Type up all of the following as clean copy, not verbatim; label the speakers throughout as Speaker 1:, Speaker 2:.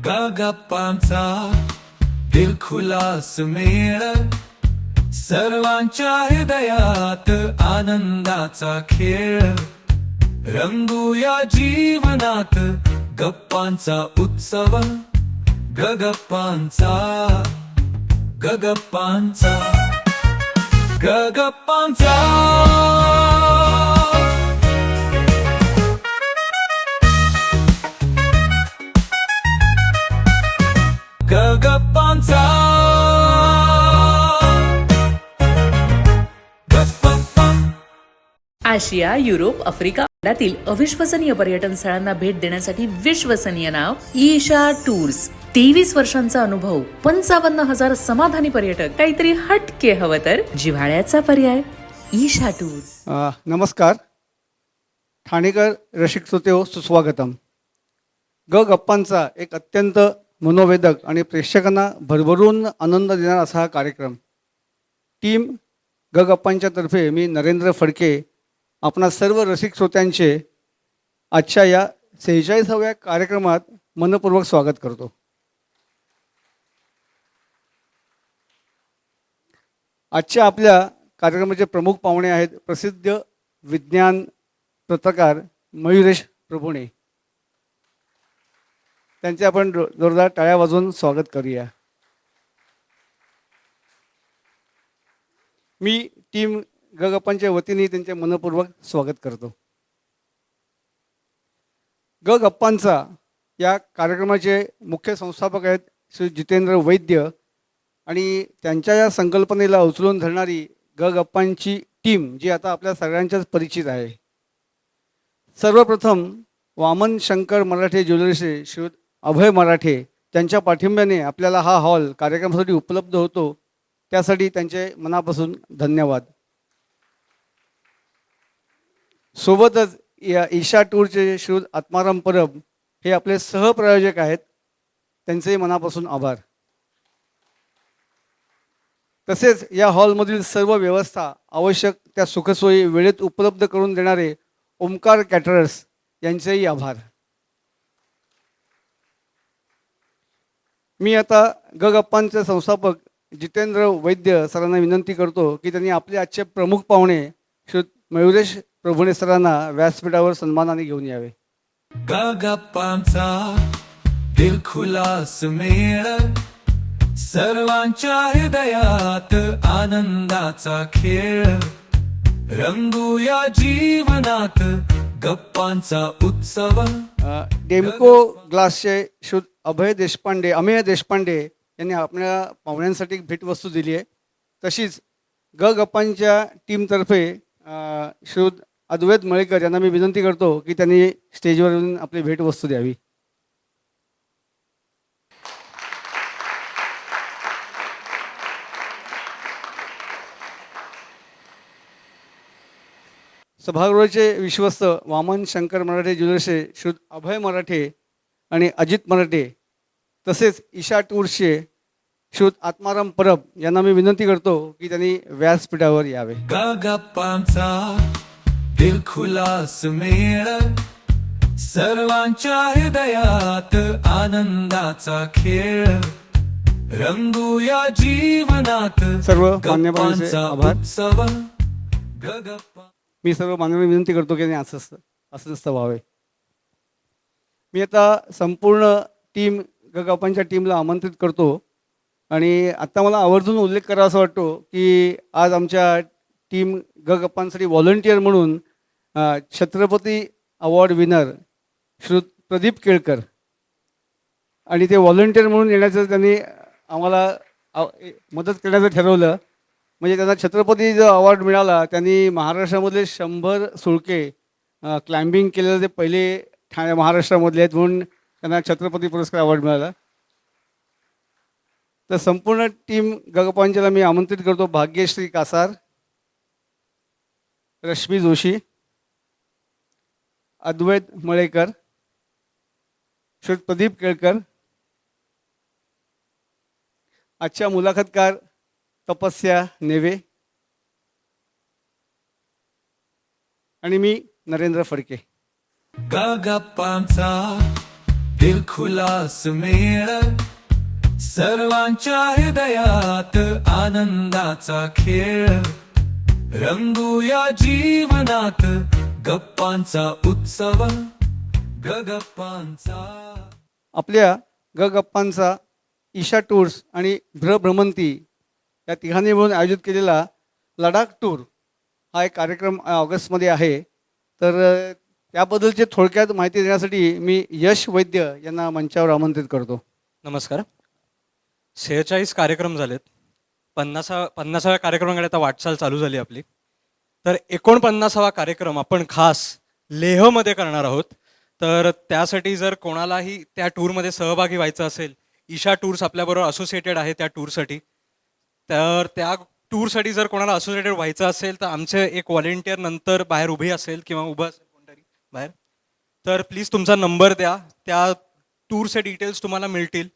Speaker 1: गप्पांचा दिलखुलास मेळ, सर्वांच्या हृदयात आनंदाचा खेळ. रंगूया जीवनात गप्पांचा उत्सव, गप्पांचा गप्पांचा गप्पांचा. गप्पांचा
Speaker 2: आशिया, युरोप, आफ्रिका खंडातील अविश्वसनीय पर्यटन स्थळांना भेट देण्यासाठी विश्वसनीय नाव ईशा टूर्स. 23 वर्षांचा अनुभव, 55,000 समाधानी पर्यटक. काहीतरी हटके हवं तर जिव्हाळ्याचा पर्याय ईशा टूर्स.
Speaker 3: नमस्कार ठाणेकर रसिक श्रोतेहो, सुस्वागतम. गप्पांचा एक अत्यंत मनोवेदक आणि प्रेक्षकांना भरभरून आनंद देणारा असा हा कार्यक्रम. टीम गप्पांच्या तर्फे मी नरेंद्र फडके आपणा सर्व रसिक श्रोत्यांचे आजच्या या 46व्या कार्यक्रमात मनपूर्वक स्वागत करतो. आजच्या आपल्या कार्यक्रमाचे प्रमुख पाहुणे आहेत प्रसिद्ध विज्ञान पत्रकार मयुरेश प्रभुणे. त्यांचे आपण जोरदार टाळ्या वाजवून स्वागत करूया. मी टीम गप्पांच्या वतीने त्यांचे मनपूर्वक स्वागत करतो. गप्पांचा या कार्यक्रमाचे मुख्य संस्थापक आहेत श्री जितेंद्र वैद्य आणि त्यांच्या या संकल्पनेला उचलून धरणारी गप्पांची टीम जी आता आपल्या सगळ्यांच्याच परिचित आहे. सर्वप्रथम वामन शंकर मराठे ज्वेलर्सचे श्री अभय मराठे त्यांच्या पाठिंब्याने आपल्याला हा हॉल कार्यक्रमासाठी उपलब्ध होतो, त्यासाठी त्यांचे मनापासून धन्यवाद. सोबतच या ईशा टूरचे श्री आत्माराम परब हे आपले सहप्रायोजक आहेत, त्यांचेही मनापासून आभार. तसेच या हॉलमधील सर्व व्यवस्था आवश्यक त्या सुखसोयी वेळेत उपलब्ध करून देणारे ओमकार कॅटरर्स यांचेही आभार. मी आता गप्पांचे संस्थापक जितेंद्र वैद्य सरांना विनंती करतो की त्यांनी आपले आजचे प्रमुख पाहुणे श्री मयुरेश प्रभुणे सरांना व्यासपीठावर सन्मानाने घेऊन यावे.
Speaker 1: गप्पांचा दिलखुलास मेळ, सर्वांच्या हृदयात आनंदाचा खेळ. रंगूया जीवनात गप्पांचा उत्सव.
Speaker 3: डेमको ग्लासचे श्री अमेय देशपांडे यांनी आपल्या पाहुण्यांसाठी एक भेटवस्तू दिली आहे. तशीच गप्पांच्या टीमतर्फे श्री अद्वैत मळेकर यांना मी विनंती करतो की त्यांनी स्टेजवर येऊन आपली भेटवस्तू द्यावी. सभागृहाचे विश्वस्त वामन शंकर मराठे ज्वेलर्सचे श्री अभय मराठे आणि अजित मराठे तसेच ईशा टूर्सचे श्री आत्माराम परब यांना मी विनंती करतो की त्यांनी व्यासपीठावर यावे.
Speaker 1: गप्पांचा दिलखुलास मेळ, सर्वांच्या हृदयात आनंदाचा खेळ. रंगूया जीवनात
Speaker 3: सर्व मान्यवरांचे आभार.
Speaker 1: उत्सव.
Speaker 3: मी सर्व मान्यवरांना विनंती करतो की असं नसतं व्हावे. मी आता संपूर्ण टीम गप्पांच्या टीमला आमंत्रित करतो आणि आत्ता मला आवर्जून उल्लेख करावा असं वाटतो की आज आमच्या टीम गप्पांसाठी व्हॉलंटियर म्हणून छत्रपती अवॉर्ड विनर श्री प्रदीप केळकर आणि ते व्हॉलंटियर म्हणून येण्याचं त्यांनी आम्हाला मदत करण्याचं ठरवलं. म्हणजे त्यांना छत्रपती जो अवॉर्ड मिळाला, त्यांनी महाराष्ट्रामधले 100 सुळके क्लाइम्बिंग केलेले ते पहिले महाराष्ट्रामधले आहेत म्हणून त्यांना छत्रपती पुरस्कार अवॉर्ड मिळाला. तर संपूर्ण टीम गप्पांच्याला मी आमंत्रित करतो. भाग्यश्री कासार, रश्मी जोशी, अद्वैत मळेकर, श्री प्रदीप केळकर, आजच्या मुलाखतकार तपस्या नेवे आणि मी नरेंद्र फडके.
Speaker 1: गप्पांचा दिलखुलास मेळ सर्वांच्या हृदयात आनंदाचा खेळ रंगूया जीवनात गप्पांचा उत्सव गप्पांचा.
Speaker 3: आपल्या गप्पांचा ईशा टूर्स आणि भ्रमंती या तिघांनी मिळून आयोजित केलेला लडाख टूर हा एक कार्यक्रम ऑगस्टमध्ये आहे. तर त्याबद्दलची थोडक्यात माहिती देण्यासाठी मी यश वैद्य यांना मंचावर आमंत्रित करतो.
Speaker 4: नमस्कार. 46 कार्यक्रम झालेत. 50व्या कार्यक्रमाकडे आता वाटचाल चालू झाली आपली. तर 49वा कार्यक्रम आपण खास लेहमध्ये करणार आहोत. तर त्यासाठी जर कोणालाही त्या टूरमध्ये सहभागी व्हायचं असेल, ईशा टूर्स आपल्याबरोबर असोसिएटेड आहे त्या टूरसाठी. तर त्या टूरसाठी जर कोणाला असोसिएटेड व्हायचं असेल तर आमचे एक व्हॉलेंटियर नंतर बाहेर उभी असेल किंवा उभं असेल कोणतरी बाहेर. तर प्लीज तुमचा नंबर द्या, त्या टूरचे डिटेल्स तुम्हाला मिळतील.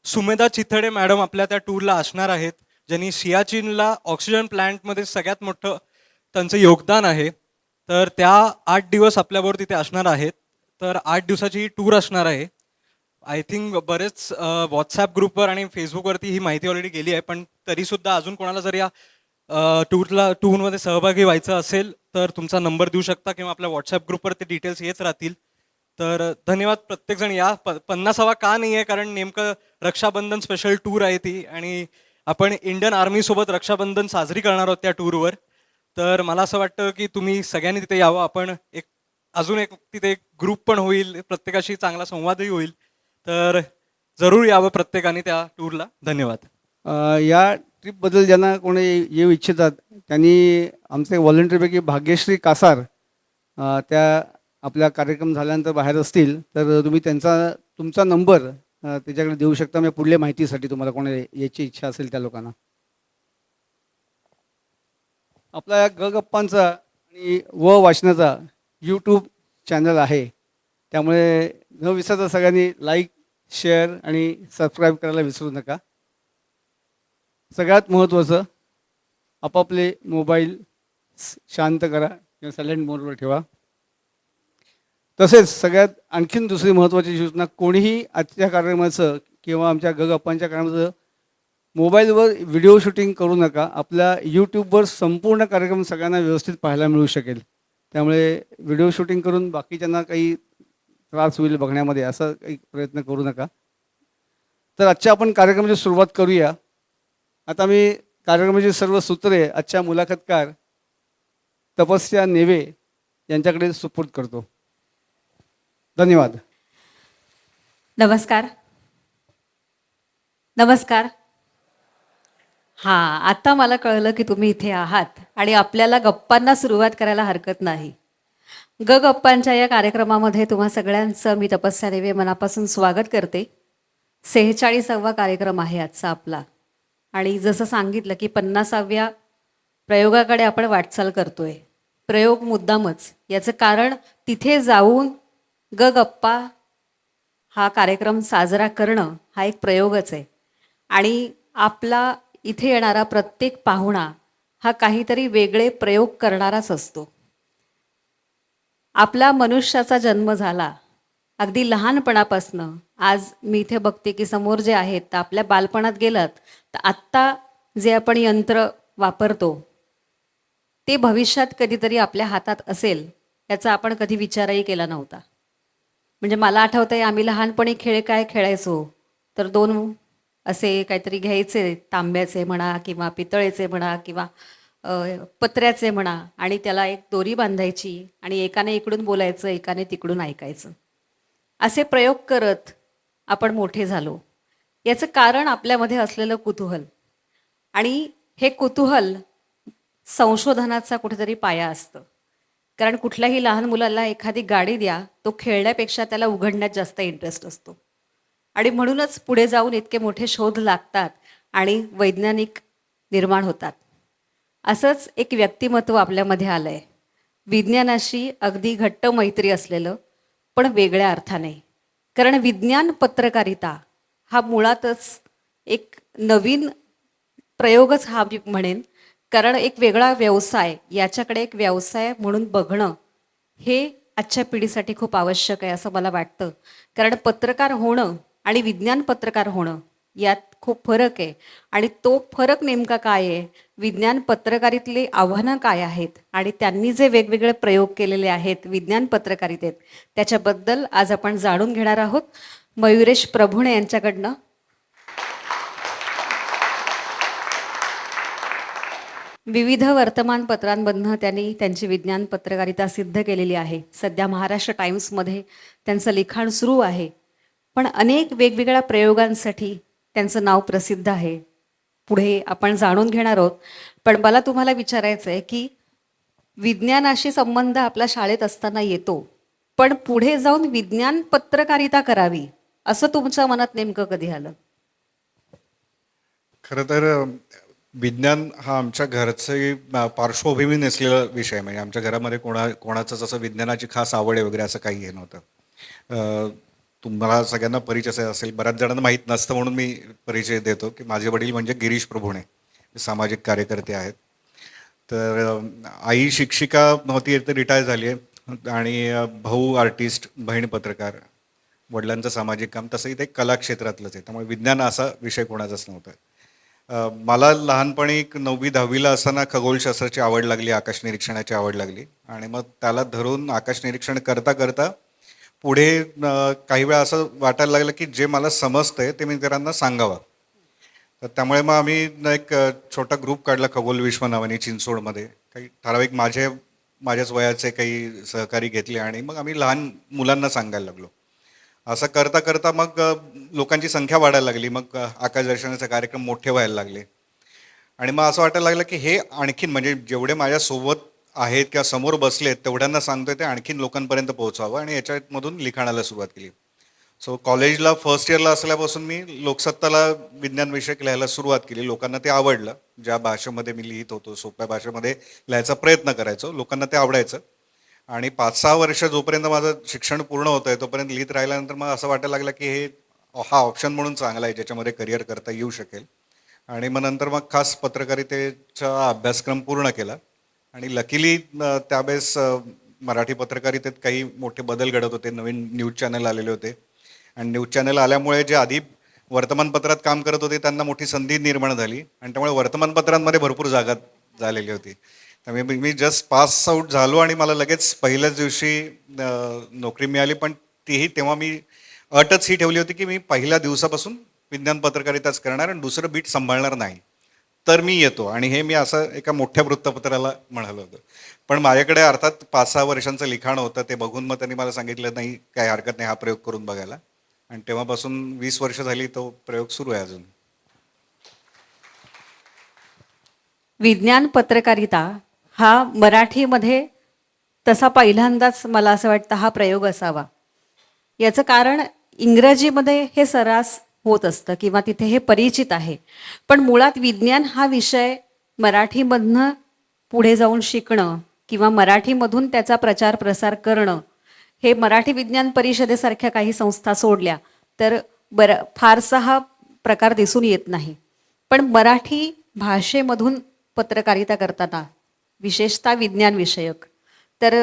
Speaker 4: सुमेधा चिथडे मॅडम आपल्या त्या टूरला असणार आहेत, ज्यांनी सियाचीनला ऑक्सिजन प्लॅन्टमध्ये सगळ्यात मोठं त्यांचं योगदान आहे. तर त्या 8 दिवस आपल्याबरोबर तिथे असणार आहेत. तर 8 दिवसाची ही टूर असणार आहे. आय थिंक बरेच व्हॉट्सॲप ग्रुपवर आणि फेसबुकवरती ही माहिती ऑलरेडी गेली आहे, पण तरीसुद्धा अजून कोणाला जर या टूरमध्ये सहभागी व्हायचं असेल तर तुमचा नंबर देऊ शकता किंवा आपल्या व्हॉट्सॲप ग्रुपवर ते डिटेल्स येत राहतील. तर धन्यवाद. प्रत्येकजण या. 50वा का नाही आहे, कारण नेमकं रक्षाबंधन स्पेशल टूर आहे ती, आणि आपण इंडियन आर्मीसोबत रक्षाबंधन साजरी करणार आहोत त्या टूरवर. तर मला असं वाटतं की तुम्ही सगळ्यांनी तिथे यावं. आपण अजून एक तिथे एक ग्रुप पण होईल, प्रत्येकाशी चांगला संवादही होईल. तर जरूर यावं प्रत्येकाने त्या टूरला. धन्यवाद.
Speaker 3: या ट्रिपबद्दल ज्यांना कोणी येऊ इच्छितात त्यांनी आमचे व्हॉलंटियरपैकी भाग्यश्री कासार त्या आपल्या कार्यक्रम झाल्यानंतर बाहेर असतील, तर तुम्ही तुमचा नंबर त्याच्याकडे देऊ शकता. मी पुढल्या माहितीसाठी तुम्हाला कोणी याची इच्छा असेल त्या लोकांना. आपला या गप्पांचा आणि वाचनाचा यूट्यूब चॅनल आहे, त्यामुळे न विसरता सगळ्यांनी लाईक, शेअर आणि सबस्क्राईब करायला विसरू नका. सगळ्यात महत्त्वाचं, आपापले मोबाईल शांत करा किंवा सायलेंट मोडवर ठेवा. तसेच सगळ्यात आणखीन दुसरी महत्त्वाची सूचना, कोणीही आजच्या कार्यक्रमाचं किंवा आमच्या गप्पांच्या कार्यक्रमाचं मोबाईलवर व्हिडिओ शूटिंग करू नका. आपल्या यूट्यूबवर संपूर्ण कार्यक्रम सगळ्यांना व्यवस्थित पाहायला मिळू शकेल. त्यामुळे व्हिडिओ शूटिंग करून बाकीच्यांना काही त्रास होईल बघण्यामध्ये, असा काही प्रयत्न करू नका. तर आजच्या आपण कार्यक्रमाची सुरुवात करूया. आता मी कार्यक्रमाची सर्व सूत्रे आजच्या मुलाखतकार तपस्या नेवे यांच्याकडे सुपूर्द करतो. धन्यवाद.
Speaker 5: नमस्कार. नमस्कार. हां, आता मला कळलं की तुम्ही इथे आहात आणि आपल्याला गप्पांना सुरुवात करायला हरकत नाही. गप्पांच्या या कार्यक्रमामध्ये तुम्हा सगळ्यांचं मी तपस्या नेवे मनापासून स्वागत करते. 46वा कार्यक्रम आहे आजचा आपला, आणि जसं सांगितलं की 50व्या प्रयोगाकडे आपण वाटचाल करतोय. प्रयोग मुद्दामच, याचं कारण तिथे जाऊन गप्पा हा कार्यक्रम साजरा करणं हा एक प्रयोगच आहे. आणि आपला इथे येणारा प्रत्येक पाहुणा हा काहीतरी वेगळे प्रयोग करणाराच असतो. आपला मनुष्याचा जन्म झाला अगदी लहानपणापासनं. आज मी इथे बघते की समोर जे आहेत, तर आपल्या बालपणात गेलात तर आत्ता जे आपण यंत्र वापरतो ते भविष्यात कधीतरी आपल्या हातात असेल याचा आपण कधी विचारही केला नव्हता. म्हणजे मला आठवतं आहे, आम्ही लहानपणी खेळ काय खेळायचो, तर 2 असे काहीतरी घ्यायचे, तांब्याचे म्हणा किंवा पितळेचे म्हणा किंवा पत्र्याचे म्हणा, आणि त्याला एक दोरी बांधायची आणि एकाने इकडून बोलायचं, एकाने तिकडून ऐकायचं. असे प्रयोग करत आपण मोठे झालो. याचं कारण आपल्यामध्ये असलेलं कुतूहल, आणि हे कुतूहल संशोधनाचा कुठेतरी पाया असतं. कारण कुठल्याही लहान मुलाला एखादी गाडी द्या, तो खेळण्यापेक्षा त्याला उघडण्यात जास्त इंटरेस्ट असतो. आणि म्हणूनच पुढे जाऊन इतके मोठे शोध लागतात आणि वैज्ञानिक निर्माण होतात. असंच एक व्यक्तिमत्व आपल्यामध्ये आलं आहे, विज्ञानाशी अगदी घट्ट मैत्री असलेलं, पण वेगळ्या अर्थाने. कारण विज्ञान पत्रकारिता हा मुळातच एक नवीन प्रयोगच हा मी म्हणेन. कारण एक वेगळा व्यवसाय, याच्याकडे एक व्यवसाय म्हणून बघणं हे आजच्या पिढीसाठी खूप आवश्यक आहे असं मला वाटतं. कारण पत्रकार होणं आणि विज्ञान पत्रकार होणं यात खूप फरक आहे आणि तो फरक नेमका काय आहे? विज्ञान पत्रकारितेतली आव्हानं काय आहेत? आणि त्यांनी जे वेगवेगळे प्रयोग केलेले आहेत विज्ञान पत्रकारितेत, त्याच्याबद्दल आज आपण जाणून घेणार आहोत मयुरेश प्रभुणे यांच्याकडनं. विविध वर्तमानपत्रांमधनं त्यांनी त्यांची विज्ञान पत्रकारिता सिद्ध केलेली आहे. सध्या महाराष्ट्र टाइम्समध्ये त्यांचं लिखाण सुरू आहे. पण अनेक वेगवेगळ्या प्रयोगांसाठी त्यांचं नाव प्रसिद्ध आहे. पुढे आपण जाणून घेणार आहोत. पण मला तुम्हाला विचारायचं आहे की विज्ञानाशी संबंध आपल्या शाळेत असताना येतो, पण पुढे जाऊन विज्ञान पत्रकारिता करावी असं तुमच्या मनात नेमकं कधी आलं?
Speaker 6: खरं तर विज्ञान हा आमच्या घरचे पार्श्वभूमी नसलेला विषय आहे. म्हणजे आमच्या घरामध्ये कोणाचंच असं विज्ञानाची खास आवड आहे वगैरे असं काही हे नव्हतं. तुम्हाला सगळ्यांना परिचय असेल, बऱ्याच जणांना माहीत नसतं म्हणून मी परिचय देतो की माझे वडील म्हणजे गिरीश प्रभुणे, सामाजिक कार्यकर्ते आहेत. तर आई शिक्षिका नव्हती तर रिटायर झाली आहे आणि भाऊ आर्टिस्ट, बहीण पत्रकार, वडिलांचं सामाजिक काम, तसंही ते कला क्षेत्रातलंच आहे. त्यामुळे विज्ञान असा विषय कोणाचाच नव्हता. मला लहानपणी 9वी-10वीला असताना खगोलशास्त्राची आवड लागली, आकाश निरीक्षणाची आवड लागली आणि मग त्याला धरून आकाश निरीक्षण करता करता पुढे काही वेळा असं वाटायला लागलं की जे मला समजतंय ते मी इतरांना सांगावं. तर त्यामुळे मग आम्ही एक छोटा ग्रुप काढला खगोल विश्व नावाने चिंचवडमध्ये. काही ठराविक माझ्याच वयाचे काही सहकारी घेतले आणि मग आम्ही लहान मुलांना सांगायला लागलो. असं करता करता मग लोकांची संख्या वाढायला लागली. मग आकाश दर्शनाचे कार्यक्रम मोठे व्हायला लागले आणि मग असं वाटायला लागलं की हे आणखीन म्हणजे जेवढे माझ्यासोबत आहेत किंवा समोर बसलेत तेवढ्यांना सांगतोय ते आणखीन लोकांपर्यंत पोहोचावं आणि याच्यामधून लिखाणाला सुरुवात केली. सो कॉलेजला फर्स्ट इयरला असल्यापासून मी लोकसत्ताला विज्ञान विषयक लिहायला सुरुवात केली. लोकांना ते आवडलं. ज्या भाषेमध्ये मी लिहित होतो, सोप्या भाषेमध्ये लिहायचा प्रयत्न करायचो, लोकांना ते आवडायचं. आणि 5-6 वर्ष जोपर्यंत माझं शिक्षण पूर्ण होतं आहे तोपर्यंत लिहित राहिल्यानंतर मग असं वाटायला लागलं की हा ऑप्शन म्हणून चांगला आहे ज्याच्यामध्ये करिअर करता येऊ शकेल. आणि मग नंतर मग खास पत्रकारितेचा अभ्यासक्रम पूर्ण केला आणि लकीली त्यावेळेस मराठी पत्रकारितेत काही मोठे बदल घडत होते. नवीन न्यूज चॅनल आलेले होते आणि न्यूज चॅनल आल्यामुळे जे आधी वर्तमानपत्रात काम करत होते त्यांना मोठी संधी निर्माण झाली आणि त्यामुळे वर्तमानपत्रांमध्ये भरपूर जागा झालेली होती. त्यामुळे मी जस्ट पास आऊट झालो आणि मला लगेच पहिल्याच दिवशी नोकरी मिळाली. पण तेव्हा मी अटच ही ठेवली होती की मी पहिल्या दिवसापासून विज्ञान पत्रकारिताच करणार आणि दुसरं बीट सांभाळणार नाही, तर मी येतो. आणि हे मी असं एका मोठ्या वृत्तपत्राला म्हणालो होतं. पण माझ्याकडे अर्थात 5-6 वर्षांचं लिखाण होतं. ते बघून मग त्यांनी मला सांगितलं नाही काही हरकत नाही, हा प्रयोग करून बघायला. आणि तेव्हापासून 20 वर्ष झाली तो प्रयोग सुरू आहे अजून.
Speaker 5: विज्ञान पत्रकारिता हा मराठीमध्ये तसा पहिल्यांदाच मला असं वाटतं हा प्रयोग असावा. याचं कारण इंग्रजीमध्ये हे सर्रास होत असतं किंवा तिथे हे परिचित आहे. पण मुळात विज्ञान हा विषय मराठीमधनं पुढे जाऊन शिकणं किंवा मराठीमधून त्याचा प्रचार प्रसार करणं हे मराठी विज्ञान परिषदेसारख्या काही संस्था सोडल्या तर फारसा हा प्रकार दिसून येत नाही. पण मराठी भाषेमधून पत्रकारिता करताना विशेषतः विज्ञान विषयक तर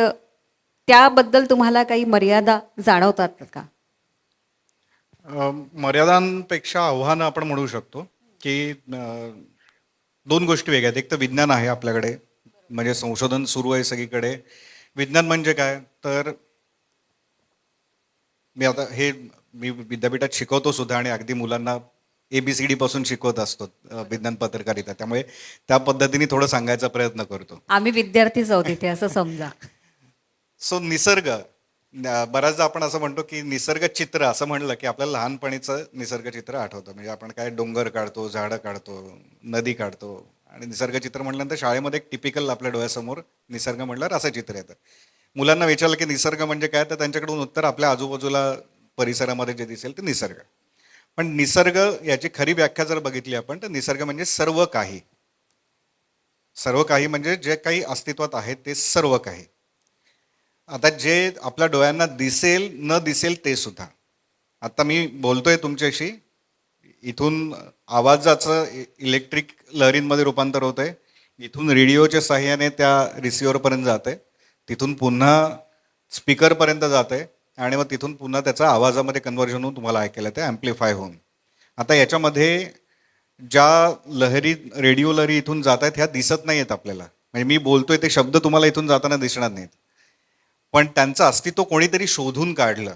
Speaker 5: त्याबद्दल तुम्हाला काही मर्यादा जाणवतात का?
Speaker 6: मर्यादांपेक्षा आव्हानं आपण म्हणू शकतो की 2 गोष्टी वेगळ्या आहेत. एक तर विज्ञान आहे आपल्याकडे, म्हणजे संशोधन सुरू आहे सगळीकडे. विज्ञान म्हणजे काय तर मी विद्यापीठात शिकवतो सुद्धा आणि अगदी मुलांना ABCD पासून शिकवत असतो विज्ञान पत्रकारिता. त्यामुळे त्या पद्धतीने थोडं सांगायचा प्रयत्न करतो.
Speaker 5: आम्ही विद्यार्थीच आहोत इथे असं समजा.
Speaker 6: सो निसर्ग, बऱ्याचदा आपण असं म्हणतो की निसर्ग चित्र असं म्हणलं की आपल्याला लहानपणीचं निसर्ग चित्र आठवतं. म्हणजे आपण काय डोंगर काढतो, झाडं काढतो, नदी काढतो आणि निसर्ग चित्र म्हटल्यानंतर शाळेमध्ये एक टिपिकल आपल्या डोळ्यासमोर निसर्ग म्हटल्यावर असं चित्र येतं. मुलांना विचारलं की निसर्ग म्हणजे काय, तर त्यांच्याकडून उत्तर आपल्या आजूबाजूला परिसरामध्ये जे दिसेल ते निसर्ग. पण निसर्ग याची खरी व्याख्या जर बघितली आपण तर निसर्ग म्हणजे सर्व काही. सर्व काही म्हणजे जे काही अस्तित्वात आहे ते सर्व काही. आता जे आपल्या डोळ्यांना दिसेल न दिसेल ते सुद्धा. आता मी बोलतोय तुमच्याशी, इथून आवाजाचं इलेक्ट्रिक लहरींमध्ये रूपांतर होत आहे, इथून रेडिओच्या साहाय्याने त्या रिसिव्हरपर्यंत जात आहे, तिथून पुन्हा स्पीकरपर्यंत जाते आणि मग तिथून पुन्हा त्याचा आवाजामध्ये कन्व्हर्जन होऊन तुम्हाला ऐकायला येते ॲम्प्लिफाय होऊन. आता याच्यामध्ये ज्या लहरी, रेडिओ लहरी इथून जात आहेत ह्या दिसत नाही आहेत आपल्याला. म्हणजे मी बोलतोय ते शब्द तुम्हाला इथून जाताना दिसणार नाहीत, पण त्यांचं अस्तित्व कोणीतरी शोधून काढलं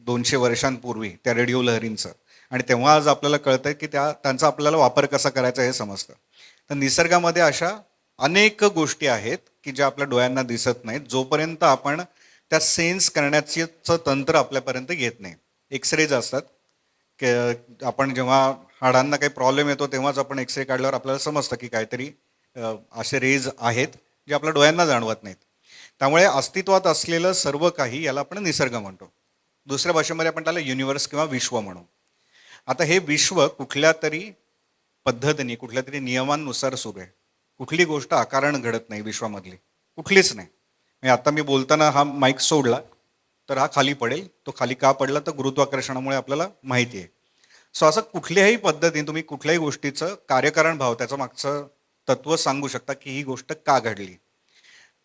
Speaker 6: 200 वर्षांपूर्वी त्या रेडिओ लहरींचं, आणि तेव्हा आज आपल्याला कळतंय की त्यांचा आपल्याला वापर कसा करायचा हे समजतं. तर निसर्गामध्ये अशा अनेक गोष्टी आहेत की ज्या आपल्या डोळ्यांना दिसत नाहीत जोपर्यंत आपण त्या सेन्स करण्याचं तंत्र आपल्यापर्यंत येत नाही. एक्सरेज असतात की आपण जेव्हा हाडांना काही प्रॉब्लेम येतो तेव्हाच आपण एक्सरे काढल्यावर आपल्याला समजतं की काहीतरी असे रेज आहेत जे आपल्या डोळ्यांना जाणवत नाहीत. त्यामुळे अस्तित्वात असलेलं सर्व काही याला आपण निसर्ग म्हणतो. दुसऱ्या भाषेमध्ये आपण त्याला युनिव्हर्स किंवा विश्व म्हणू. आता हे विश्व कुठल्या तरी पद्धतीने, कुठल्या तरी नियमांनुसार सुरू आहे. कुठली गोष्ट आकारण घडत नाही विश्वामधली, कुठलीच नाही. म्हणजे आता मी बोलताना हा माईक सोडला तर हा खाली पडेल. तो खाली का पडला तर गुरुत्वाकर्षणामुळे आपल्याला माहिती आहे. सो असं कुठल्याही पद्धतीने तुम्ही कुठल्याही गोष्टीचं कार्यकारण भाव, त्याचं मागचं तत्व सांगू शकता की ही गोष्ट का घडली.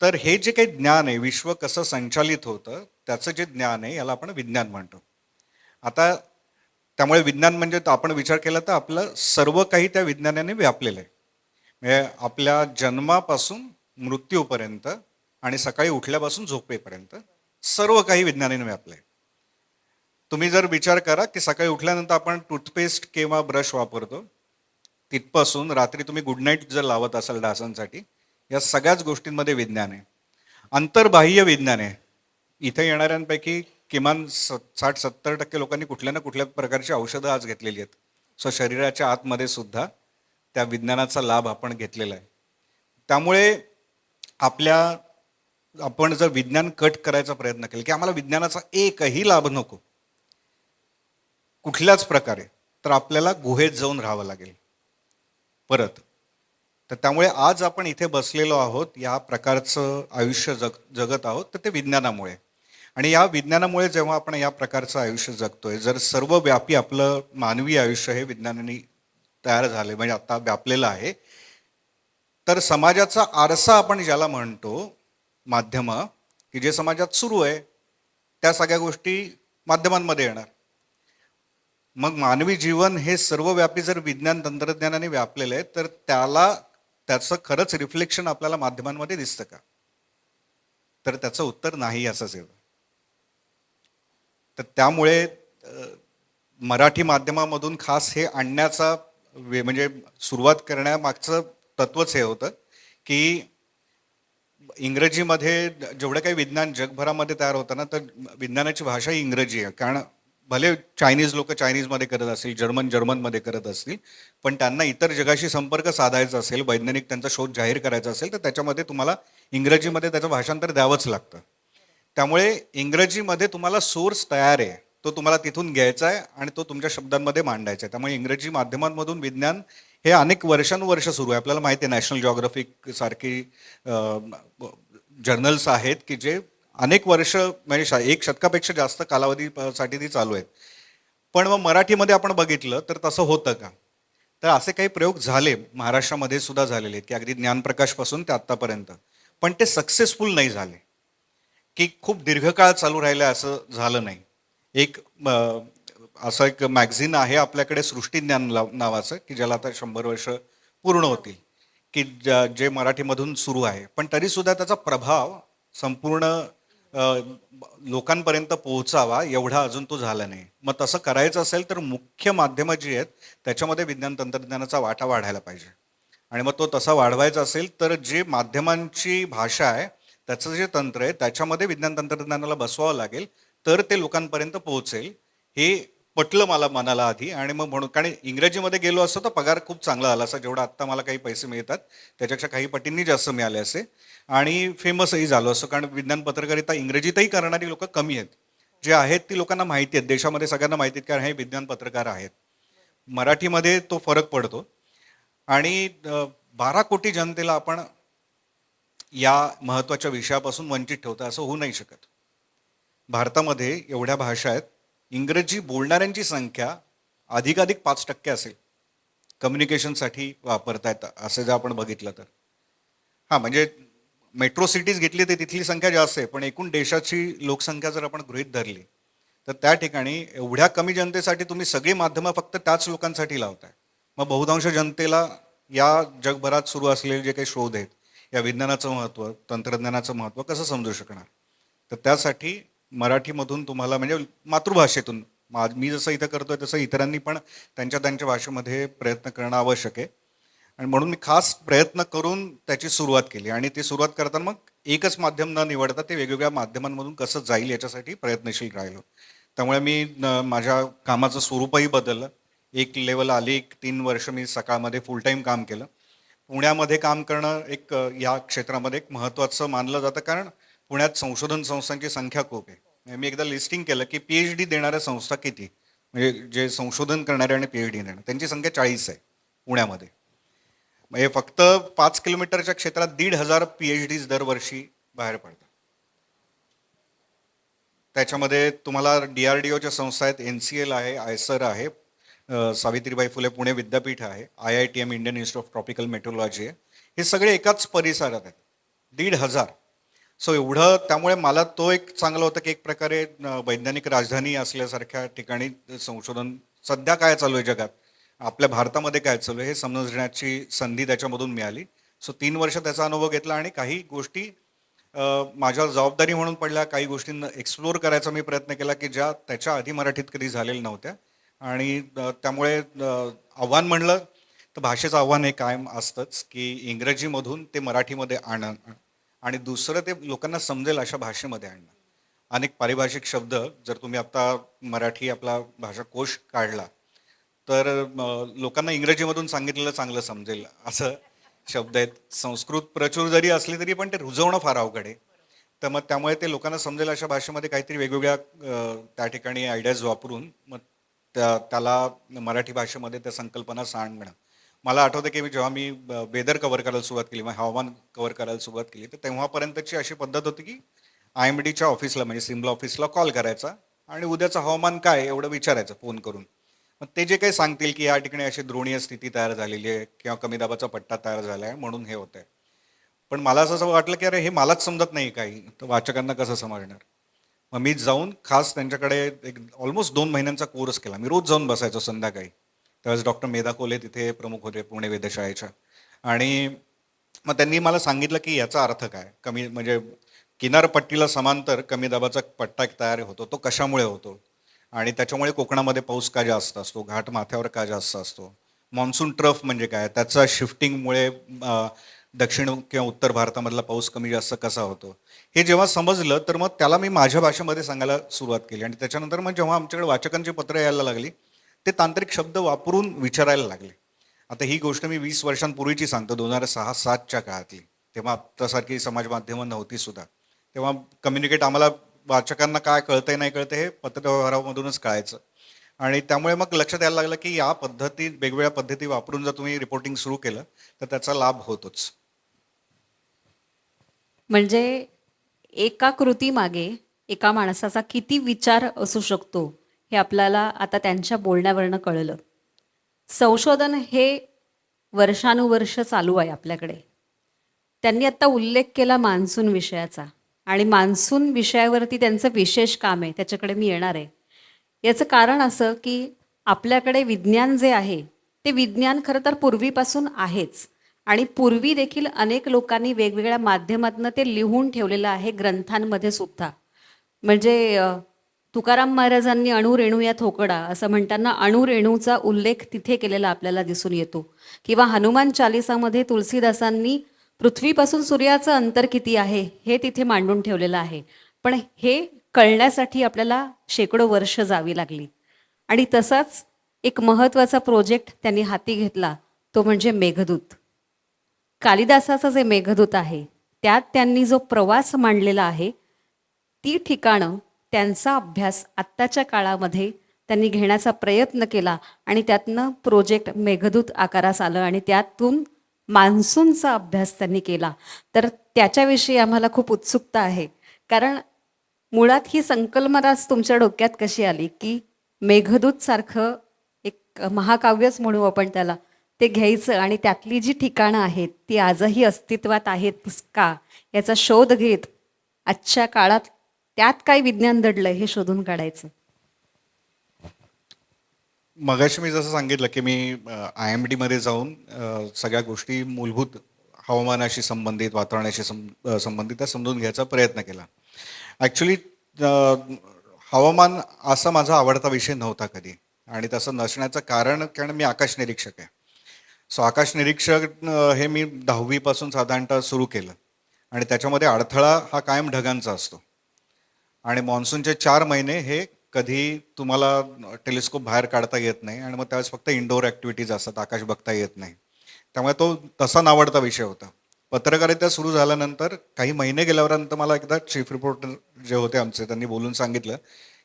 Speaker 6: तर हे जे काही ज्ञान आहे, विश्व कसं संचालित होतं त्याचं जे ज्ञान आहे याला आपण विज्ञान म्हणतो. आता त्यामुळे विज्ञान म्हणजे आपण विचार केला तर आपलं सर्व काही त्या विज्ञानाने व्यापलेलं आहे. म्हणजे आपल्या जन्मापासून मृत्यूपर्यंत आणि सकाळी उठल्यापासून झोपेपर्यंत सर्व काही विज्ञानाने व्यापलं आहे. तुम्ही जर विचार करा की सकाळी उठल्यानंतर आपण टूथपेस्ट किंवा ब्रश वापरतो, तिथपासून रात्री तुम्ही गुड नाईट जर लावत असाल डासांसाठी, या सगळ्याच गोष्टींमध्ये विज्ञान आहे. अंतर्बाह्य विज्ञान आहे. इथे येणाऱ्यांपैकी किमान 60-70% लोकांनी कुठल्या ना कुठल्या प्रकारची औषधं आज घेतलेली आहेत. सो शरीराच्या आतमध्ये सुद्धा त्या विज्ञानाचा लाभ आपण घेतलेला आहे. त्यामुळे आपण जर विज्ञान कट करायचा प्रयत्न केला की आम्हाला विज्ञानाचा एकही लाभ नको कुठल्याच प्रकारे, तर आपल्याला गुहेत जाऊन राहावं लागेल परत. तर त्यामुळे आज आपण इथे बसलेलो आहोत, या प्रकारचं आयुष्य जगत आहोत, तर ते विज्ञानामुळे. आणि या विज्ञानामुळे जेव्हा आपण या प्रकारचं आयुष्य जगतोय, जर सर्वव्यापी आपलं मानवी आयुष्य हे विज्ञानाने तयार झाले, म्हणजे आता व्यापलेलं आहे, तर समाजाचा आरसा आपण ज्याला म्हणतो, माध्यमं की जे समाजात सुरू आहे त्या सगळ्या गोष्टी माध्यमांमध्ये येणार. मग मानवी जीवन हे सर्वव्यापी जर विज्ञान तंत्रज्ञानाने व्यापलेलं आहे, तर त्याचं खरंच रिफ्लेक्शन आपल्याला माध्यमांमध्ये दिसतं का? तर त्याचं उत्तर नाही असंच येतं. तर त्यामुळे मराठी माध्यमामधून खास हे आणण्याचा म्हणजे सुरुवात करण्यामागचं तत्वच हे होतं की इंग्रजीमध्ये जेवढं काही विज्ञान जगभरामध्ये तयार होतं ना, तर विज्ञानाची भाषा ही इंग्रजी आहे. कारण भले चायनीज लोक चायनीजमध्ये करत असतील, जर्मनमध्ये करत असतील, पण त्यांना इतर जगाशी संपर्क साधायचा असेल, वैज्ञानिक त्यांचा शोध जाहीर करायचा असेल, तर त्याच्यामध्ये तुम्हाला इंग्रजीमध्ये त्याचं भाषांतर द्यावंच लागतं. त्यामुळे इंग्रजीमध्ये तुम्हाला सोर्स तयार आहे, तो तुम्हाला तिथून घ्यायचा आहे आणि तो तुमच्या शब्दांमध्ये मांडायचा आहे. त्यामुळे इंग्रजी माध्यमांमधून विज्ञान हे अनेक वर्षानुवर्ष सुरू आहे. आपल्याला माहिती आहे नॅशनल जॉग्राफिक सारखी जर्नल्स आहेत की जे अनेक वर्ष, म्हणजे 1 शतकापेक्षा जास्त कालावधीसाठी ती चालू आहेत. पण मग मराठीमध्ये आपण बघितलं तर तसं होतं का? तर असे काही प्रयोग झाले, महाराष्ट्रामध्ये सुद्धा झालेले आहेत की अगदी ज्ञानप्रकाशपासून ते आत्तापर्यंत, पण ते सक्सेसफुल नाही झाले, की खूप दीर्घकाळ चालू राहिलं असं झालं नाही. असं एक मॅगझिन आहे आपल्याकडे, सृष्टीज्ञान नावाचं, की ज्याला आता 100 वर्ष पूर्ण होतील, की जे मराठीमधून सुरू आहे, पण तरीसुद्धा त्याचा प्रभाव संपूर्ण लोकांपर्यंत पोहोचावा एवढा अजून तो झाला नाही. मग तसं करायचं असेल तर मुख्य माध्यमं जी आहेत त्याच्यामध्ये विज्ञान तंत्रज्ञानाचा वाटा वाढायला पाहिजे. आणि मग तो तसा वाढवायचा असेल तर जे माध्यमांची भाषा आहे, त्याचं जे तंत्र आहे, त्याच्यामध्ये विज्ञान तंत्रज्ञानाला बसवावं लागेल, तर ते लोकांपर्यंत पोहोचेल. हे पटलं मला मनाला आधी. आणि मग म्हणून, कारण इंग्रजीमध्ये गेलो असतो तर पगार खूप चांगला आला असता, जेवढा आत्ता मला काही पैसे मिळतात त्याच्यापेक्षा काही पटींनी जास्त मिळाले असे, आणि फेमसही झालो असतो. कारण विज्ञान पत्रकारिता इंग्रजीतही करणारी लोक कमी आहेत. जे आहेत ती लोकांना माहिती आहेत, देशामध्ये सगळ्यांना माहिती आहेत, कारण हे विज्ञान पत्रकार आहेत. मराठीमध्ये तो फरक पडतो. आणि 12 कोटी जनतेला आपण या महत्त्वाच्या विषयापासून वंचित ठेवतो असं होऊ नाही शकत. भारतामध्ये एवढ्या भाषा आहेत, इंग्रजी बोलणाऱ्यांची संख्या अधिकाधिक 5% असेल कम्युनिकेशनसाठी वापरता येतं असं जर आपण बघितलं तर. हां, म्हणजे मेट्रो सिटीज घेतली तर तिथली संख्या जास्त आहे, पण एकूण देशाची लोकसंख्या जर आपण गृहीत धरली तर त्या ठिकाणी एवढ्या कमी जनतेसाठी तुम्ही सगळी माध्यमं फक्त त्याच लोकांसाठी लावताय. मग बहुतांश जनतेला या जगभरात सुरू असलेले जे काही शोध आहेत, या विज्ञानाचं महत्त्व, तंत्रज्ञानाचं महत्त्व कसं समजू शकणार? तर त्यासाठी मराठीमधून तुम्हाला म्हणजे मातृभाषेतून मी जसं इथं करतोय तसं इतरांनी पण त्यांच्या त्यांच्या भाषेमध्ये प्रयत्न करणं आवश्यक आहे. आणि म्हणून मी खास प्रयत्न करून त्याची सुरुवात केली आणि ती सुरुवात करताना मग एकच माध्यम न निवडता ते वेगवेगळ्या माध्यमांमधून कसं जाईल याच्यासाठी प्रयत्नशील राहिलो. त्यामुळे मी माझ्या कामाचं स्वरूपही बदललं. एक लेवल आली, 3 वर्ष मी सकाळमध्ये फुल टाईम काम केलं. पुण्यामध्ये काम करणं एक या क्षेत्रामध्ये एक महत्त्वाचं मानलं जातं, कारण पुण्यात संशोधन संस्थांची संख्या खूप आहे. मी एकदा लिस्टिंग केलं की PhD देणाऱ्या संस्था किती, म्हणजे जे संशोधन करणारे आणि PhD देणार त्यांची संख्या 40 आहे पुण्यामध्ये. म्हणजे फक्त 5 किलोमीटरच्या क्षेत्रात 1,500 PhDs दरवर्षी बाहेर पडतात. त्याच्यामध्ये तुम्हाला DRDOच्या संस्था आहेत, NCL आहे, आयसर आहे, सावित्रीबाई फुले पुणे विद्यापीठ आहे, IITM Indian institute of tropical metrology आहे. हे सगळे एकाच परिसरात आहेत, 1,500. सो एवढं, त्यामुळे मला तो एक चांगलं होतं की एक प्रकारे वैज्ञानिक राजधानी असल्यासारख्या ठिकाणी संशोधन सध्या काय चालू आहे जगात, आपल्या भारतामध्ये काय चालू आहे हे समजण्याची संधी त्याच्यामधून मिळाली. सो 3 वर्ष त्याचा अनुभव घेतला आणि काही गोष्टी माझ्या जबाबदारी म्हणून पडल्या, काही गोष्टींना एक्सप्लोअर करायचा मी प्रयत्न केला की ज्या त्याच्या आधी मराठीत कधी झालेल्या नव्हत्या. आणि त्यामुळे आव्हान म्हणलं तर भाषेचं आव्हान हे कायम असतंच की इंग्रजीमधून ते मराठीमध्ये आणणं आणि दुसरं ते लोकांना समजेल अशा भाषेमध्ये आणणं. अनेक पारिभाषिक शब्द जर तुम्ही आता मराठी आपला भाषाकोश काढला तर लोकांना इंग्रजीमधून सांगितलेलं चांगलं समजेल असं शब्द आहेत. संस्कृत प्रचूर जरी असली तरी पण ते रुजवणं फार अवघड आहे. तर मग त्यामुळे ते लोकांना समजेल अशा भाषेमध्ये काहीतरी वेगवेगळ्या त्या ठिकाणी आयडियाज वापरून मग त्याला मराठी भाषेमध्ये त्या संकल्पना सांगणं. मला आठवतं की जेव्हा मी वेदर कव्हर करायला सुरुवात केली, मग हवामान कव्हर करायला सुरुवात केली, तर तेव्हापर्यंतची अशी पद्धत होती की IMDच्या ऑफिसला म्हणजे सिमला ऑफिसला कॉल करायचा आणि उद्याचं हवामान काय एवढं विचारायचं फोन करून. मग ते जे काही सांगतील की या ठिकाणी अशी द्रोणीय स्थिती तयार झालेली आहे किंवा कमी दाबाचा पट्टा तयार झाला आहे म्हणून हे होत आहे. पण मला असं वाटलं की अरे हे मलाच समजत नाही काही, तर वाचकांना कसं समजणार. मग मी जाऊन खास त्यांच्याकडे एक ऑलमोस्ट 2 महिन्यांचा कोर्स केला. मी रोज जाऊन बसायचो संध्याकाळी. त्यावेळेस डॉक्टर मेधा कोले तिथे प्रमुख होते पुणे वेधशाळेच्या. आणि मग त्यांनी मला सांगितलं की याचा अर्थ काय, कमी म्हणजे किनारपट्टीला समांतर कमी दाबाचा पट्टा एक तयार होतो, तो कशामुळे होतो आणि त्याच्यामुळे कोकणामध्ये पाऊस का जास्त असतो, घाट माथ्यावर का जास्त असतो, मॉन्सून ट्रफ म्हणजे काय, त्याचा शिफ्टिंगमुळे दक्षिण किंवा उत्तर भारतामधला पाऊस कमी जास्त कसा होतो, हे जेव्हा समजलं तर मग त्याला मी माझ्या भाषेमध्ये सांगायला सुरुवात केली. आणि त्याच्यानंतर मग जेव्हा आमच्याकडे वाचकांची पत्र यायला लागली ते तांत्रिक शब्द वापरून विचारायला लागले. आता ही गोष्ट मी 20 वर्षांपूर्वीची सांगतो, 2006-07च्या काळातली. तेव्हा आत्तासारखी समाज माध्यमं नव्हती सुद्धा. तेव्हा कम्युनिकेट आम्हाला वाचकांना काय कळतंय नाही कळतंय हे पत्रव्यवहारामधूनच कळायचं. आणि त्यामुळे मग लक्षात यायला लागलं की या पद्धती, वेगवेगळ्या पद्धती वापरून जर तुम्ही रिपोर्टिंग सुरू केलं तर त्याचा लाभ होतोच.
Speaker 5: म्हणजे एका कृतीमागे एका माणसाचा किती विचार असू शकतो हे आपल्याला आता त्यांच्या बोलण्यावरनं कळलं. संशोधन हे वर्षानुवर्ष चालू आहे आपल्याकडे. त्यांनी आत्ता उल्लेख केला मान्सून विषयाचा आणि मान्सून विषयावरती त्यांचं विशेष काम आहे, त्याच्याकडे मी येणार आहे. याचं कारण असं की आपल्याकडे विज्ञान जे आहे ते विज्ञान खरं तर पूर्वीपासून आहेच आणि पूर्वी देखील अनेक लोकांनी वेगवेगळ्या माध्यमातून ते लिहून ठेवलेलं आहे, ग्रंथांमध्ये सुद्धा. म्हणजे तुकाराम महाराजांनी अणुरेणू या थोकडा असं म्हणताना अणुरेणूचा उल्लेख तिथे केलेला आपल्याला दिसून येतो. किंवा हनुमान चालिसामध्ये तुलसीदासांनी पृथ्वीपासून सूर्याचं अंतर किती आहे हे तिथे मांडून ठेवलेलं आहे. पण हे कळण्यासाठी आपल्याला शेकडो वर्ष जावी लागली. आणि तसाच एक महत्त्वाचा प्रोजेक्ट त्यांनी हाती घेतला, तो म्हणजे मेघदूत. कालिदासाचं जे मेघदूत आहे त्यात त्यांनी जो प्रवास मांडलेला आहे ती ठिकाणं, त्यांचा अभ्यास आत्ताच्या काळामध्ये त्यांनी घेण्याचा प्रयत्न केला आणि त्यातनं प्रोजेक्ट मेघदूत आकारास आलं आणि त्यातून मान्सूनचा अभ्यास त्यांनी केला. तर त्याच्याविषयी आम्हाला खूप उत्सुकता आहे, कारण मुळात ही संकल्पनाच तुमच्या डोक्यात कशी आली की मेघदूत सारखं एक महाकाव्यच म्हणू आपण त्याला, ते घ्यायचं आणि त्यातली जी ठिकाणं आहेत ती आजही अस्तित्वात आहेत का याचा शोध घेत आजच्या काळात त्यात काय विज्ञान दडलं हे शोधून काढायचं.
Speaker 6: मगाशी मी जसं सांगितलं की मी IMD मध्ये जाऊन सगळ्या गोष्टी मूलभूत हवामानाशी संबंधित वातावरणाशी संबंधित त्या समजून घ्यायचा प्रयत्न केला. ॲक्च्युली हवामान असा माझा आवडता विषय नव्हता कधी, आणि तसं नसण्याचं कारण मी आकाश निरीक्षक आहे. सो आकाश निरीक्षक हे मी 10वी पासून साधारणतः सुरू केलं, आणि त्याच्यामध्ये अडथळा हा कायम ढगांचा असतो. आणि मान्सूनचे 4 महिने हे कधी तुम्हाला टेलिस्कोप बाहेर काढता येत नाही, आणि मग त्यावेळेस फक्त इंडोर ॲक्टिव्हिटीज असतात, आकाश बघता येत नाही. त्यामुळे तो तसा नावडता विषय होता. पत्रकारिता सुरू झाल्यानंतर काही महिने गेल्यानंतर मला एकदा चीफ रिपोर्टर जे होते आमचे त्यांनी बोलून सांगितलं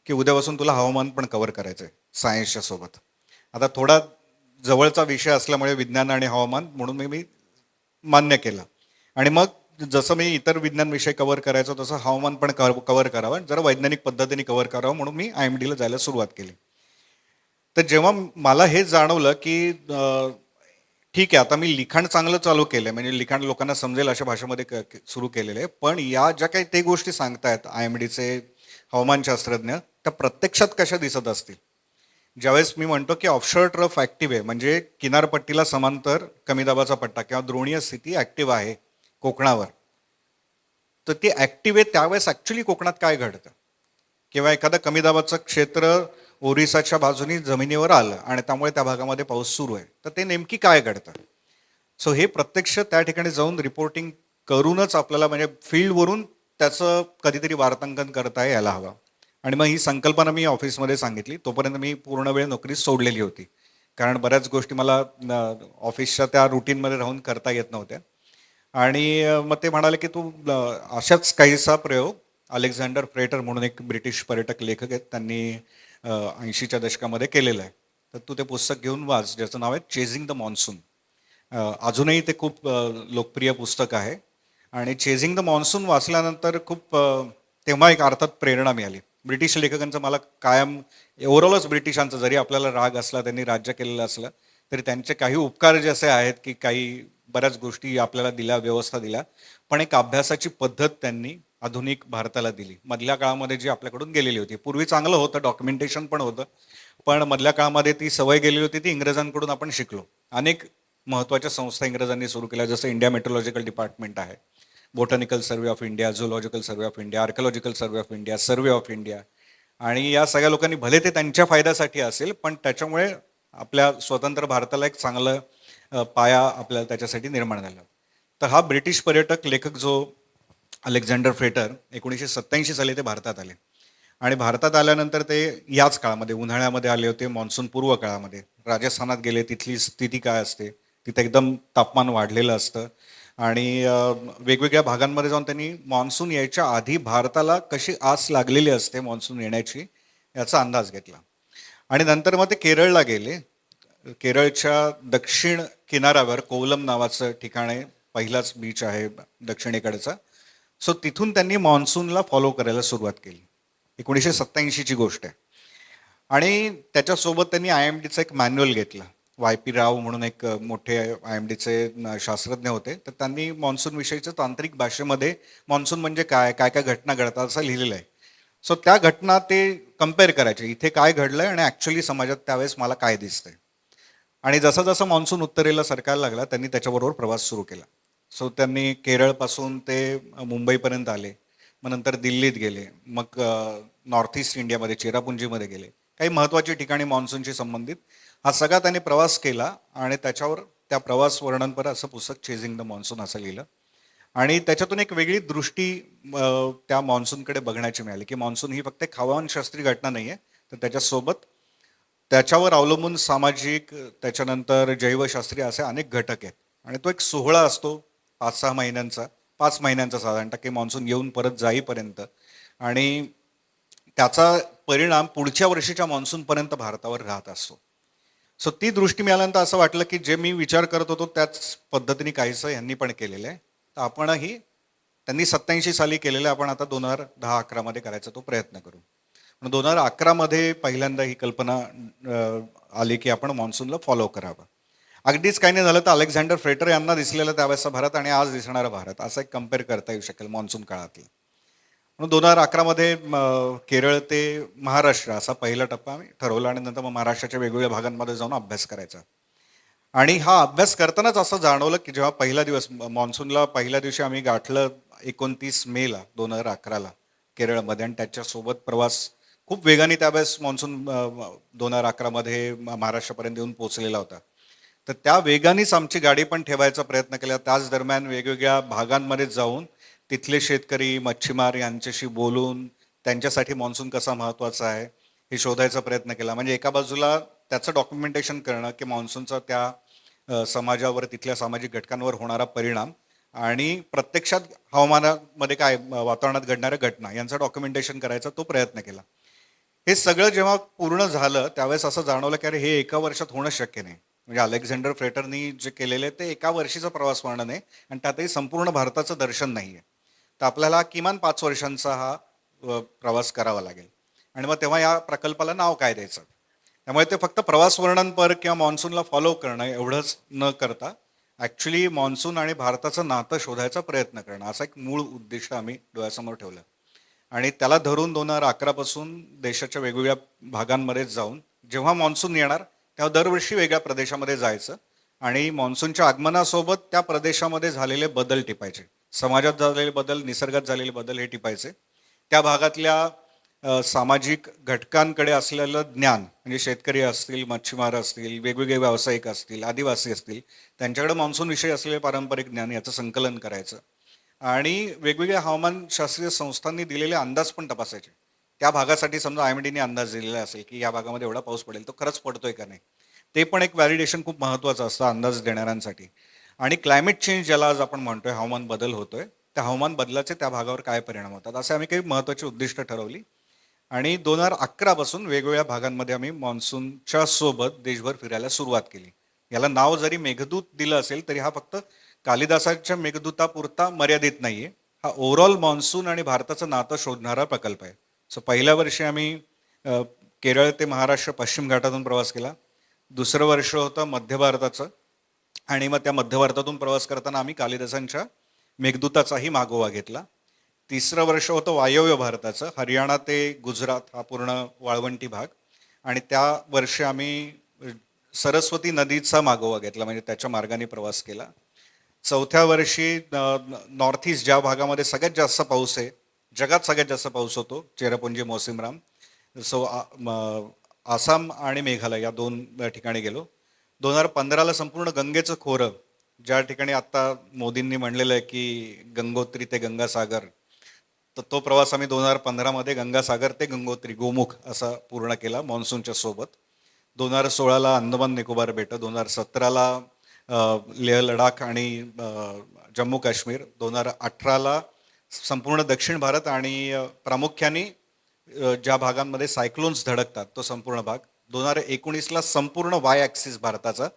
Speaker 6: की उद्यापासून तुला हवामान पण कव्हर करायचं आहे सायन्सच्या सोबत. आता थोडा जवळचा विषय असल्यामुळे विज्ञान आणि हवामान म्हणून मी मान्य केलं. आणि मग जसं मी इतर विज्ञान विषय कव्हर करायचो तसं हवामान पण कव्हर करावं, जरा वैज्ञानिक पद्धतीने कव्हर करावं म्हणून मी IMD ला जायला सुरुवात केली. तर जेव्हा मला हे जाणवलं की ठीक आहे, आता मी लिखाण चांगलं चालू केलं, म्हणजे लिखाण लोकांना समजेल अशा भाषेमध्ये सुरू केलेलं आहे, पण या ज्या काही ते गोष्टी सांगतायत IMDचे हवामानशास्त्रज्ञ त्या प्रत्यक्षात कशा दिसत असतील. ज्यावेळेस मी म्हणतो की ऑफशोअर ट्रफ ॲक्टिव्ह आहे, म्हणजे किनारपट्टीला समांतर कमी दाबाचा पट्टा किंवा द्रोणीय स्थिती ॲक्टिव्ह आहे कोकणावर, तर ती ॲक्टिव्ह आहे त्यावेळेस ॲक्च्युली कोकणात काय घडतं, किंवा एखादं कमी दाबाचं क्षेत्र ओरिसाच्या बाजूनी जमिनीवर आलं आणि त्यामुळे त्या भागामध्ये पाऊस सुरू आहे, तर ते नेमकी काय घडतं. सो हे प्रत्यक्ष त्या ठिकाणी जाऊन रिपोर्टिंग करूनच आपल्याला, म्हणजे फील्डवरून त्याचं कधीतरी वार्तांकन करता यायला हवं. आणि मग ही संकल्पना मी ऑफिसमध्ये सांगितली. तोपर्यंत मी पूर्ण वेळ नोकरी सोडलेली होती, कारण बऱ्याच गोष्टी मला ऑफिसच्या त्या रुटीनमध्ये राहून करता येत नव्हत्या. आणि मग ते म्हणाले की तू अशाच काहीसा प्रयोग अलेक्झांडर फ्रेटर म्हणून एक ब्रिटिश पर्यटक लेखक आहेत, त्यांनी 80च्या दशकामध्ये केलेलं आहे, तर तू ते पुस्तक घेऊन वाच, ज्याचं नाव आहे चेझिंग द मॉन्सून. अजूनही ते खूप लोकप्रिय पुस्तक आहे. आणि चेझिंग द मॉन्सून वाचल्यानंतर खूप तेव्हा एक अर्थात प्रेरणा मिळाली. ब्रिटिश लेखकांचं मला कायम ओव्हरऑलच ब्रिटिशांचा जरी आपल्याला राग असला, त्यांनी राज्य केलेलं असलं, तरी त्यांचे काही उपकार जे असे आहेत की काही बऱ्याच गोष्टी आपल्याला दिल्या, व्यवस्था दिल्या, पण एक अभ्यासाची पद्धत त्यांनी आधुनिक भारताला दिली मधल्या काळामध्ये जी आपल्याकडून गेलेली होती. पूर्वी चांगलं होतं, डॉक्युमेंटेशन पण होतं, पण मधल्या काळामध्ये ती सवय गेलेली होती, ती इंग्रजांकडून आपण शिकलो. अनेक महत्त्वाच्या संस्था इंग्रजांनी सुरू केल्या, जसं इंडिया मेट्रोलॉजिकल डिपार्टमेंट आहे, botanical survey of India, zoological survey of India, archaeological survey of India, survey of India. आणि या सगळ्या लोकांनी भले ते त्यांच्या फायद्यासाठी असेल, पण त्याच्यामुळे आपल्या स्वतंत्र भारताला एक चांगलं पाया आपल्याला त्याच्यासाठी निर्माण झाला. तर हा ब्रिटिश पर्यटक लेखक जो अलेक्झांडर फ्रेटर 1987 साली ते भारतात आले, आणि भारतात आल्यानंतर ते याच काळामध्ये उन्हाळ्यामध्ये आले होते, मान्सून पूर्व काळामध्ये राजस्थानात गेले. तिथली स्थिती काय असते, तिथे एकदम तापमान वाढलेलं असतं, आणि वेगवेगळ्या भागांमध्ये जाऊन त्यांनी मान्सून यायच्या आधी भारताला कशी आस लागलेली असते मान्सून येण्याची याचा अंदाज घेतला. आणि नंतर मग ते केरळला गेले. केरळच्या दक्षिण किनाऱ्यावर कोवलम नावाचं ठिकाण आहे, पहिलाच बीच आहे दक्षिणेकडचा. सो तिथून त्यांनी मान्सूनला फॉलो करायला सुरुवात केली. 1987ची गोष्ट आहे. आणि त्याच्यासोबत त्यांनी IMDचं एक मॅन्युअल घेतलं. YP राव म्हणून एक मोठे IMDचे शास्त्रज्ञ होते, तर त्यांनी मान्सून विषयीचं तांत्रिक भाषेमध्ये मान्सून म्हणजे काय काय काय घटना घडतात असं लिहिलेलं आहे. सो त्या घटना ते कम्पेअर करायचे, इथे काय घडलंय आणि ॲक्च्युली समाजात त्यावेळेस मला काय दिसतंय. आणि जसं जसं मान्सून उत्तरेला सरकायला लागला, त्यांनी त्याच्याबरोबर प्रवास सुरू केला. सो त्यांनी केरळपासून ते मुंबईपर्यंत आले, मग नंतर दिल्लीत गेले, मग नॉर्थ ईस्ट इंडियामध्ये चेरापुंजीमध्ये गेले, काही महत्त्वाची ठिकाणी मान्सूनशी संबंधित हा सगळा त्यांनी प्रवास केला. आणि त्याच्यावर त्या प्रवास वर्णनपर असं पुस्तक चेझिंग द मॉन्सून असं लिहिलं. आणि त्याच्यातून एक वेगळी दृष्टी त्या मान्सूनकडे बघण्याची मिळाली, की मान्सून ही फक्त एक हवामानशास्त्री घटना नाही आहे, तर त्याच्यासोबत त्याच्यावर अवलंबून सामाजिक, त्याच्यानंतर जैवशास्त्रीय असे अनेक घटक आहेत. आणि तो एक सोहळा असतो 5-6 महिन्यांचा, 5 महिन्यांचा साधारणतः, की मान्सून येऊन परत जाईपर्यंत, आणि त्याचा परिणाम पुढच्या वर्षीच्या मान्सूनपर्यंत भारतावर राहत असतो. सो ती दृष्टी मिळाल्यानंतर असं वाटलं की जे मी विचार करत होतो त्याच पद्धतीने काहीसं यांनी पण केलेलं आहे, तर आपणही त्यांनी 87 साली केलेलं, आपण आता 2010-11 करायचा तो प्रयत्न करू. 2011 पहिल्यांदा ही कल्पना आली की आपण मान्सूनला फॉलो करावं. अगदीच काही नाही झालं तर अलेक्झांडर फ्रेटर यांना दिसलेलं त्यावेळेसचा भारत आणि आज दिसणारा भारत असं एक कम्पेअर करता येऊ शकेल मॉन्सून काळातलं. म्हणून 2011मध्ये केरळ ते महाराष्ट्र असा पहिला टप्पा आम्ही ठरवला आणि नंतर मग महाराष्ट्राच्या वेगवेगळ्या भागांमध्ये जाऊन अभ्यास करायचा. आणि हा अभ्यास करतानाच असं जाणवलं की जेव्हा पहिला दिवस मॉन्सूनला पहिल्या दिवशी आम्ही गाठलं 29 मेला 2011ला केरळमध्ये, आणि त्याच्यासोबत प्रवास खूप वेगाने त्यावेळेस मॉन्सून 2011मध्ये महाराष्ट्रापर्यंत येऊन पोहोचलेला होता. तर त्या वेगानेच आमची गाडी पण ठेवायचा प्रयत्न केला. त्याच दरम्यान वेगवेगळ्या भागांमध्ये जाऊन तिथले शेतकरी मच्छीमार यांच्याशी बोलून त्यांच्यासाठी मॉन्सून कसा महत्त्वाचा आहे हे शोधायचा प्रयत्न केला. म्हणजे एका बाजूला त्याचं डॉक्युमेंटेशन करणं की मॉन्सूनचा त्या समाजावर तिथल्या सामाजिक घटकांवर होणारा परिणाम आणि प्रत्यक्षात हवामानामध्ये काय वातावरणात घडणाऱ्या घटना यांचं डॉक्युमेंटेशन करायचा तो प्रयत्न केला. हे सगळं जेव्हा पूर्ण झालं त्यावेळेस असं जाणवलं की अरे हे एका वर्षात होणं शक्य नाही. म्हणजे अलेक्झांडर फ्रेटरनी जे केलेले ते एका वर्षीचा प्रवास वर्णन आहे आणि त्यातही संपूर्ण भारताचं दर्शन नाही आहे. तर आपल्याला किमान 5 वर्षांचा हा प्रवास करावा लागेल. आणि मग तेव्हा या प्रकल्पाला नाव काय द्यायचं. त्यामुळे ते फक्त प्रवास वर्णनपर किंवा मॉन्सूनला फॉलो करणं एवढंच न करता ॲक्च्युली मॉन्सून आणि भारताचं नातं शोधायचा प्रयत्न करणं असा एक मूळ उद्दिष्ट आम्ही डोळ्यासमोर ठेवलं. आणि त्याला धरून 2011 पासून देशाच्या वेगवेगळ्या भागांमध्ये जाऊन जेव्हा मॉन्सून येणार तेव्हा दरवर्षी वेगळ्या प्रदेशामध्ये जायचं आणि मॉन्सूनच्या आगमनासोबत त्या प्रदेशामध्ये झालेले बदल टिपायचे. समाजात झालेले बदल, निसर्गात झालेले बदल हे टिपायचे. त्या भागातल्या सामाजिक घटकांकडे असलेलं ज्ञान म्हणजे शेतकरी असतील, मच्छीमार असतील, वेगवेगळे व्यावसायिक असतील, आदिवासी असतील, त्यांच्याकडे मॉन्सूनविषयी असलेले पारंपरिक ज्ञान याचं संकलन करायचं आणि वेगवेगळ्या हवामानशास्त्रीय संस्थांनी दिलेले अंदाज पण तपासायचे. त्या भागासाठी समजा IMDने अंदाज दिलेला असेल की या भागामध्ये एवढा पाऊस पडेल, तो खरंच पडतोय का नाही, ते पण एक व्हॅलिडेशन खूप महत्त्वाचं असतं अंदाज देणाऱ्यांसाठी. आणि क्लायमेट चेंज ज्याला आज आपण म्हणतोय, हवामान बदल होतोय, त्या हवामान बदलाचे त्या भागावर काय परिणाम होतात असे आम्ही काही महत्त्वाची उद्दिष्ट ठरवली. आणि 2011 पासून वेगवेगळ्या भागांमध्ये आम्ही मॉन्सूनच्या सोबत देशभर फिरायला सुरुवात केली. याला नाव जरी मेघदूत दिलं असेल तरी हा फक्त कालिदासाच्या मेघदूतापुरता मर्यादित नाहीये. हा ओव्हरऑल मॉन्सून आणि भारताचं नातं शोधणारा प्रकल्प आहे. सो पहिल्या वर्षी आम्ही केरळ ते महाराष्ट्र पश्चिम घाटातून प्रवास केला. दुसरं वर्ष होतं मध्य भारताचं आणि मग त्या मध्य भारतातून प्रवास करताना आम्ही कालिदासांच्या मेघदूताचाही मागोवा घेतला. तिसरं वर्ष होतं वायव्य भारताचं, हरियाणा ते गुजरात हा पूर्ण वाळवंटी भाग, आणि त्या वर्षी आम्ही सरस्वती नदीचा मागोवा घेतला म्हणजे त्याच्या मार्गाने प्रवास केला. चौथ्या वर्षी नॉर्थ ईस्ट ज्या भागामध्ये सगळ्यात जास्त पाऊस आहे, जगात सगळ्यात जास्त पाऊस होतो, चेरापुंजी मोसिमराम, सो आसाम आणि मेघालय या 2 ठिकाणी गेलो. 2015ला संपूर्ण गंगेचं खोरं, ज्या ठिकाणी आत्ता मोदींनी म्हणलेलं आहे की गंगोत्री ते गंगासागर, तर तो प्रवास आम्ही 2015मध्ये गंगासागर ते गंगोत्री गोमुख असा पूर्ण केला मॉन्सूनच्या सोबत. 2016ला अंदमान निकोबार बेटं, 2017ला लेह लडाख आणि जम्मू काश्मीर, 2018ला संपूर्ण दक्षिण भारत आणि प्रामुख्याने ज्या भागांमध्ये सायक्लोन्स धडकतात तो संपूर्ण भाग, 2019ला संपूर्ण वाय ॲक्सिस भारताचा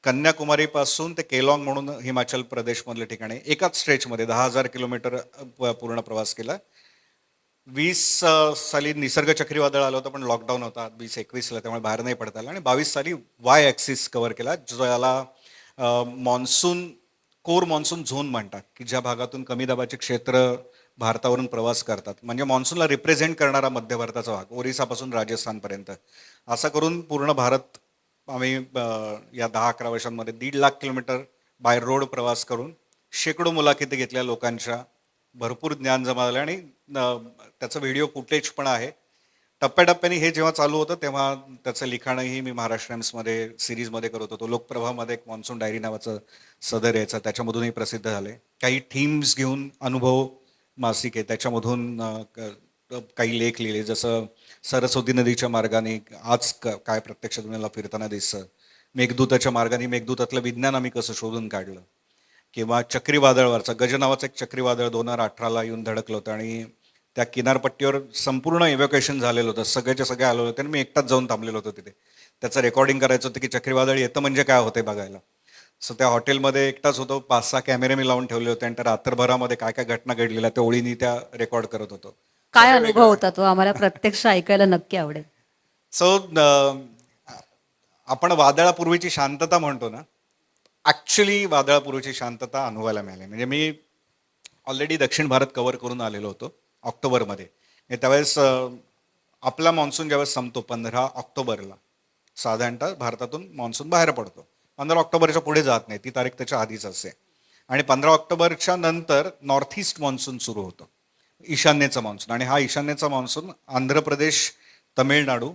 Speaker 6: कन्याकुमारीपासून ते केलॉंग म्हणून हिमाचल प्रदेशमधल्या ठिकाणी एकाच स्ट्रेचमध्ये 10,000 किलोमीटर पूर्ण प्रवास केला. 20 साली निसर्ग चक्रीवादळ आलं होतं पण लॉकडाऊन होता 2021ला, त्यामुळे बाहेर नाही पडता आलं. आणि 22 साली वाय ॲक्सिस कव्हर केला, जो याला मॉन्सून कोर मॉन्सून झोन म्हणतात, की ज्या भागातून कमी दाबाचे क्षेत्र भारतावरून प्रवास करतात. म्हणजे मॉन्सूनला रिप्रेझेंट करणारा मध्य भारताचा भाग, ओरिसापासून राजस्थानपर्यंत, असं करून पूर्ण भारत आम्ही या 10-11 वर्षांमध्ये 1.5 लाख किलोमीटर बाय रोड प्रवास करून शेकडो मुलाखती घेतल्या लोकांच्या, भरपूर ज्ञान जमा झालं आणि त्याचं व्हिडिओ फुटेज पण आहे. टप्प्याटप्प्याने हे जेव्हा चालू होतं तेव्हा त्याचं लिखाणही मी महाराष्ट्र टाइम्समध्ये सिरीजमध्ये करत होतो. लोकप्रभामध्ये एक मॉन्सून डायरी नावाचं सदर यायचं, त्याच्यामधूनही प्रसिद्ध झाले. काही थीम्स घेऊन अनुभव मासिक आहे, त्याच्यामधून काही लेख लिहिले, जसं सरस्वती नदीच्या मार्गाने आज काय प्रत्यक्ष तुम्हाला फिरताना दिसतं, मेघदूताच्या मार्गाने मेघदूतातलं विज्ञान आम्ही कसं शोधून काढलं, किंवा चक्रीवादळवरचं गज नावाचं एक चक्रीवादळ 2018ला येऊन धडकलं होतं आणि त्या किनारपट्टीवर संपूर्ण इव्हॅक्युएशन झालेलं होतं, सगळ्याच्या सगळे आलेलं होतं आणि मी एकटाच जाऊन थांबलेलो होतो तिथे. त्याचं रेकॉर्डिंग करायचं होतं की चक्रीवादळ येतं म्हणजे काय होते बघायला. सो त्या हॉटेलमध्ये एकटाच होतो, 5-6 कॅमेरे मी लावून ठेवले होते आणि त्या रात्रभरामध्ये काय काय घटना घडलेल्या त्या ओळींनी त्या रेकॉर्ड करत होतो.
Speaker 5: काय अनुभव होता तो, आम्हाला प्रत्यक्ष ऐकायला नक्की आवडेल.
Speaker 6: सो आपण वादळापूर्वीची शांतता म्हणतो ना, ॲक्च्युली वादळापूर्वीची शांतता अनुभवायला मिळाली. म्हणजे मी ऑलरेडी दक्षिण भारत कव्हर करून आलेलो होतो ऑक्टोबरमध्ये. त्यावेळेस आपला मान्सून ज्यावेळेस संपतो 15 ऑक्टोबरला साधारणतः भारतातून मान्सून बाहेर पडतो. 15 ऑक्टोबरच्या पुढे जात नाही, ती तारीख त्याच्या आधीच असते. आणि 15 ऑक्टोबरच्या नंतर नॉर्थ ईस्ट मान्सून सुरू होतो, ईशान्येचा मान्सून. आणि हा ईशान्येचा मान्सून आंध्र प्रदेश, तमिळनाडू,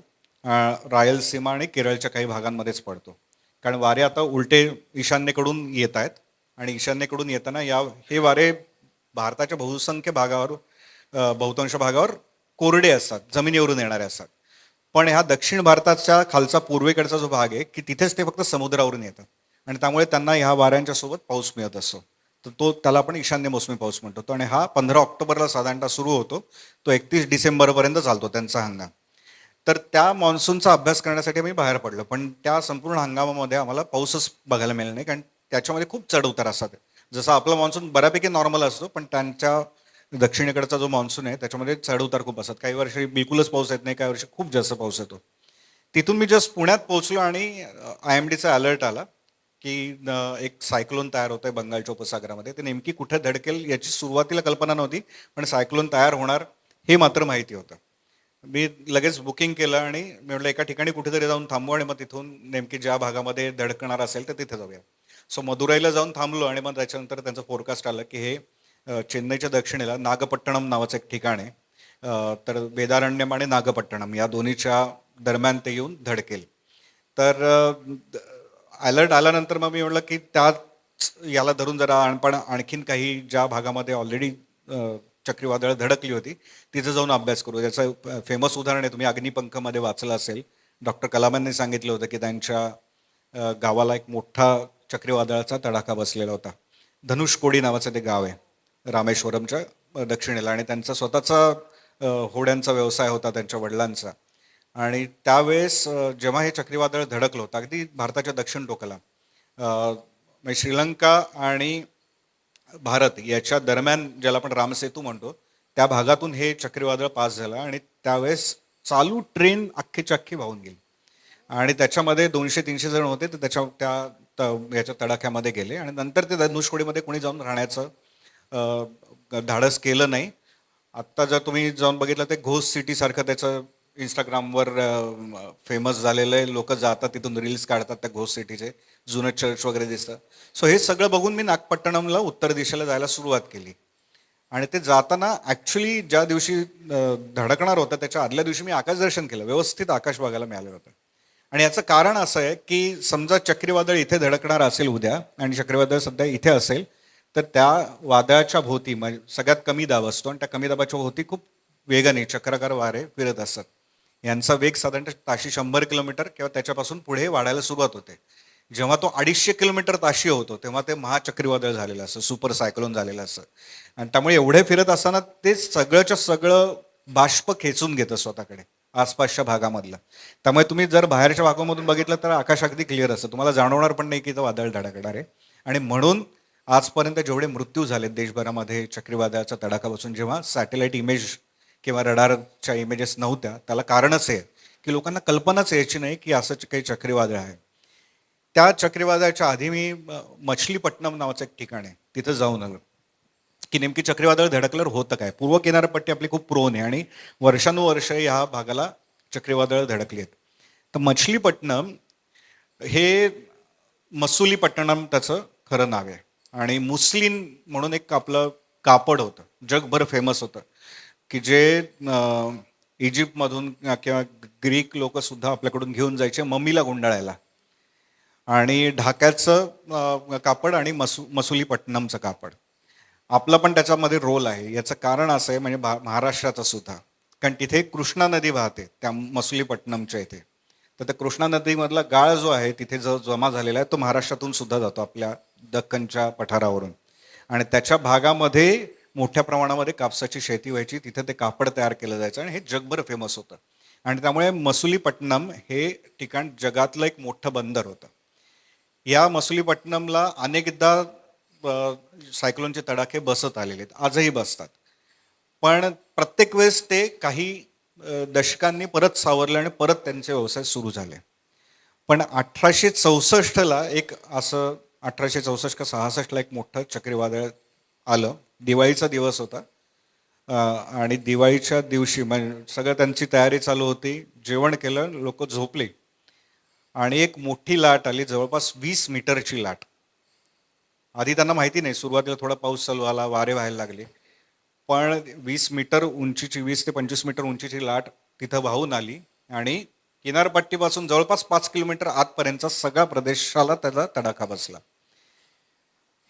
Speaker 6: रायलसीमा आणि केरळच्या काही भागांमध्येच पडतो. कारण वारे आता उलटे ईशान्येकडून येत आहेत आणि ईशान्येकडून येताना हे वारे भारताच्या बहुसंख्य भागावर बहुतांश भागावर कोरडे असतात, जमिनीवरून येणारे असतात. पण ह्या दक्षिण भारताच्या खालचा पूर्वेकडचा जो भाग आहे की तिथेच ते फक्त समुद्रावरून येतात आणि त्यामुळे त्यांना ह्या वाऱ्यांच्या सोबत पाऊस मिळत असतो. तर त्याला आपण ईशान्य मोसमी पाऊस म्हणतो. आणि हा 15 ऑक्टोबरला साधारणतः सुरू होतो, तो 31 डिसेंबरपर्यंत चालतो त्यांचा हंगाम. तर त्या मान्सूनचा अभ्यास करण्यासाठी आम्ही बाहेर पडलो, पण त्या संपूर्ण हंगामामध्ये आम्हाला पाऊसच बघायला मिळाला नाही, कारण त्याच्यामध्ये खूप चढउतार असतात. जसं आपला मान्सून बऱ्यापैकी नॉर्मल असतो, पण त्यांच्या दक्षिणेकडचा जो मान्सून आहे त्याच्यामध्ये चढउतार खूप असतात. काही वर्षी बिलकुलच पाऊस येत नाही, काही वर्षी खूप जास्त पाऊस येतो. तिथून मी जस्ट पुण्यात पोहोचलो आणि IMDचा अलर्ट आला की एक सायक्लोन तयार होत आहे बंगालच्या उपसागरामध्ये. ते नेमकी कुठे धडकेल याची सुरुवातीला कल्पना नव्हती, पण सायक्लोन तयार होणार हे मात्र माहिती होतं. मी लगेच बुकिंग केलं आणि मी म्हटलं एका ठिकाणी कुठेतरी जाऊन थांबू आणि मग तिथून नेमकी ज्या भागामध्ये धडकणार असेल तर तिथे जाऊया. सो मदुराईला जाऊन थांबलो आणि मग त्याच्यानंतर त्यांचं फोरकास्ट आलं की हे चेन्नईच्या दक्षिणेला नागपट्टणम नावाचं एक ठिकाण आहे, तर वेदारण्यम आणि नागपट्टणम या दोन्हीच्या दरम्यान ते येऊन धडकेल. तर अलर्ट आल्यानंतर मग मी म्हटलं की त्याच याला धरून जरा आणखीन काही ज्या भागामध्ये ऑलरेडी चक्रीवादळ धडकली होती तिथं जाऊन अभ्यास करू. त्याचं फेमस उदाहरण आहे, तुम्ही अग्निपंखमध्ये वाचलं असेल, डॉक्टर कलामांनी सांगितलं होतं की त्यांच्या गावाला एक मोठा चक्रीवादळाचा तडाखा बसलेला होता. धनुषकोडी नावाचं ते गाव आहे रामेश्वरमच्या दक्षिणेला, आणि त्यांचा स्वतःचा होड्यांचा व्यवसाय होता त्यांच्या वडिलांचा. आणि त्यावेळेस जेव्हा हे चक्रीवादळ धडकलं होतं अगदी भारताच्या दक्षिण टोकाला, म्हणजे श्रीलंका आणि भारत याच्या दरम्यान ज्याला आपण रामसेतू म्हणतो त्या भागातून हे चक्रीवादळ पास झालं आणि त्यावेळेस चालू ट्रेन अख्खीच्या अख्खी वाहून गेली आणि त्याच्यामध्ये 200-300 जण होते ते याच्या तडाख्यामध्ये गेले. आणि नंतर ते धनुषकोडीमध्ये कोणी जाऊन राहण्याचं धाडस केलं नाही. आत्ता जर तुम्ही जाऊन बघितलं ते घोस्ट सिटी सारखं त्याचं इंस्टाग्रामवर फेमस झालेलं आहे, लोक जातात तिथून रील्स काढतात त्या घोस्ट सिटीचे, जुनं चर्च वगैरे दिसतं. सो हे सगळं बघून मी नागपट्टणमला उत्तर दिशेला जायला सुरुवात केली. आणि ते जाताना ॲक्च्युली ज्या दिवशी धडकणार होतं त्याच्या आदल्या दिवशी मी आकाश दर्शन केलं, व्यवस्थित आकाश बघायला मिळालं होतं. आणि याचं कारण असं आहे की समजा चक्रीवादळ इथे धडकणार असेल उद्या आणि चक्रीवादळ सध्या इथे असेल तर त्या वादळाच्या भोवती म्हणजे सगळ्यात कमी दाब असतो आणि त्या कमी दाबाच्या भोवती खूप वेगाने चक्राकार वारे फिरत असतात. यांचा वेग साधारणतः ताशी 100 किलोमीटर किंवा त्याच्यापासून पुढे वाढायला सुरुवात होते. जेव्हा तो 250 किलोमीटर ताशी होतो तेव्हा ते महाचक्रीवादळ झालेलं असतं, सुपर सायक्लोन झालेलं असतं. आणि त्यामुळे एवढे फिरत असताना ते सगळंच्या सगळं बाष्प खेचून घेतं स्वतःकडे आसपासच्या भागामधलं. त्यामुळे तुम्ही जर बाहेरच्या भागामधून बघितलं तर आकाश अगदी क्लिअर असतं, तुम्हाला जाणवणार पण नाही की इथं वादळ धडकणार आहे. आणि म्हणून आजपर्यंत जेवढे मृत्यू झालेत देशभरामध्ये चक्रीवादळाचा तडाखा बसून, जेव्हा सॅटेलाइट इमेज किंवा रडारच्या इमेजेस नव्हत्या, त्याला कारणच आहे की लोकांना कल्पनाच यायची नाही की असं काही चक्रीवादळ आहे. त्या चक्रीवादळाच्या आधी मी मछलीपट्टणम नावाचं एक ठिकाण आहे तिथं जाऊन आलो की नेमकी चक्रीवादळ धडकल्यावर होतं काय. पूर्व किनारपट्टी आपली खूप प्रोन आहे आणि वर्षानुवर्ष ह्या भागाला चक्रीवादळ धडकली आहेत. तर मछलीपट्टणम हे मसुलीपट्टणम त्याचं खरं नाव आहे. आणि मुस्लिन म्हणून एक आपलं कापड होतं, जगभर फेमस होतं, की जे इजिप्तमधून किंवा ग्रीक लोक सुद्धा आपल्याकडून घेऊन जायचे मम्मीला गुंडाळायला. आणि ढाक्याचं कापड आणि मसुलीपट्टणमचं कापड आपला पण त्याच्यामध्ये रोल आहे. याचं कारण असं आहे म्हणजे महाराष्ट्राचं सुद्धा, कारण तिथे कृष्णा नदी वाहते त्या मसुलीपट्टणमच्या इथे. तर त्या कृष्णा नदीमधला गाळ जो आहे तिथे जो जमा झालेला आहे तो महाराष्ट्रातून सुद्धा जातो आपल्या दक्कनच्या पठारावरून. आणि त्याच्या भागामध्ये मोठ्या प्रमाणामध्ये कापसाची शेती व्हायची, तिथे ते कापड तयार केलं जायचं आणि हे जगभर फेमस होतं. आणि त्यामुळे मसुलीपट्टणम हे ठिकाण जगातलं एक मोठं बंदर होतं. या मसुलीपट्टणमला अनेकदा सायक्लोनचे तडाखे बसत आलेले आहेत, आजही बसतात. पण प्रत्येक वेळेस ते काही दशकांनी परत सावरले आणि परत त्यांचे व्यवसाय सुरू झाले. पण 1864ला एक असं 1864 का 66ला एक मोठं चक्रीवादळ आलं. दिवाळीचा दिवस होता. आणि दिवाळीच्या दिवशी म्हणजे सगळं त्यांची तयारी चालू होती. जेवण केलं, लोक झोपली आणि एक मोठी लाट आली, जवळपास 20 मीटरची लाट. आधी त्यांना माहिती नाही, सुरुवातीला थोडा पाऊस चालू आला, वारे व्हायला लागले, पण 20 मीटर उंचीची, 20 ते 25 मीटर उंचीची लाट तिथं वाहून आली आणि किनारपट्टीपासून जवळपास 5 किलोमीटर आतपर्यंतचा सगळ्या प्रदेशाला त्याचा तडाखा बसला.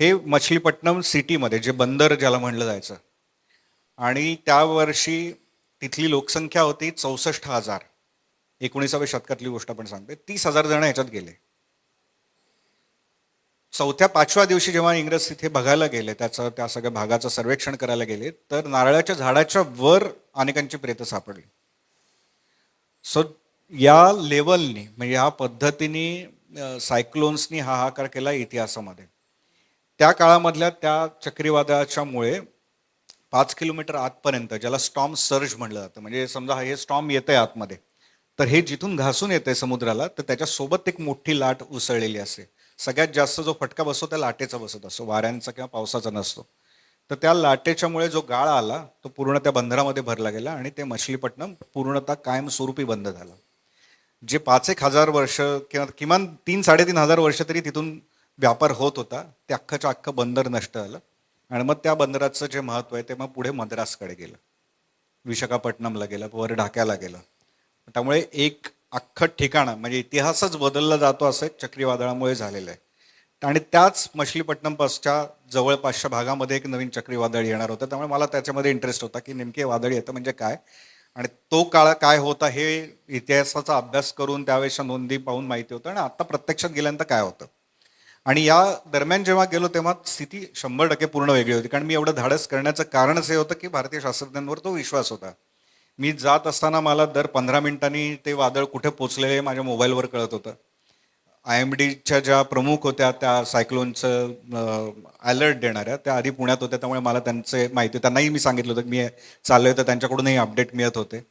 Speaker 6: हे मछलीपट्टणम सिटीमध्ये, जे बंदर ज्याला म्हणलं जायचं, आणि त्या वर्षी तिथली लोकसंख्या होती 64,000. 19व्या शतकातली गोष्ट आपण सांगते. 30,000 जण ह्याच्यात गेले. 4-5व्या दिवशी जेव्हा इंग्रज तिथे बघायला गेले, त्या सगळ्या भागाचं सर्वेक्षण करायला गेले, तर नारळाच्या झाडाच्या वर अनेकांची प्रेतं सापडली. सो या लेवलनी, म्हणजे ह्या पद्धतीने सायक्लोन्सनी हाहाकार केला इतिहासामध्ये. त्या काळामधल्या त्या चक्रीवादळाच्यामुळे 5 किलोमीटर आतपर्यंत, ज्याला स्टॉर्म सर्ज म्हणलं जातं, म्हणजे समजा हे स्टॉर्म येतंय आतमध्ये, तर हे जिथून घासून येतंय समुद्राला, तर त्याच्यासोबत एक मोठी लाट उसळलेली असते. सगळ्यात जास्त जो फटका बसतो त्या लाटेचा बसत असतो, वाऱ्यांचा किंवा पावसाचा नसतो. तर त्या लाटेच्यामुळे जो गाळ आला तो पूर्ण त्या बंदरामध्ये भरला गेला आणि ते मछलीपट्टणम पूर्णतः कायमस्वरूपी बंद झालं. जे 5-1 हजार वर्ष किंवा किमान 3-3.5 हजार वर्ष तरी तिथून व्यापार होत होता, ते अख्खच्या अख्खं बंदर नष्ट झालं. आणि मग त्या बंदराचं जे महत्व आहे ते मग पुढे मद्रासकडे गेलं, विशाखापट्टणमला गेलं, वर ढाक्याला गेलं. त्यामुळे एक अख्खं ठिकाण म्हणजे इतिहासच बदलला जातो असं चक्रीवादळामुळे झालेलं आहे. आणि त्याच मछलीपट्टणमपासच्या जवळपासच्या भागामध्ये एक नवीन चक्रीवादळ येणार होतं. त्यामुळे मला त्याच्यामध्ये इंटरेस्ट होता की नेमके वादळ येतं म्हणजे काय, आणि तो काळ काय होता हे इतिहासाचा अभ्यास करून त्यावेळेच्या नोंदी पाहून माहिती होतं, आणि आता प्रत्यक्षात गेल्यानंतर काय होतं. आणि या दरम्यान जेव्हा गेलो तेव्हा स्थिती 100% पूर्ण वेगळी होती. कारण मी एवढं धाडस करण्याचं कारणच हे होतं की भारतीय शास्त्रज्ञांवर तो विश्वास होता. मी जात असताना मला दर 15 मिनिटांनी ते वादळ कुठे पोचलेले माझ्या मोबाईलवर कळत होतं. IMDच्या ज्या प्रमुख होत्या त्या सायक्लोनचं अलर्ट देणाऱ्या, त्या आधी पुण्यात होत्या, त्यामुळे मला त्यांचे माहिती, त्यांनाही मी सांगितलं होतं की मी चाललोय, तर त्यांच्याकडूनही अपडेट मिळत होते.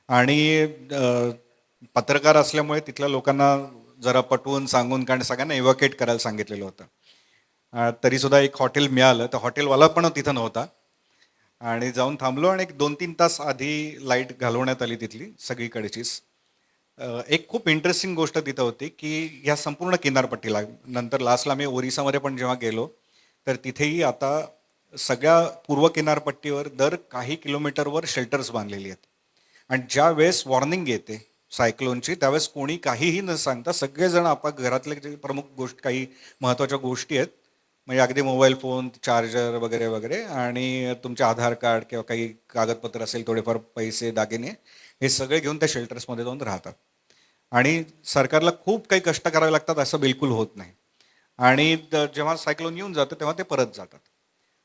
Speaker 6: आणि पत्रकार असल्यामुळे तिथल्या लोकांना जरा पटवून सांगून, कारण सगळ्यांना इव्हॅक्युएट करायला सांगितलेलं होतं. तरीसुद्धा एक हॉटेल मिळालं, तर हॉटेलवाला पण तिथं नव्हता, आणि जाऊन थांबलो आणि 2-3 तास आधी लाईट घालवण्यात आली तिथली सगळीकडचीच. एक खूप इंटरेस्टिंग गोष्ट तिथं होती की ह्या संपूर्ण किनारपट्टीला, नंतर लास्टला मी ओरिसामध्ये पण जेव्हा गेलो, तर तिथेही आता सगळ्या पूर्व किनारपट्टीवर दर काही किलोमीटरवर शेल्टर्स बांधलेली आहेत. आणि ज्या वेळेस वॉर्निंग येते सायक्लोनची, त्यावेळेस कोणी काहीही न सांगता सगळेजण आपण घरातले जे प्रमुख गोष्ट, काही महत्त्वाच्या गोष्टी आहेत, म्हणजे अगदी मोबाईल फोन, चार्जर वगैरे वगैरे, आणि तुमचे आधार कार्ड किंवा काही कागदपत्र असेल, थोडेफार पैसे, दागिने, हे सगळे घेऊन त्या शेल्टर्समध्ये जाऊन राहतात. आणि सरकारला खूप काही कष्ट करावे लागतात असं बिलकुल होत नाही. आणि जेव्हा सायक्लोन येऊन जातं तेव्हा ते परत जातात.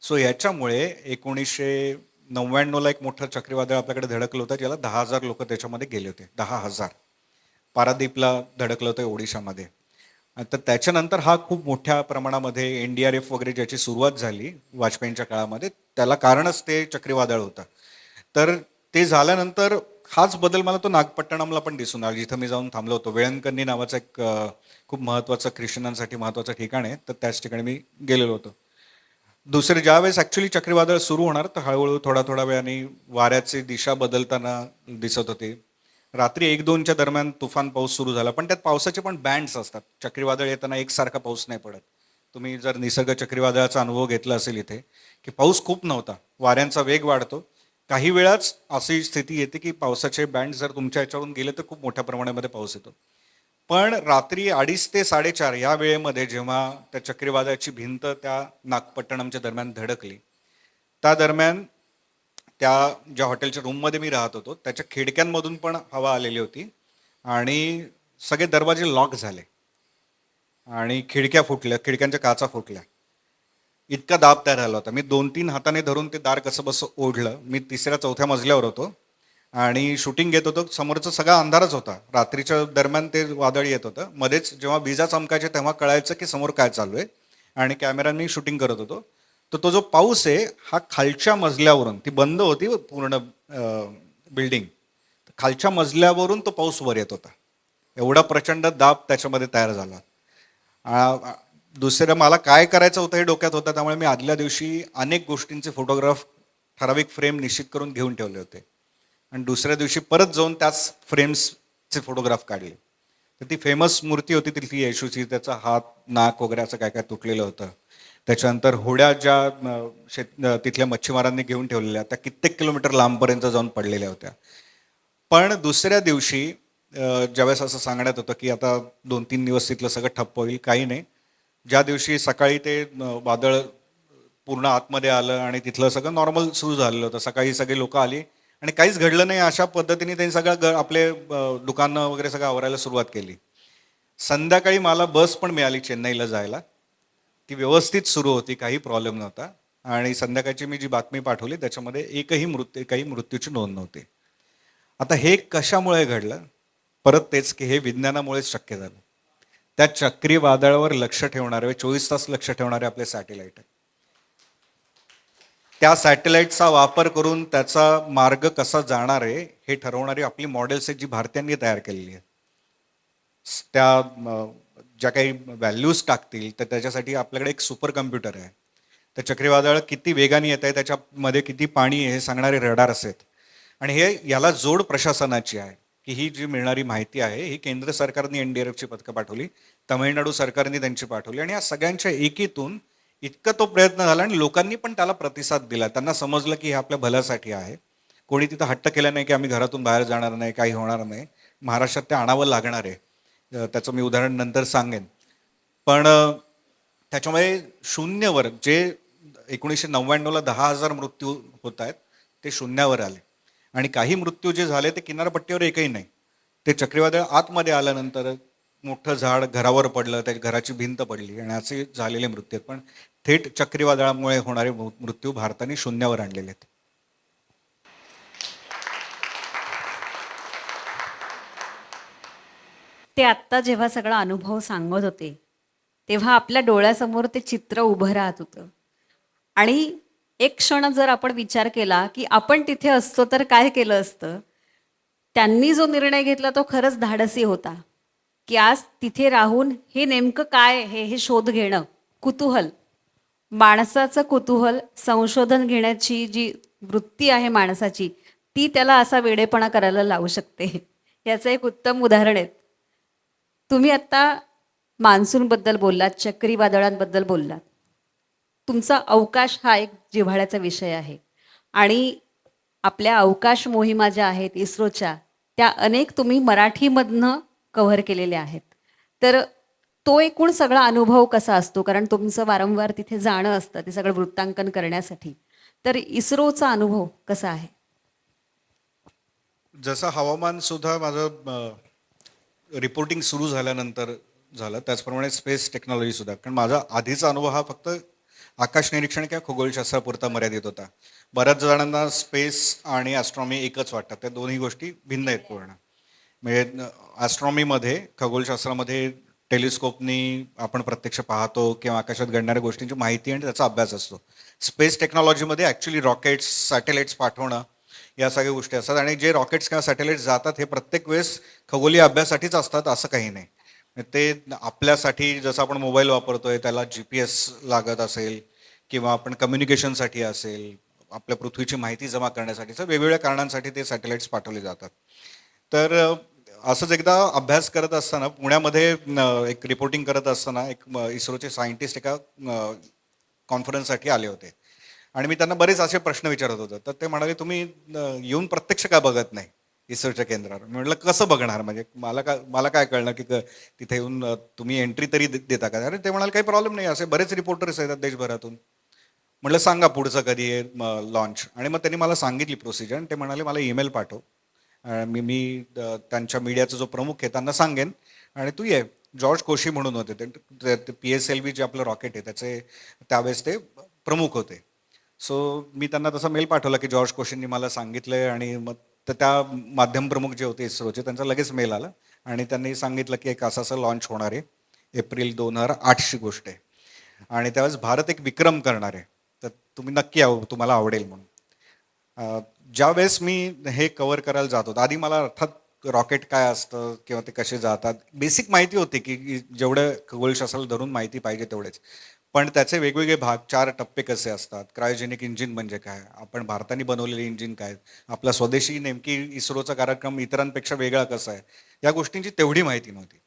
Speaker 6: सो याच्यामुळे 1999ला एक मोठं चक्रीवादळ आपल्याकडे धडकलं होतं, ज्याला 10,000 लोक त्याच्यामध्ये गेले होते. 10,000. पारादीपला धडकलं होतं ओडिशामध्ये. तर त्याच्यानंतर हा खूप मोठ्या प्रमाणामध्ये NDRF वगैरे ज्याची सुरुवात झाली वाजपेयींच्या काळामध्ये, त्याला कारणच ते चक्रीवादळ होतं. तर ते झाल्यानंतर हाच बदल मला तो नागपट्टणमला पण दिसून आला, जिथं मी जाऊन थांबलो होतो. वेळंकन्नी नावाचं एक खूप महत्त्वाचं, ख्रिश्चनांसाठी महत्त्वाचं ठिकाण आहे, तर त्याच ठिकाणी मी गेलेलो होतो. दुसरे ज्यावेळेस ॲक्च्युली चक्रीवादळ सुरू होणार, तर हळूहळू थोड्या वेळाने वाऱ्याची दिशा बदलताना दिसत होती. रात्री 1-2च्या दरम्यान तुफान पाऊस सुरू झाला, पण त्यात पावसाचे पण बँड्स असतात. चक्रीवादळ येताना एकसारखा पाऊस नाही पडत. तुम्ही जर निसर्ग चक्रीवादळाचा अनुभव घेतला असेल इथे, की पाऊस खूप नव्हता, वाऱ्यांचा वेग वाढतो, काही वेळाच अशी स्थिती येते की पावसाचे बँड जर तुमच्या याच्यावरून गेले तर खूप मोठ्या प्रमाणामध्ये पाऊस येतो. पण रात्री 2:30 ते 4:30 या वेळेमध्ये जेव्हा त्या चक्रीवादळाची भिंत त्या नागपट्टणमच्या दरम्यान धडकली, त्या दरम्यान त्या ज्या हॉटेलच्या रूममध्ये मी राहत होतो त्याच्या खिडक्यांमधून पण हवा आलेली होती, आणि सगळे दरवाजे लॉक झाले आणि खिडक्या फुटल्या, खिडक्यांच्या काचा फुटल्या. इतका दाब तयार झाला होता. मी 2-3 हाताने धरून ते दार कसं बसं ओढलं. मी 3ऱ्या-4थ्या मजल्यावर होतो आणि शूटिंग घेत होतो. समोरचा सगळा अंधारच होता. रात्रीच्या दरम्यान ते वादळ येत होतं. मध्येच जेव्हा विजा चमकायच्या तेव्हा कळायचं की समोर काय चालू आहे, आणि कॅमेराने शूटिंग करत होतो. तर तो जो पाऊस आहे हा खालच्या मजल्यावरून, ती बंद होती पूर्ण बिल्डिंग, खालच्या मजल्यावरून तो पाऊस वर येत होता. एवढा प्रचंड दाब त्याच्यामध्ये तयार झाला. दुसरं मला काय करायचं होतं हे डोक्यात होतं, त्यामुळे मी आदल्या दिवशी अनेक गोष्टींचे फोटोग्राफ ठराविक फ्रेम निश्चित करून घेऊन ठेवले होते आणि दुसऱ्या दिवशी परत जाऊन त्याच फ्रेम्सचे फोटोग्राफ काढले. तर ती फेमस मूर्ती होती तिथली येशूची, त्याचा हात नाक वगैरे असं काय काय तुटलेलं होतं. त्याच्यानंतर होड्या ज्या तिथल्या मच्छीमारांनी घेऊन ठेवलेल्या त्या कित्येक किलोमीटर लांबपर्यंत जाऊन पडलेल्या होत्या. पण दुसऱ्या दिवशी ज्यावेळेस असं सांगण्यात होतं की आता 2-3 दिवस तिथलं सगळं ठप्प होईल, काही नाही. ज्या दिवशी सकाळी ते वादळ पूर्ण आतमध्ये आलं आणि तिथलं सगळं नॉर्मल सुरू झालेलं होतं. सकाळी सगळी लोकं आली आणि काहीच घडलं नाही, अशा पद्धतीने त्यांनी सगळं आपले दुकानं वगैरे सगळं आवरायला सुरुवात केली. संध्याकाळी मला बस पण मिळाली चेन्नईला जायला. ती व्यवस्थित सुरू होती, काही प्रॉब्लेम नव्हता आणि संध्याकाळची मी जी बातमी पाठवली त्याच्यामध्ये काही मृत्यूची नोंद नव्हती. आता हे कशामुळे घडलं? परत तेच की हे विज्ञानामुळेच शक्य झालं. त्या चक्रीवादळावर लक्ष ठेवणारे, 24 तास लक्ष ठेवणारे आपले सॅटेलाईट आहे. त्या सॅटेलाईटचा वापर करून त्याचा मार्ग कसा जाणार आहे हे ठरवणारी आपली मॉडेल्स आहेत जी भारतीयांनी तयार केलेली आहे. त्या ज्या काही व्हॅल्यूज टाकतील तर त्याच्यासाठी आपल्याकडे एक सुपर कम्प्युटर आहे. तर चक्रीवादळ किती वेगाने येत आहे, त्याच्यामध्ये किती पाणी आहे हे सांगणारे रडार्स आहेत आणि याला जोड प्रशासनाची आहे की ही जी मिळणारी माहिती आहे ही केंद्र सरकारने NDRFची पथकं पाठवली, तामिळनाडू सरकारने त्यांची पाठवली आणि या सगळ्यांच्या एकीतून इतका तो प्रयत्न झाला आणि लोकांनी पण त्याला प्रतिसाद दिला. त्यांना समजलं की हे आपल्या भल्यासाठी आहे. कोणी तिथं हट्ट केला नाही की आम्ही घरातून बाहेर जाणार नाही, काही होणार नाही. महाराष्ट्रात ते आणावं लागणार आहे. त्याचं मी उदाहरण नंतर सांगेन. पण त्याच्यामुळे शून्यवर जे 1999ला 10,000 मृत्यू होत आहेत ते शून्यावर आले आणि काही मृत्यू जे झाले ते किनारपट्टीवर एकही नाही. ते चक्रीवादळ आतमध्ये आल्यानंतर मोठं झाड घरावर पडलं, त्या घराची भिंत पडली आणि असे झालेले मृत्यू आहेत. पण थेट चक्रीवादळामुळे होणारे मृत्यू भारताने शून्यावर आणलेले आहेत.
Speaker 5: ते आत्ता जेव्हा सगळा अनुभव सांगत होते तेव्हा आपल्या डोळ्यासमोर ते चित्र उभं राहत होतं आणि एक क्षण जर आपण विचार केला की आपण तिथे असतो तर काय केलं असतं, त्यांनी जो निर्णय घेतला तो खरंच धाडसी होता की आज तिथे राहून हे नेमकं काय हे शोध घेणं, कुतूहल, माणसाचं कुतूहल, संशोधन घेण्याची जी वृत्ती आहे माणसाची ती त्याला असा वेडेपणा करायला लावू शकते. याचं एक उत्तम उदाहरण आहे. तुम्ही आत्ता मान्सूनबद्दल बोललात, चक्रीवादळांबद्दल बोललात. तुमचा अवकाश हा एक जिव्हाळ्याचा विषय आहे आणि आपल्या अवकाश मोहिमा ज्या आहेत इस्रोच्या त्या अनेक तुम्ही मराठीमधनं कव्हर केलेल्या आहेत. तर तो एकूण सगळा अनुभव कसा असतो, कारण तुमचं वारंवार तिथे जाणं असतं ते सगळं वृत्तांकन करण्यासाठी, तर इस्रोचा अनुभव कसा आहे?
Speaker 6: जसं हवामान सुद्धा माझं रिपोर्टिंग सुरू झाल्यानंतर झालं, त्याचप्रमाणे स्पेस टेक्नॉलॉजी सुद्धा. कारण माझा आधीचा अनुभव हा फक्त आकाश निरीक्षण किंवा खगोलशास्त्रापुरता मर्यादित होता. बऱ्याच जणांना स्पेस आणि ॲस्ट्रॉनॉमी एकच वाटतात, त्या दोन्ही गोष्टी भिन्न आहेत पूर्ण. म्हणजे ॲस्ट्रॉनॉमीमध्ये, खगोलशास्त्रामध्ये टेलिस्कोपनी आपण प्रत्यक्ष पाहतो किंवा आकाशात घडणाऱ्या गोष्टींची माहिती आणि त्याचा अभ्यास असतो. स्पेस टेक्नॉलॉजीमध्ये ॲक्च्युली रॉकेट्स, सॅटेलाइट्स पाठवणं या सगळ्या गोष्टी असतात आणि जे रॉकेट्स किंवा सॅटेलाइट्स जातात हे प्रत्येक वेळेस खगोलीय अभ्यासासाठीच असतात असं काही नाही. ते आपल्यासाठी जसं आपण मोबाईल वापरतोय त्याला GPS लागत असेल किंवा आपण कम्युनिकेशनसाठी असेल, आपल्या पृथ्वीची माहिती जमा करण्यासाठी, तर वेगवेगळ्या कारणांसाठी ते सॅटेलाइट्स पाठवले जातात. तर असंच एकदा अभ्यास करत असताना पुण्यामध्ये एक रिपोर्टिंग करत असताना एक इस्रोचे सायंटिस्ट एका कॉन्फरन्ससाठी आले होते आणि मी त्यांना बरेच असे प्रश्न विचारत होतो. तर ते म्हणाले, तुम्ही येऊन प्रत्यक्ष का बघत नाही इस्रोच्या केंद्रावर? मी म्हटलं कसं बघणार, म्हणजे मला काय कळलं की तिथे येऊन तुम्ही एंट्री तरी देता का? अरे ते म्हणाले काही प्रॉब्लेम नाही, असे बरेच रिपोर्टर्स येतात देशभरातून. म्हटलं सांगा पुढचं कधी आहे लॉन्च. आणि मग त्यांनी मला सांगितली प्रोसिजर आणि ते म्हणाले मला ईमेल पाठव, मी त्यांच्या मीडियाचा जो प्रमुख आहे त्यांना सांगेन आणि तू ये. जॉर्ज कोशी म्हणून होते ते PSLV जे आपलं रॉकेट आहे त्याचे त्यावेळेस ते प्रमुख होते. सो मी त्यांना तसा मेल पाठवला की जॉर्ज कोशींनी मला सांगितलं आणि मग तर त्या माध्यम प्रमुख जे होते इस्रोचे त्यांचा लगेच मेल आला आणि त्यांनी सांगितलं की एक असं लॉन्च होणार आहे, एप्रिल 2008ची गोष्ट आहे आणि त्यावेळेस भारत एक विक्रम करणार आहे, तर तुम्ही नक्की यावं, तुम्हाला आवडेल म्हणून. ज्यावेळेस मी हे कव्हर करायला जात होतो, आधी मला अर्थात रॉकेट काय असतं किंवा ते कसे जातात बेसिक माहिती होती की जेवढं खगोलशास्त्राला धरून माहिती पाहिजे तेवढेच. पण त्याचे वेगवेगळे भाग 4 टप्पे कसे असतात, क्रायोजेनिक इंजिन म्हणजे काय, आपण भारताने बनवलेले इंजिन काय, आपला स्वदेशी नेमकी इस्रोचा कार्यक्रम इतरांपेक्षा वेगळा कसा आहे, या गोष्टींची तेवढी माहिती नव्हती.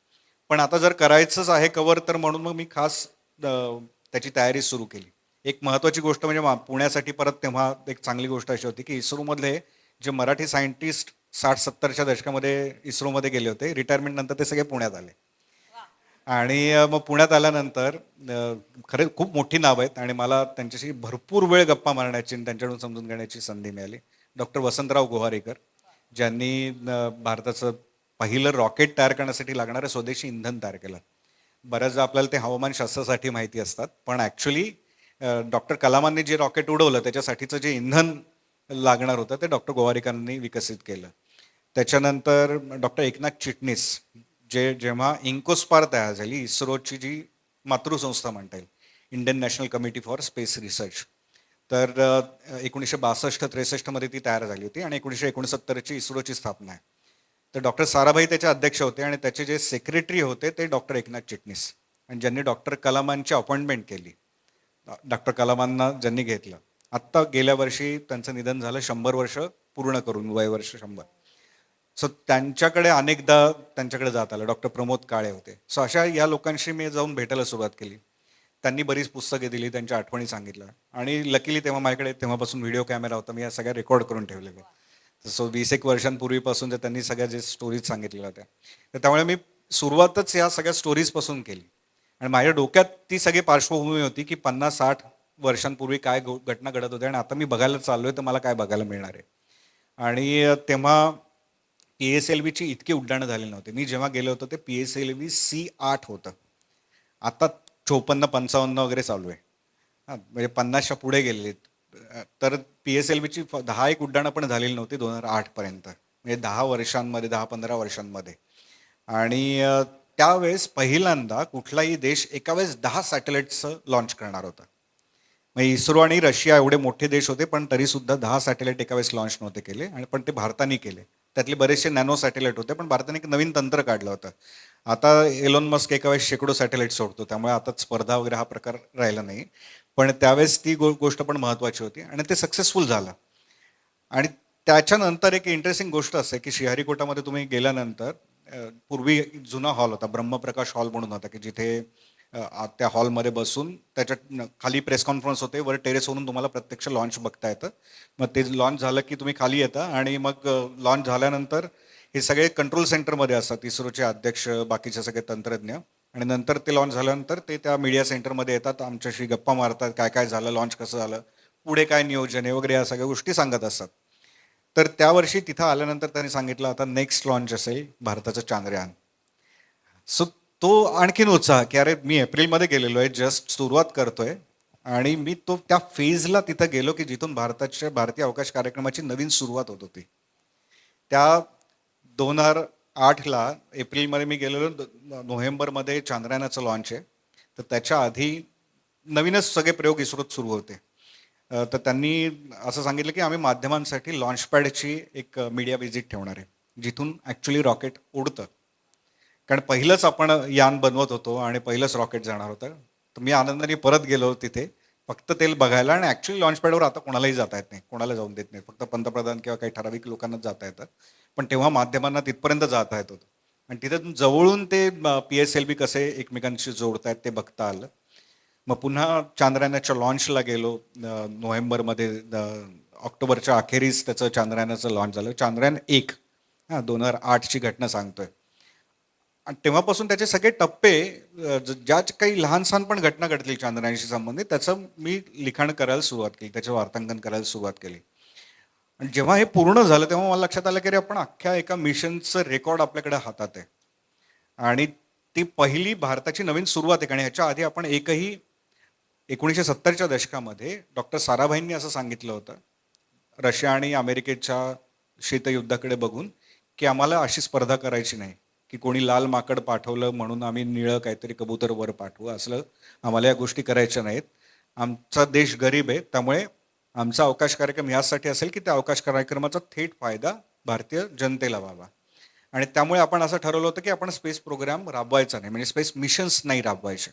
Speaker 6: पण आता जर करायचंच आहे कव्हर तर म्हणून मग मी खास त्याची तयारी सुरू केली. एक महत्त्वाची गोष्ट म्हणजे पुण्यासाठी परत तेव्हा एक चांगली गोष्ट अशी होती की इस्रोमधले जे मराठी सायंटिस्ट 60-70च्या दशकामध्ये इस्रोमध्ये गेले होते, रिटायरमेंट नंतर ते सगळे पुण्यात आले. आणि मग पुण्यात आल्यानंतर खरं खूप मोठी नाव आहेत आणि मला त्यांच्याशी भरपूर वेळ गप्पा मारण्याची आणि त्यांच्याकडून समजून घेण्याची संधी मिळाली. डॉक्टर वसंतराव गोवारीकर, ज्यांनी भारताचं पहिलं रॉकेट तयार करण्यासाठी लागणारं स्वदेशी इंधन तयार केलं. बऱ्याचदा आपल्याला ते हवामानशास्त्रासाठी माहिती असतात, पण ॲक्च्युली डॉक्टर कलामांनी जे रॉकेट उडवलं त्याच्यासाठीचं जे इंधन लागणार होतं ते डॉक्टर गोवारीकरांनी विकसित केलं. त्याच्यानंतर डॉक्टर एकनाथ चिटणीस, जेव्हा इन्कोस्पार तयार झाली, इस्रोची जी मातृसंस्था म्हणता येईल, Indian national committee for space research, तर 1962-63 ती तयार झाली होती आणि 1969ची इस्रोची स्थापना आहे. तर डॉक्टर साराभाई त्याचे अध्यक्ष होते आणि त्याचे जे सेक्रेटरी होते ते डॉक्टर एकनाथ चिटणीस, आणि ज्यांनी डॉक्टर कलामांची अपॉइंटमेंट केली, डॉक्टर कलामांना ज्यांनी घेतलं. आत्ता गेल्या वर्षी त्यांचं निधन झालं, 100 वर्ष पूर्ण करून, वयवर्ष 100. सो त्यांच्याकडे अनेकदा त्यांच्याकडे जात आलं. डॉक्टर प्रमोद काळे होते. सो अशा या लोकांशी मी जाऊन भेटायला सुरुवात केली. त्यांनी बरीच पुस्तके दिली, त्यांच्या आठवणी सांगितल्या आणि लकीली तेव्हा माझ्याकडे तेव्हापासून व्हिडिओ कॅमेरा होता. मी या सगळ्या रेकॉर्ड करून ठेवलेल्या. सो 20-1 वर्षांपूर्वीपासून जे त्यांनी सगळ्या जे स्टोरीज सांगितलेल्या होत्या, तर त्यामुळे मी सुरुवातच या सगळ्या स्टोरीजपासून केली. आणि माझ्या डोक्यात ती सगळी पार्श्वभूमी होती की 50-60 वर्षांपूर्वी काय घटना घडत होत्या आणि आता मी बघायला चाललोय तर मला काय बघायला मिळणार आहे. आणि तेव्हा PSLVची इतकी उड्डाणं झालेली नव्हती. मी जेव्हा गेलो होतो ते PSLV C8 होतं. आता 54-55 वगैरे चालू आहे. हां, म्हणजे 50च्या पुढे गेलेली. तर PSLVची 10-1 उड्डाणं पण झालेली नव्हती 2008 पर्यंत. म्हणजे 10 वर्षांमध्ये, 10-15 वर्षांमध्ये. आणि त्यावेळेस पहिल्यांदा कुठलाही देश एका वेळेस 10 सॅटेलाइट्सचं लॉन्च करणार होता. म्हणजे इस्रो आणि रशिया एवढे मोठे देश होते, पण तरीसुद्धा 10 सॅटेलाइट एका वेळेस लॉन्च नव्हते केले, आणि पण ते भारताने केले. त्यातले बरेचसे नॅनो सॅटेलाइट होते, पण भारताने एक नवीन तंत्र काढलं होतं. आता एलोन मस्क एका वेळेस शेकडो सॅटेलाइट सोडतो, त्यामुळे आता स्पर्धा वगैरे हा प्रकार राहिला नाही. पण त्यावेळेस ती गोष्ट पण महत्त्वाची होती आणि ते सक्सेसफुल झालं. आणि त्याच्यानंतर एक इंटरेस्टिंग गोष्ट असते की श्रीहरिकोटामध्ये तुम्ही गेल्यानंतर पूर्वी जुना हॉल होता, ब्रह्मप्रकाश हॉल म्हणून होता, की जिथे त्या हॉलमध्ये बसून त्याच्यात खाली प्रेस कॉन्फरन्स होते, वर टेरेसवरून तुम्हाला प्रत्यक्ष लॉन्च बघता येतं. मग ते लॉन्च झालं की तुम्ही खाली येता आणि मग लॉन्च झाल्यानंतर हे सगळे कंट्रोल सेंटरमध्ये असतात, इस्रोचे अध्यक्ष, बाकीचे सगळे तंत्रज्ञ, आणि नंतर ते लॉन्च झाल्यानंतर ते त्या मीडिया सेंटरमध्ये येतात, आमच्याशी गप्पा मारतात, काय काय झालं, लॉन्च कसं झालं, पुढे काय नियोजन आहे वगैरे, या सगळ्या गोष्टी सांगत असतात. तर त्या वर्षी तिथं आल्यानंतर त्यांनी सांगितलं आता नेक्स्ट लॉन्च असेल भारताचं चांद्रयान. सो तो आणखीन उत्साह की अरे मी एप्रिलमध्ये गेलेलो आहे, जस्ट सुरुवात करतोय, आणि मी त्या फेजला तिथं गेलो की जिथून भारतीय अवकाश कार्यक्रमाची नवीन सुरुवात होत होती. त्या 2008ला एप्रिलमध्ये मी गेलेलो, नोव्हेंबरमध्ये चांद्रयानाचं लॉन्च आहे. तर त्याच्या आधी नवीनच सगळे प्रयोग इस्रोत सुरू होते. तर त्यांनी असं सांगितलं की आम्ही माध्यमांसाठी लॉन्चपॅडची एक मीडिया व्हिजिट ठेवणार आहे, जिथून ॲक्च्युली रॉकेट उडतं. कारण पहिलंच आपण यान बनवत होतो आणि पहिलंच रॉकेट जाणार होतं. तर मी आनंदाने परत गेलो तिथे फक्त तेल बघायला, आणि ॲक्च्युली लॉन्चपॅडवर आता कोणालाही जाता येत नाही, कोणाला जाऊन देत नाही, फक्त पंतप्रधान किंवा काही ठराविक लोकांनाच जाता येतं. पण तेव्हा माध्यमांना तिथपर्यंत जाता येत होतं, आणि तिथे जवळून ते PSLV कसे एकमेकांशी जोडतायत ते बघता आलं. मग पुन्हा चांद्रयानाच्या लॉन्चला गेलो नोव्हेंबरमध्ये. ऑक्टोबरच्या अखेरीस त्याचं चांद्रयानाचं लॉन्च झालं, चांद्रयान 1. 2008ची घटना सांगतोय. आणि तेव्हापासून त्याचे सगळे टप्पे, ज्या काही लहान सहान पण घटना घडतील चांद्रयानाशी संबंधित, त्याचं मी लिखाण करायला सुरुवात केली, त्याचं वार्तांकन करायला सुरुवात केली. आणि जेव्हा हे पूर्ण झालं तेव्हा मला लक्षात आलं की अरे आपण अख्ख्या एका मिशनचं रेकॉर्ड आपल्याकडे हातात आहे, आणि ती पहिली भारताची नवीन सुरुवात आहे. आणि ह्याच्या आधी आपण एकही 1970च्या दशकामध्ये डॉक्टर साराभाईंनी असं सांगितलं होतं रशिया आणि अमेरिकेच्या शीतयुद्धाकडे बघून, की आम्हाला अशी स्पर्धा करायची नाही की कोणी लाल माकड पाठवलं म्हणून आम्ही निळं काहीतरी कबूतर वर पाठवू, असलं आम्हाला या गोष्टी करायच्या नाहीत. आमचा देश गरीब आहे, त्यामुळे आमचा अवकाश कार्यक्रम यासाठी असेल की त्या अवकाश कार्यक्रमाचा थेट फायदा भारतीय जनतेला व्हावा. आणि त्यामुळे आपण असं ठरवलं होतं की आपण स्पेस प्रोग्राम राबवायचा नाही, म्हणजे स्पेस मिशन्स नाही राबवायचे.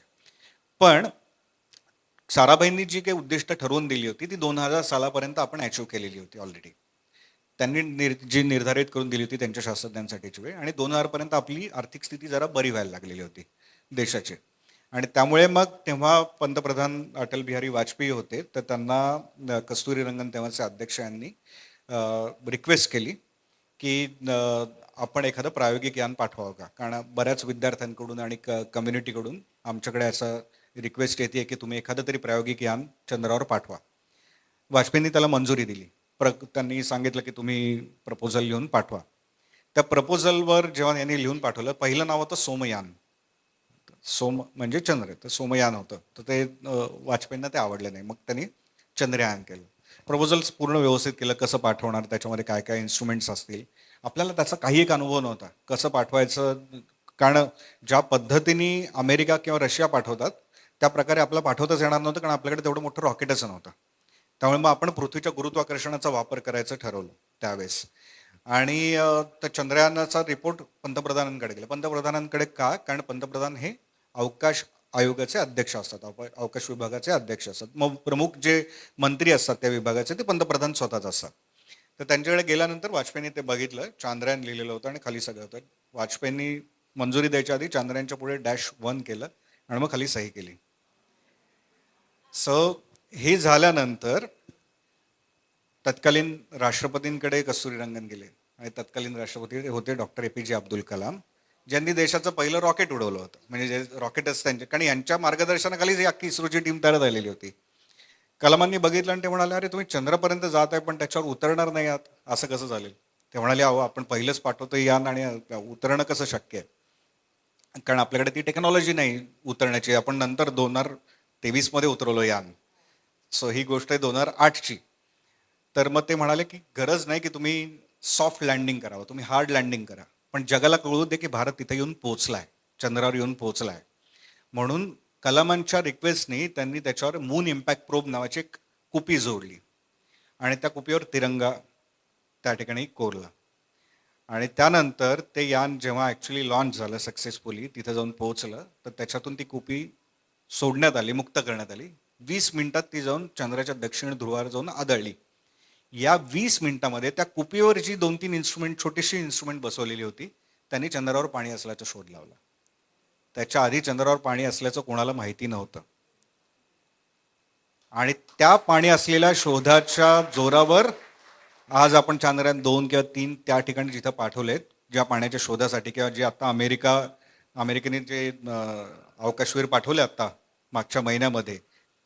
Speaker 6: पण साराभाईंनी जी काही उद्दिष्ट ठरवून दिली होती ती 2000 सालापर्यंत आपण अचीव्ह केलेली होती ऑलरेडी. त्यांनी जी निर्धारित करून दिली होती त्यांच्या शास्त्रज्ञांसाठीची वेळ, आणि 2000 पर्यंत आपली आर्थिक स्थिती जरा बरी व्हायला लागलेली होती देशाची. आणि त्यामुळे मग तेव्हा पंतप्रधान अटल बिहारी वाजपेयी होते, तर त्यांना कस्तुरी रंगन तेव्हाचे अध्यक्ष यांनी रिक्वेस्ट केली की आपण एखादं प्रायोगिक यान पाठवावं का, कारण बऱ्याच विद्यार्थ्यांकडून आणि कम्युनिटीकडून आमच्याकडे असं रिक्वेस्ट येते की तुम्ही एखादं तरी प्रायोगिक यान चंद्रावर पाठवा. वाजपेयींनी त्याला मंजुरी दिली. त्यांनी सांगितलं की तुम्ही प्रपोजल लिहून पाठवा. त्या प्रपोजलवर जेव्हा यांनी लिहून पाठवलं, पहिलं नाव होतं सोमयान. सोम म्हणजे चंद्र, तर सोमयान होतं. तर ते वाजपेयींना ते आवडलं नाही, मग त्यांनी चंद्रयान केलं. प्रपोजल्स पूर्ण व्यवस्थित केलं, कसं पाठवणार, त्याच्यामध्ये काय काय इन्स्ट्रुमेंट्स असतील. आपल्याला त्याचा काही एक अनुभव नव्हता कसं पाठवायचं, कारण ज्या पद्धतीने अमेरिका किंवा रशिया पाठवतात त्या प्रकारे आपल्याला पाठवताच येणार नव्हतं, कारण आपल्याकडे तेवढं मोठं रॉकेटच नव्हतं. त्यामुळे मग आपण पृथ्वीच्या गुरुत्वाकर्षणाचा वापर करायचं ठरवलं त्यावेळेस. आणि त्या चंद्रयानाचा रिपोर्ट पंतप्रधानांकडे गेला. पंतप्रधानांकडे का, कारण पंतप्रधान हे अवकाश आयोगाचे अध्यक्ष असतात, अवकाश विभागाचे अध्यक्ष असतात. मग प्रमुख जे मंत्री असतात त्या विभागाचे ते पंतप्रधान स्वतःच असतात. तर त्यांच्याकडे गेल्यानंतर वाजपेयींनी ते बघितलं, चांद्रयान लिहिलेलं होतं आणि खाली सगळं होतं. वाजपेयींनी मंजुरी द्यायच्या आधी चांद्रयानच्या पुढे -1 केलं आणि मग खाली सही केली. हे झाल्यानंतर तत्कालीन राष्ट्रपतींकडे कस्तुरीरंगन गेले आणि तत्कालीन राष्ट्रपती होते डॉक्टर APJ अब्दुल कलाम, ज्यांनी देशाचं पहिलं रॉकेट उडवलं होतं. म्हणजे जे रॉकेटच त्यांचे, कारण यांच्या मार्गदर्शनाखालीच ही अख्खी इस्रोची टीम तयार झालेली होती. कलामांनी बघितलं आणि ते म्हणाले, अरे तुम्ही चंद्रापर्यंत जात आहे पण त्याच्यावर उतरणार नाही आहात, असं कसं चालेल. ते म्हणाले, अहो आपण पहिलंच पाठवतो यान आणि उतरणं कसं शक्य आहे, कारण आपल्याकडे ती टेक्नॉलॉजी नाही उतरण्याची. आपण नंतर 2023 मध्ये उतरवलं यान. ही गोष्ट आहे 2008ची. तर मग ते म्हणाले की गरज नाही की तुम्ही सॉफ्ट लँडिंग करावं, तुम्ही हार्ड लँडिंग करा, पण जगाला कळू दे की भारत तिथे येऊन पोहोचलाय, चंद्रावर येऊन पोहोचलाय. म्हणून कलामांच्या रिक्वेस्टनी त्यांनी त्याच्यावर मून इम्पॅक्ट प्रोब नावाची एक कुपी जोडली आणि त्या कुपीवर तिरंगा त्या ठिकाणी कोरला. आणि त्यानंतर ते यान जेव्हा ॲक्च्युली लॉन्च झालं सक्सेसफुली, तिथे जाऊन पोहोचलं, तर त्याच्यातून ती कुपी सोडण्यात आली, मुक्त करण्यात आली. 20 मिनिटात ती जाऊन चंद्राच्या दक्षिण ध्रुवावर जाऊन आदळली. या 20 मिनिटामध्ये त्या कुपीवर जी 2-3 इन्स्ट्रुमेंट, छोटीशी इन्स्ट्रुमेंट बसवलेली होती, त्यांनी चंद्रावर पाणी असल्याचा शोध लावला. त्याच्या आधी चंद्रावर पाणी असल्याचं कोणाला माहिती नव्हतं. आणि त्या पाणी असलेल्या शोधाच्या जोरावर आज आपण चांद्रयान 2 किंवा 3 त्या ठिकाणी जिथं पाठवलेत, ज्या पाण्याच्या शोधासाठी, किंवा जे आता अमेरिकेने जे अवकाशवीर पाठवले आता मागच्या महिन्यामध्ये,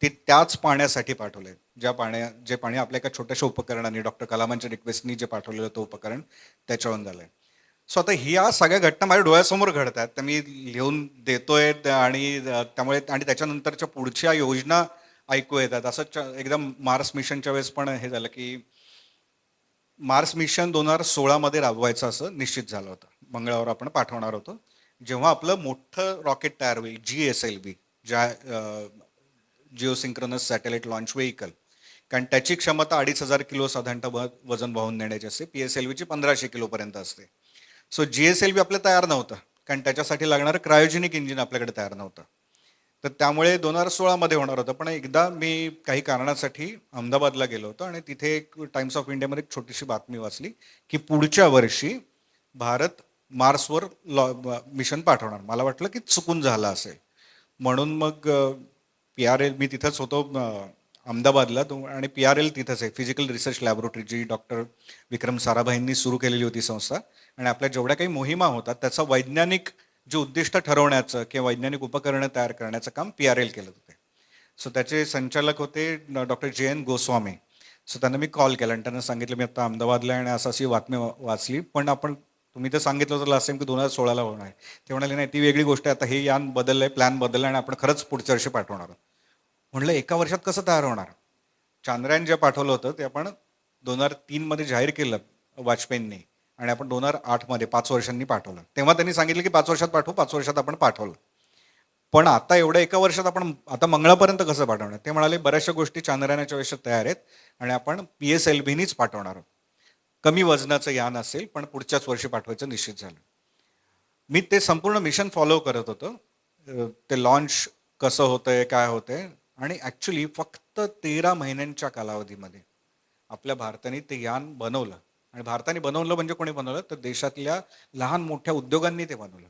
Speaker 6: ते त्याच पाण्यासाठी पाठवले, जे पाणी आपल्या एका छोट्याशा उपकरणाने, डॉक्टर कलामांच्या रिक्वेस्टनी जे पाठवलेलं होतं उपकरण, त्याच्यावरून झालंय. आता ह्या सगळ्या घटना माझ्या डोळ्यासमोर घडत आहेत, त्या मी लिहून देतोय आणि त्यामुळे, आणि त्याच्यानंतरच्या पुढच्या योजना ऐकू येतात. असं एकदम मार्स मिशनच्या वेळेस पण हे झालं की मार्स मिशन 2016 मध्ये राबवायचं असं निश्चित झालं होतं. मंगळावर आपण पाठवणार होतो. जेव्हा आपलं मोठं रॉकेट तयार होईल, GSLV, ज्या जिओसिंक्रोनस सॅटेलाइट लॉन्च व्हेकल, कारण त्याची क्षमता 2500 किलो साधारणतः वजन वाहून नेण्याची असते. PSLVची 1500 किलोपर्यंत असते. GSLV आपलं तयार नव्हतं, कारण त्याच्यासाठी लागणारं क्रायोजेनिक इंजिन आपल्याकडे तयार नव्हतं. तर त्यामुळे 2016 मध्ये होणार होतं. पण एकदा मी काही कारणासाठी अहमदाबादला गेलो होतो आणि तिथे एक टाइम्स ऑफ इंडियामध्ये एक छोटीशी बातमी वाचली की पुढच्या वर्षी भारत मार्सवर मिशन पाठवणार. मला वाटलं की चुकून झालं असेल, म्हणून मग PRL, मी तिथंच होतो अहमदाबादला, आणि PRL तिथंच आहे, फिजिकल रिसर्च लॅबोरेटरी, जी डॉक्टर विक्रम साराभाईंनी सुरू केलेली होती संस्था. आणि आपल्या जेवढ्या काही मोहिमा होतात त्याचा वैज्ञानिक जे उद्दिष्ट ठरवण्याचं किंवा वैज्ञानिक उपकरणं तयार करण्याचं काम PRL केलं होते. त्याचे संचालक होते डॉक्टर JN गोस्वामी. त्यांना मी कॉल केला आणि त्यांना सांगितलं मी आता अहमदाबादला आहे आणि अशी बातमी वाचली, पण तुम्ही तर सांगितलं होतं लास्ट टाइम की 2016ला होणार आहे. ते म्हणाले नाही, ती वेगळी गोष्ट आहे, आता हे यान बदललंय, प्लॅन बदलला आणि आपण खरंच पुढच्या वर्षी पाठवणार आहोत. म्हणलं एका वर्षात कसं तयार होणार. चांद्रयान जे पाठवलं होतं ते आपण 2003 मध्ये जाहीर केलं वाजपेयींनी, आणि आपण 2008 मध्ये 5 वर्षांनी पाठवलं. तेव्हा त्यांनी सांगितलं की 5 वर्षात पाठवू, 5 वर्षात आपण पाठवलं. पण आता एवढ्या एका वर्षात आपण आता मंगळापर्यंत कसं पाठवणार. ते म्हणाले बऱ्याचशा गोष्टी चांद्रयानाच्या वेळेस तयार आहेत आणि आपण PSLVनीच पाठवणार आहोत. कमी वजनाचं यान असेल, पण पुढच्याच वर्षी पाठवायचं निश्चित झालं. मी ते संपूर्ण मिशन फॉलो करत होतो. ते लॉन्च कसं होतंय, काय होतंय, आणि ॲक्च्युली फक्त 13 महिन्यांच्या कालावधीमध्ये आपल्या भारताने ते यान बनवलं. आणि भारताने बनवलं म्हणजे कोणी बनवलं, तर देशातल्या लहान मोठ्या उद्योगांनी ते बनवलं.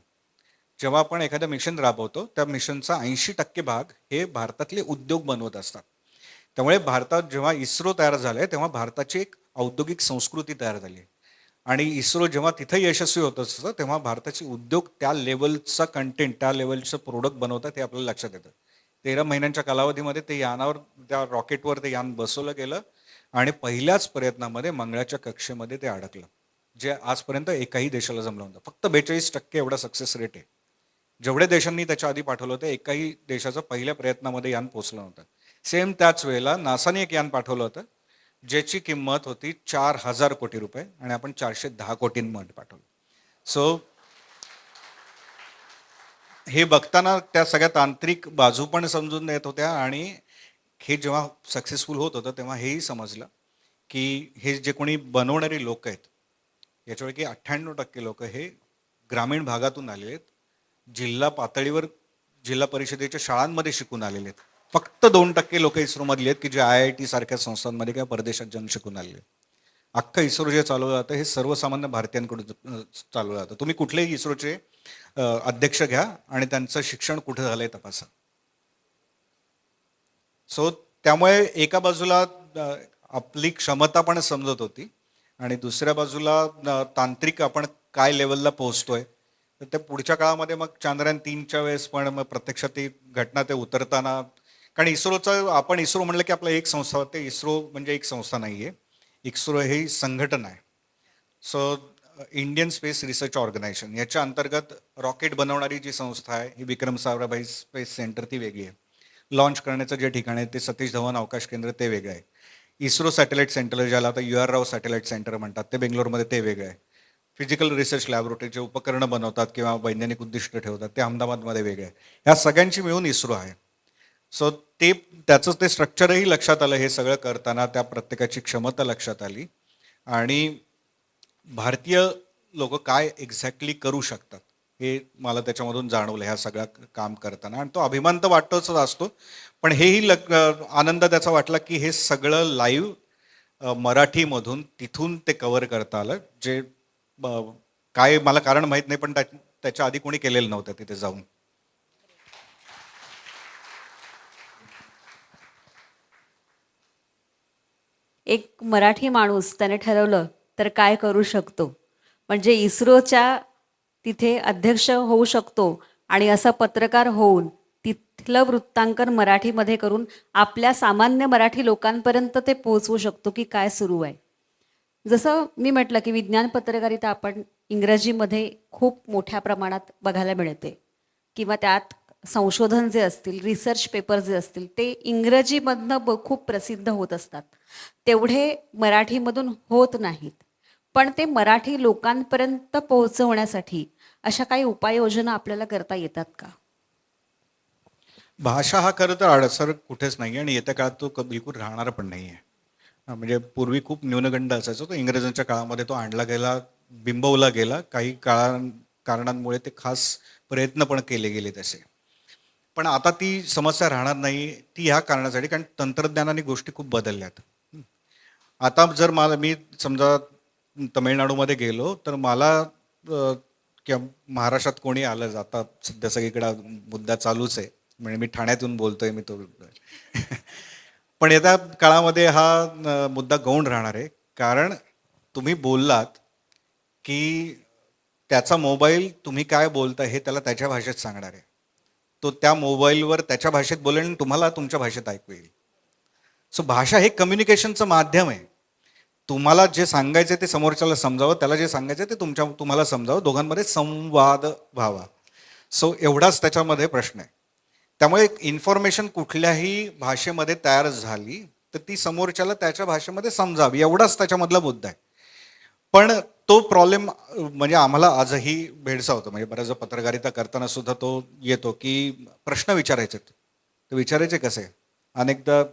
Speaker 6: जेव्हा आपण एखादं मिशन राबवतो, त्या मिशनचा 80% भाग हे भारतातले उद्योग बनवत असतात. त्यामुळे भारतात जेव्हा इस्रो तयार झालंय, तेव्हा भारताची एक औद्योगिक संस्कृती तयार झाली. आणि इस्रो जेव्हा तिथं यशस्वी होत असतं, तेव्हा भारताचे उद्योग त्या लेवलचा कंटेंट, त्या लेवलचं प्रोडक्ट बनवतात हे आपल्याला लक्षात येतं. 13 महिन्यांच्या कालावधीमध्ये ते यानावर, त्या रॉकेटवर ते यान बसवलं गेलं आणि पहिल्याच प्रयत्नामध्ये मंगळाच्या कक्षेमध्ये ते अडकलं, जे आजपर्यंत एकाही देशाला जमलं नव्हतं. फक्त 42% एवढा सक्सेस रेट आहे. जेवढ्या देशांनी त्याच्या आधी पाठवलं होतं, एकाही देशाचं पहिल्या प्रयत्नामध्ये यान पोचलं नव्हतं. सेम त्याच वेळेला नासाने एक यान पाठवलं होतं, ज्याची किंमत होती 4,000 कोटी रुपये, आणि आपण 410 कोटींमध्ये पाठवलं. सो हे बघताना त्या सगळ्या तांत्रिक बाजू पण समजून येत होत्या, आणि हे जेव्हा सक्सेसफुल होत होतं तेव्हा हेही समजलं की हे जे कोणी बनवणारी लोक आहेत, याच्यापैकी 98% लोक हे ग्रामीण भागातून आलेले आहेत, जिल्हा पातळीवर जिल्हा परिषदेच्या शाळांमध्ये शिकून आलेले आहेत. फक्त 2% लोक इस्रोमधले आहेत की जे IIT सारख्या संस्थांमध्ये किंवा परदेशात जाऊन शिकून आलेले आहेत. अख्खं इस्रो जे चालवलं जातं हे सर्वसामान्य भारतीयांकडून चालवलं जातं. तुम्ही कुठलेही इस्रोचे अध्यक्ष घ्या आणि त्यांचं शिक्षण कुठं झालंय तपासा. सो त्यामुळे एका बाजूला आपली क्षमता पण समजत होती, आणि दुसऱ्या बाजूला तांत्रिक आपण काय लेवलला पोहोचतोय. तर ते पुढच्या काळामध्ये मग चांद्रयान 3च्या वेळेस पण मग प्रत्यक्षात ती घटना ते उतरताना, कारण इस्रोचं, आपण इस्रो म्हणलं की आपलं एक संस्था होते. इस्रो म्हणजे एक संस्था नाही आहे, इस्रो ही संघटना आहे. So Indian Space Research Organisation याच्या अंतर्गत रॉकेट बनवणारी जी संस्था आहे ही विक्रम साराभाई स्पेस सेंटर ती वेगळी आहे. लॉन्च करण्याचं जे ठिकाण आहे ते सतीश धवन अवकाश केंद्र ते वेगळं आहे. इस्रो सॅटेलाईट सेंटर, ज्याला आता UR राव सॅटेलाईट सेंटर म्हणतात, ते बेंगलोरमध्ये ते वेगळं आहे. फिजिकल रिसर्च लॅबोरेटरी जे उपकरणं बनवतात किंवा वैज्ञानिक उद्दिष्ट ठेवतात ते अहमदाबादमध्ये वेगळे आहे. ह्या सगळ्यांची मिळून इस्रो आहे. सो त्याचं ते स्ट्रक्चरही लक्षात आलं. हे सगळं करताना त्या प्रत्येकाची क्षमता लक्षात आली, आणि भारतीय लोक काय एक्झॅक्टली करू शकतात हे मला त्याच्यामधून जाणवलं ह्या सगळ्या काम करताना. आणि तो अभिमान तर वाटतोच असतो, पण हेही आनंद त्याचा वाटला की हे सगळं लाईव्ह मराठीमधून तिथून ते कव्हर करता आलं, जे काय मला कारण माहीत नाही, पण त्याच्या आधी कोणी केलेलं नव्हतं तिथे जाऊन.
Speaker 5: एक मराठी माणूस त्याने ठरवलं तर काय करू शकतो, म्हणजे इस्रोच्या तिथे अध्यक्ष होऊ शकतो आणि असा पत्रकार होऊन तिथलं वृत्तांकन मराठीमध्ये करून आपल्या सामान्य मराठी लोकांपर्यंत ते पोहोचवू शकतो की काय सुरू आहे. जसं मी म्हटलं की विज्ञान पत्रकारिता आपण इंग्रजीमध्ये खूप मोठ्या प्रमाणात बघायला मिळते, किंवा त्यात संशोधन जे असतील, रिसर्च पेपर जे असतील ते इंग्रजीमधनं खूप प्रसिद्ध होत असतात, तेवढे मराठीमधून होत नाहीत. पण ते मराठी लोकांपर्यंत पोहोचवण्यासाठी अशा काही उपाययोजना आपल्याला करता येतात का?
Speaker 6: भाषा हा खरं तर अडसर कुठेच नाही आहे, आणि येत्या काळात तो बिलकुल राहणार पण नाही आहे. म्हणजे पूर्वी खूप न्यूनगंड असायचा, तो इंग्रजांच्या काळामध्ये तो आणला गेला, बिंबवला गेला. काही कारणांमुळे ते खास प्रयत्न पण केले गेले तसे. पण आता ती समस्या राहणार नाही. ती ह्या कारणासाठी, कारण तंत्रज्ञानाने गोष्टी खूप बदलल्यात. आता जर मी समजा तमिळनाडूमध्ये गेलो तर मला किंवा महाराष्ट्रात कोणी आलं, आता सध्या सगळीकडे मुद्दा चालूच आहे, म्हणजे मी ठाण्यातून बोलतोय मी तो पण येत्या काळामध्ये हा मुद्दा गौण राहणार आहे. कारण तुम्ही बोललात की त्याचा मोबाईल तुम्ही काय बोलताय हे त्याला त्याच्या भाषेत सांगणार आहे. तो त्या मोबाईलवर त्याच्या भाषेत बोलेल आणि तुम्हाला तुमच्या भाषेत ऐकू येईल. सो भाषा हे कम्युनिकेशनचं माध्यम आहे. तुम्हाला जे सांगायचं ते समोरच्याला समजावं, त्याला जे सांगायचं ते तुम्हाला समजावं, दोघांमध्ये संवाद व्हावा. सो एवढाच त्याच्यामध्ये प्रश्न आहे. त्यामुळे इन्फॉर्मेशन कुठल्याही भाषेमध्ये तयार झाली तर ती समोरच्याला त्याच्या भाषेमध्ये समजावी, एवढाच त्याच्यामधला मुद्दा आहे. पण तो प्रॉब्लेम म्हणजे आम्हाला आजही भेडसावतो. म्हणजे बऱ्याच पत्रकारिता करताना सुद्धा तो येतो की प्रश्न विचारायचे, ते विचारायचे कसे. अनेकदा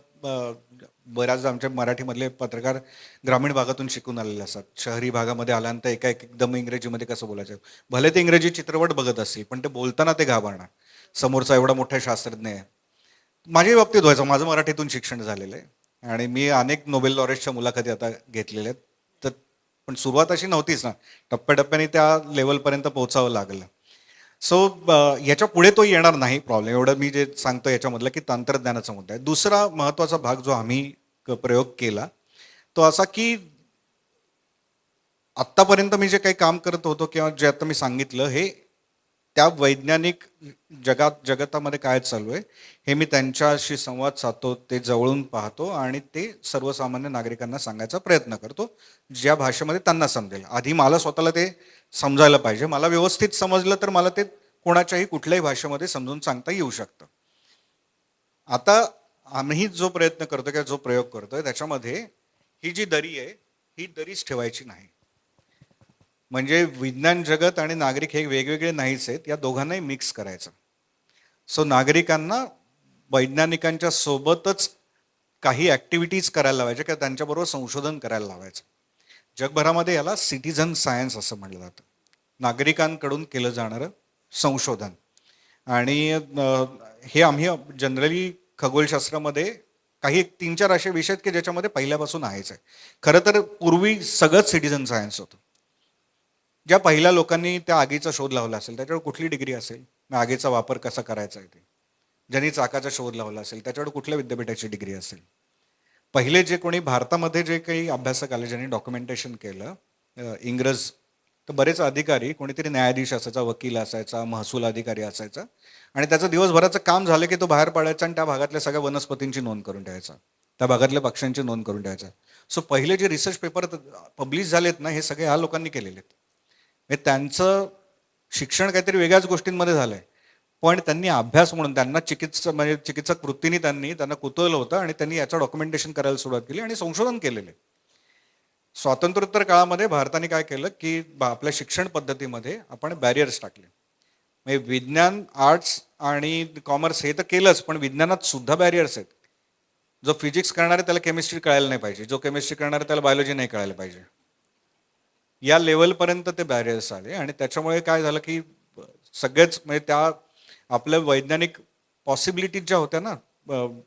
Speaker 6: बऱ्याचदा आमच्या मराठीमधले पत्रकार ग्रामीण भागातून शिकून आलेले असतात. शहरी भागामध्ये आल्यानंतर एकदम इंग्रजीमध्ये कसं बोलायचं. भले ते इंग्रजी चित्रपट बघत असतील पण ते बोलताना ते घाबरणार. समोरचा एवढा मोठा शास्त्रज्ञ आहे. माझ्याही बाबतीत व्हायचं. माझं मराठीतून शिक्षण झालेलं आहे आणि मी अनेक नोबेल लॉरेट्सच्या मुलाखती आता घेतलेल्या आहेत. तर पण सुरुवात अशी नव्हतीच ना. टप्प्याटप्प्याने त्या लेवलपर्यंत पोहोचावं लागलं. सो याच्या पुढे तो येणार नाही प्रॉब्लेम. एवढं मी जे सांगतो याच्यामधलं की तंत्रज्ञानाचा मुद्दा आहे. दुसरा महत्त्वाचा भाग जो आम्ही प्रयोग केला तो असा की आत्तापर्यंत मी जे काही काम करत होतो किंवा जे आता मी सांगितलं हे त्या वैज्ञानिक जगतामध्ये काय चालू आहे हे मी त्यांच्याशी संवाद साधतो, ते जवळून पाहतो आणि ते सर्वसामान्य नागरिकांना सांगायचा प्रयत्न करतो ज्या भाषेमध्ये त्यांना समजेल. आधी मला स्वतःला ते समजायला पाहिजे. मला व्यवस्थित समजलं तर मला ते कोणाच्याही कुठल्याही भाषेमध्ये समजून सांगता येऊ शकतं. आता आम्ही जो प्रयत्न करतो किंवा जो प्रयोग करतोय त्याच्यामध्ये ही जी दरी आहे ही दरीच ठेवायची नाही. म्हणजे विज्ञान जगत आणि नागरिक हे वेगवेगळे नाहीच आहेत. या दोघांनाही मिक्स करायचं. सो नागरिकांना वैज्ञानिकांच्या सोबतच काही ॲक्टिव्हिटीज करायला लावायच्या किंवा त्यांच्याबरोबर संशोधन करायला लावायचं. जगभरामध्ये याला सिटिझन सायन्स असं म्हटलं जातं. नागरिकांकडून केलं जाणारं संशोधन. आणि हे आम्ही जनरली खगोलशास्त्रामध्ये काही 3-4 असे विषय आहेत की ज्याच्यामध्ये पहिल्यापासून आहेच आहे. खरं तर पूर्वी सगळंच सिटिझन सायन्स होतं. ज्या पहिल्या लोकांनी त्या आगीचा शोध लावला असेल त्याच्यावर कुठली डिग्री असेल, आगीचा वापर कसा करायचा आहे ते. ज्यांनी चाकाचा शोध लावला असेल त्याच्यावर कुठल्या विद्यापीठाची डिग्री असेल. पहिले जे कोणी भारतामध्ये जे काही अभ्यासक आले ज्यांनी डॉक्युमेंटेशन केलं इंग्रज, तर बरेच अधिकारी, कोणीतरी न्यायाधीश असायचा, वकील असायचा, महसूल अधिकारी असायचा आणि त्याचं दिवसभराचं काम झालं की तो बाहेर पडायचा आणि त्या भागातल्या सगळ्या वनस्पतींची नोंद करून ठेवायचा, त्या भागातल्या पक्ष्यांची नोंद करून ठेवायचा. सो पहिले जे रिसर्च पेपर पब्लिश झालेत ना हे सगळे ह्या लोकांनी केलेले आहेत. त्यांचं शिक्षण काहीतरी वेगळ्याच गोष्टींमध्ये झालंय पण त्यांनी अभ्यास म्हणून त्यांना चिकित्सक वृत्तीने त्यांना कुतूहल होतं आणि त्यांनी याचं डॉक्युमेंटेशन करायला सुरुवात केली आणि संशोधन केलेलं आहे. स्वातंत्र्योत्तर काळामध्ये भारताने काय केलं की आपल्या शिक्षण पद्धतीमध्ये आपण बॅरियर्स टाकले. म्हणजे विज्ञान, आर्ट्स आणि कॉमर्स हे तर केलंच पण विज्ञानात सुद्धा बॅरियर्स आहेत. जो फिजिक्स करणार आहे त्याला केमिस्ट्री कळायला नाही पाहिजे, जो केमिस्ट्री करणार आहे त्याला बायोलॉजी नाही कळायला पाहिजे. या लेवलपर्यंत ते बॅरियर्स आले आणि त्याच्यामुळे काय झालं की सगळेच म्हणजे त्या आपल्या वैज्ञानिक पॉसिबिलिटीज ज्या होत्या ना,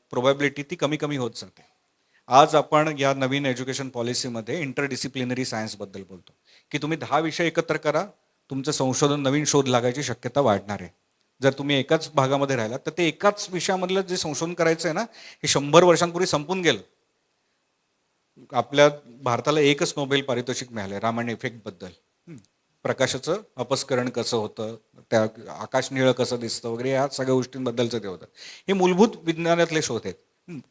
Speaker 6: प्रोबॅबिलिटी ती कमी कमी होत जाते. आज आपण या नवीन एज्युकेशन पॉलिसीमध्ये इंटरडिसिप्लिनरी सायन्सबद्दल बोलतो की तुम्ही 10 विषय एकत्र करा, तुमचं संशोधन, नवीन शोध लागायची शक्यता वाढणार आहे. जर तुम्ही एकाच भागामध्ये राहिलात तर ते एकाच विषयामधलं जे संशोधन करायचं आहे ना हे 100 वर्षांपूर्वी संपून गेलं. आपल्या भारताला एकच नोबेल पारितोषिक मिळाले रामन इफेक्ट बद्दल. प्रकाशाचं अपस्करण कसं होतं, त्या आकाश निळं कसं दिसतं वगैरे या सगळ्या गोष्टींबद्दलचं ते होतं. हे मूलभूत विज्ञानातले शोध आहेत,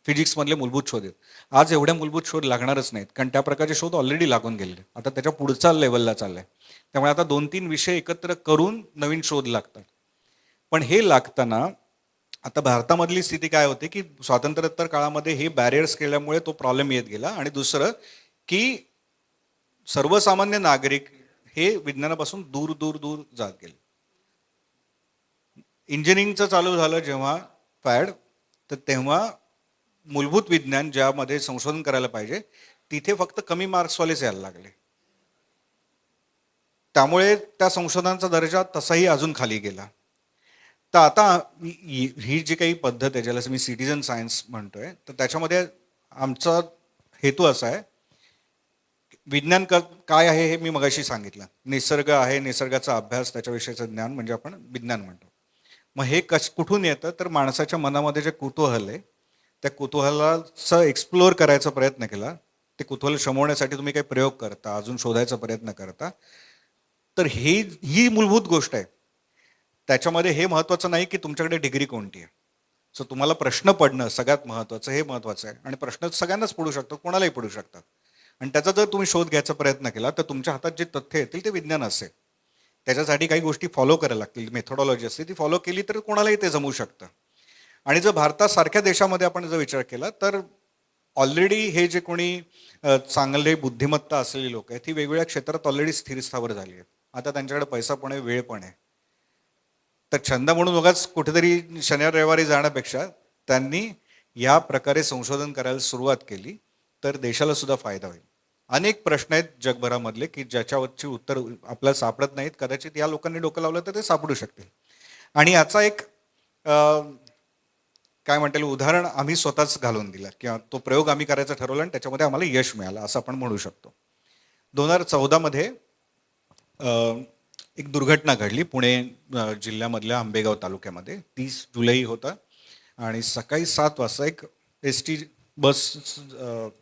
Speaker 6: फिजिक्समधले मूलभूत शोध आहेत. आज एवढ्या मूलभूत शोध लागणारच नाहीत कारण त्या प्रकारचे शोध ऑलरेडी लागून गेलेले. आता त्याच्या पुढचा लेवलला चाललाय. त्यामुळे आता 2-3 विषय एकत्र करून नवीन शोध लागतात. पण हे लागताना आता भारतामधली स्थिती काय होते की स्वातंत्र्योत्तर काळामध्ये हे बॅरियर्स केल्यामुळे तो प्रॉब्लेम येत गेला आणि दुसरं की सर्वसामान्य नागरिक हे विज्ञानापासून दूर दूर दूर जात गेले. इंजिनिअरिंगचं चालू झालं जेव्हा फॅड, तर तेव्हा मूलभूत विज्ञान ज्यामध्ये संशोधन करायला पाहिजे तिथे फक्त कमी मार्क्सवालेच यायला लागले. त्यामुळे त्या संशोधनाचा दर्जा तसाही अजून खाली गेला. तर आता ही जी काही पद्धत आहे ज्याला मी सिटिझन सायन्स म्हणतोय तर त्याच्यामध्ये आमचा हेतू असा आहे, विज्ञान काय आहे हे मी मगाशी सांगितलं. निसर्ग आहे, निसर्गाचा अभ्यास, त्याच्याविषयीचं ज्ञान म्हणजे आपण विज्ञान म्हणतो. मग हे कुठून येतं तर माणसाच्या मनामध्ये जे कुतूहल आहे त्या कुतूहलाचं एक्सप्लोअर करायचा प्रयत्न केला. ते कुतूहल शमवण्यासाठी तुम्ही काही प्रयोग करता, अजून शोधायचा प्रयत्न करता. तर ही मूलभूत गोष्ट आहे. त्याच्यामध्ये हे महत्त्वाचं नाही की तुमच्याकडे डिग्री कोणती आहे. सो तुम्हाला प्रश्न पडणं सगळ्यात महत्त्वाचं, हे महत्त्वाचं आहे. आणि प्रश्न सगळ्यांनाच पडू शकतो, कोणालाही पडू शकतात. आणि त्याचा जर तुम्ही शोध घ्यायचा प्रयत्न केला तर तुमच्या हातात जे तथ्य येतील ते विज्ञान असेल. त्याच्यासाठी काही गोष्टी फॉलो करायला लागतील, मेथोडॉलॉजी असते ती फॉलो केली तर कोणालाही ते जमू शकतं. आणि जर भारतासारख्या देशामध्ये आपण जर विचार केला तर ऑलरेडी हे जे कोणी चांगले बुद्धिमत्ता असलेली लोक आहेत ती वेगवेगळ्या क्षेत्रात ऑलरेडी स्थिरस्थावर झाली आहेत. आता त्यांच्याकडे पैसा पण आहे, वेळ पण आहे. तर छंद म्हणून उगाच कुठेतरी शनिवार रविवारी जाण्यापेक्षा त्यांनी या प्रकारे संशोधन करायला सुरुवात केली तर देशाला सुद्धा फायदा होईल. अनेक प्रश्न आहेत जगभरामधले की ज्याच्यावरची उत्तर आपल्याला सापडत नाहीत. कदाचित या लोकांनी डोकं लावलं तर ते सापडू शकतील. आणि याचा एक काय म्हणता येईल उदाहरण आम्ही स्वतःच घालून दिलं किंवा तो प्रयोग आम्ही करायचा ठरवला आणि त्याच्यामध्ये आम्हाला यश मिळालं असं आपण म्हणू शकतो. 2014 मध्ये एक दुर्घटना घडली पुणे जिल्ह्यामधल्या आंबेगाव तालुक्यामध्ये. 30 जुलै होता आणि सकाळी 7 वाजता एक ST बस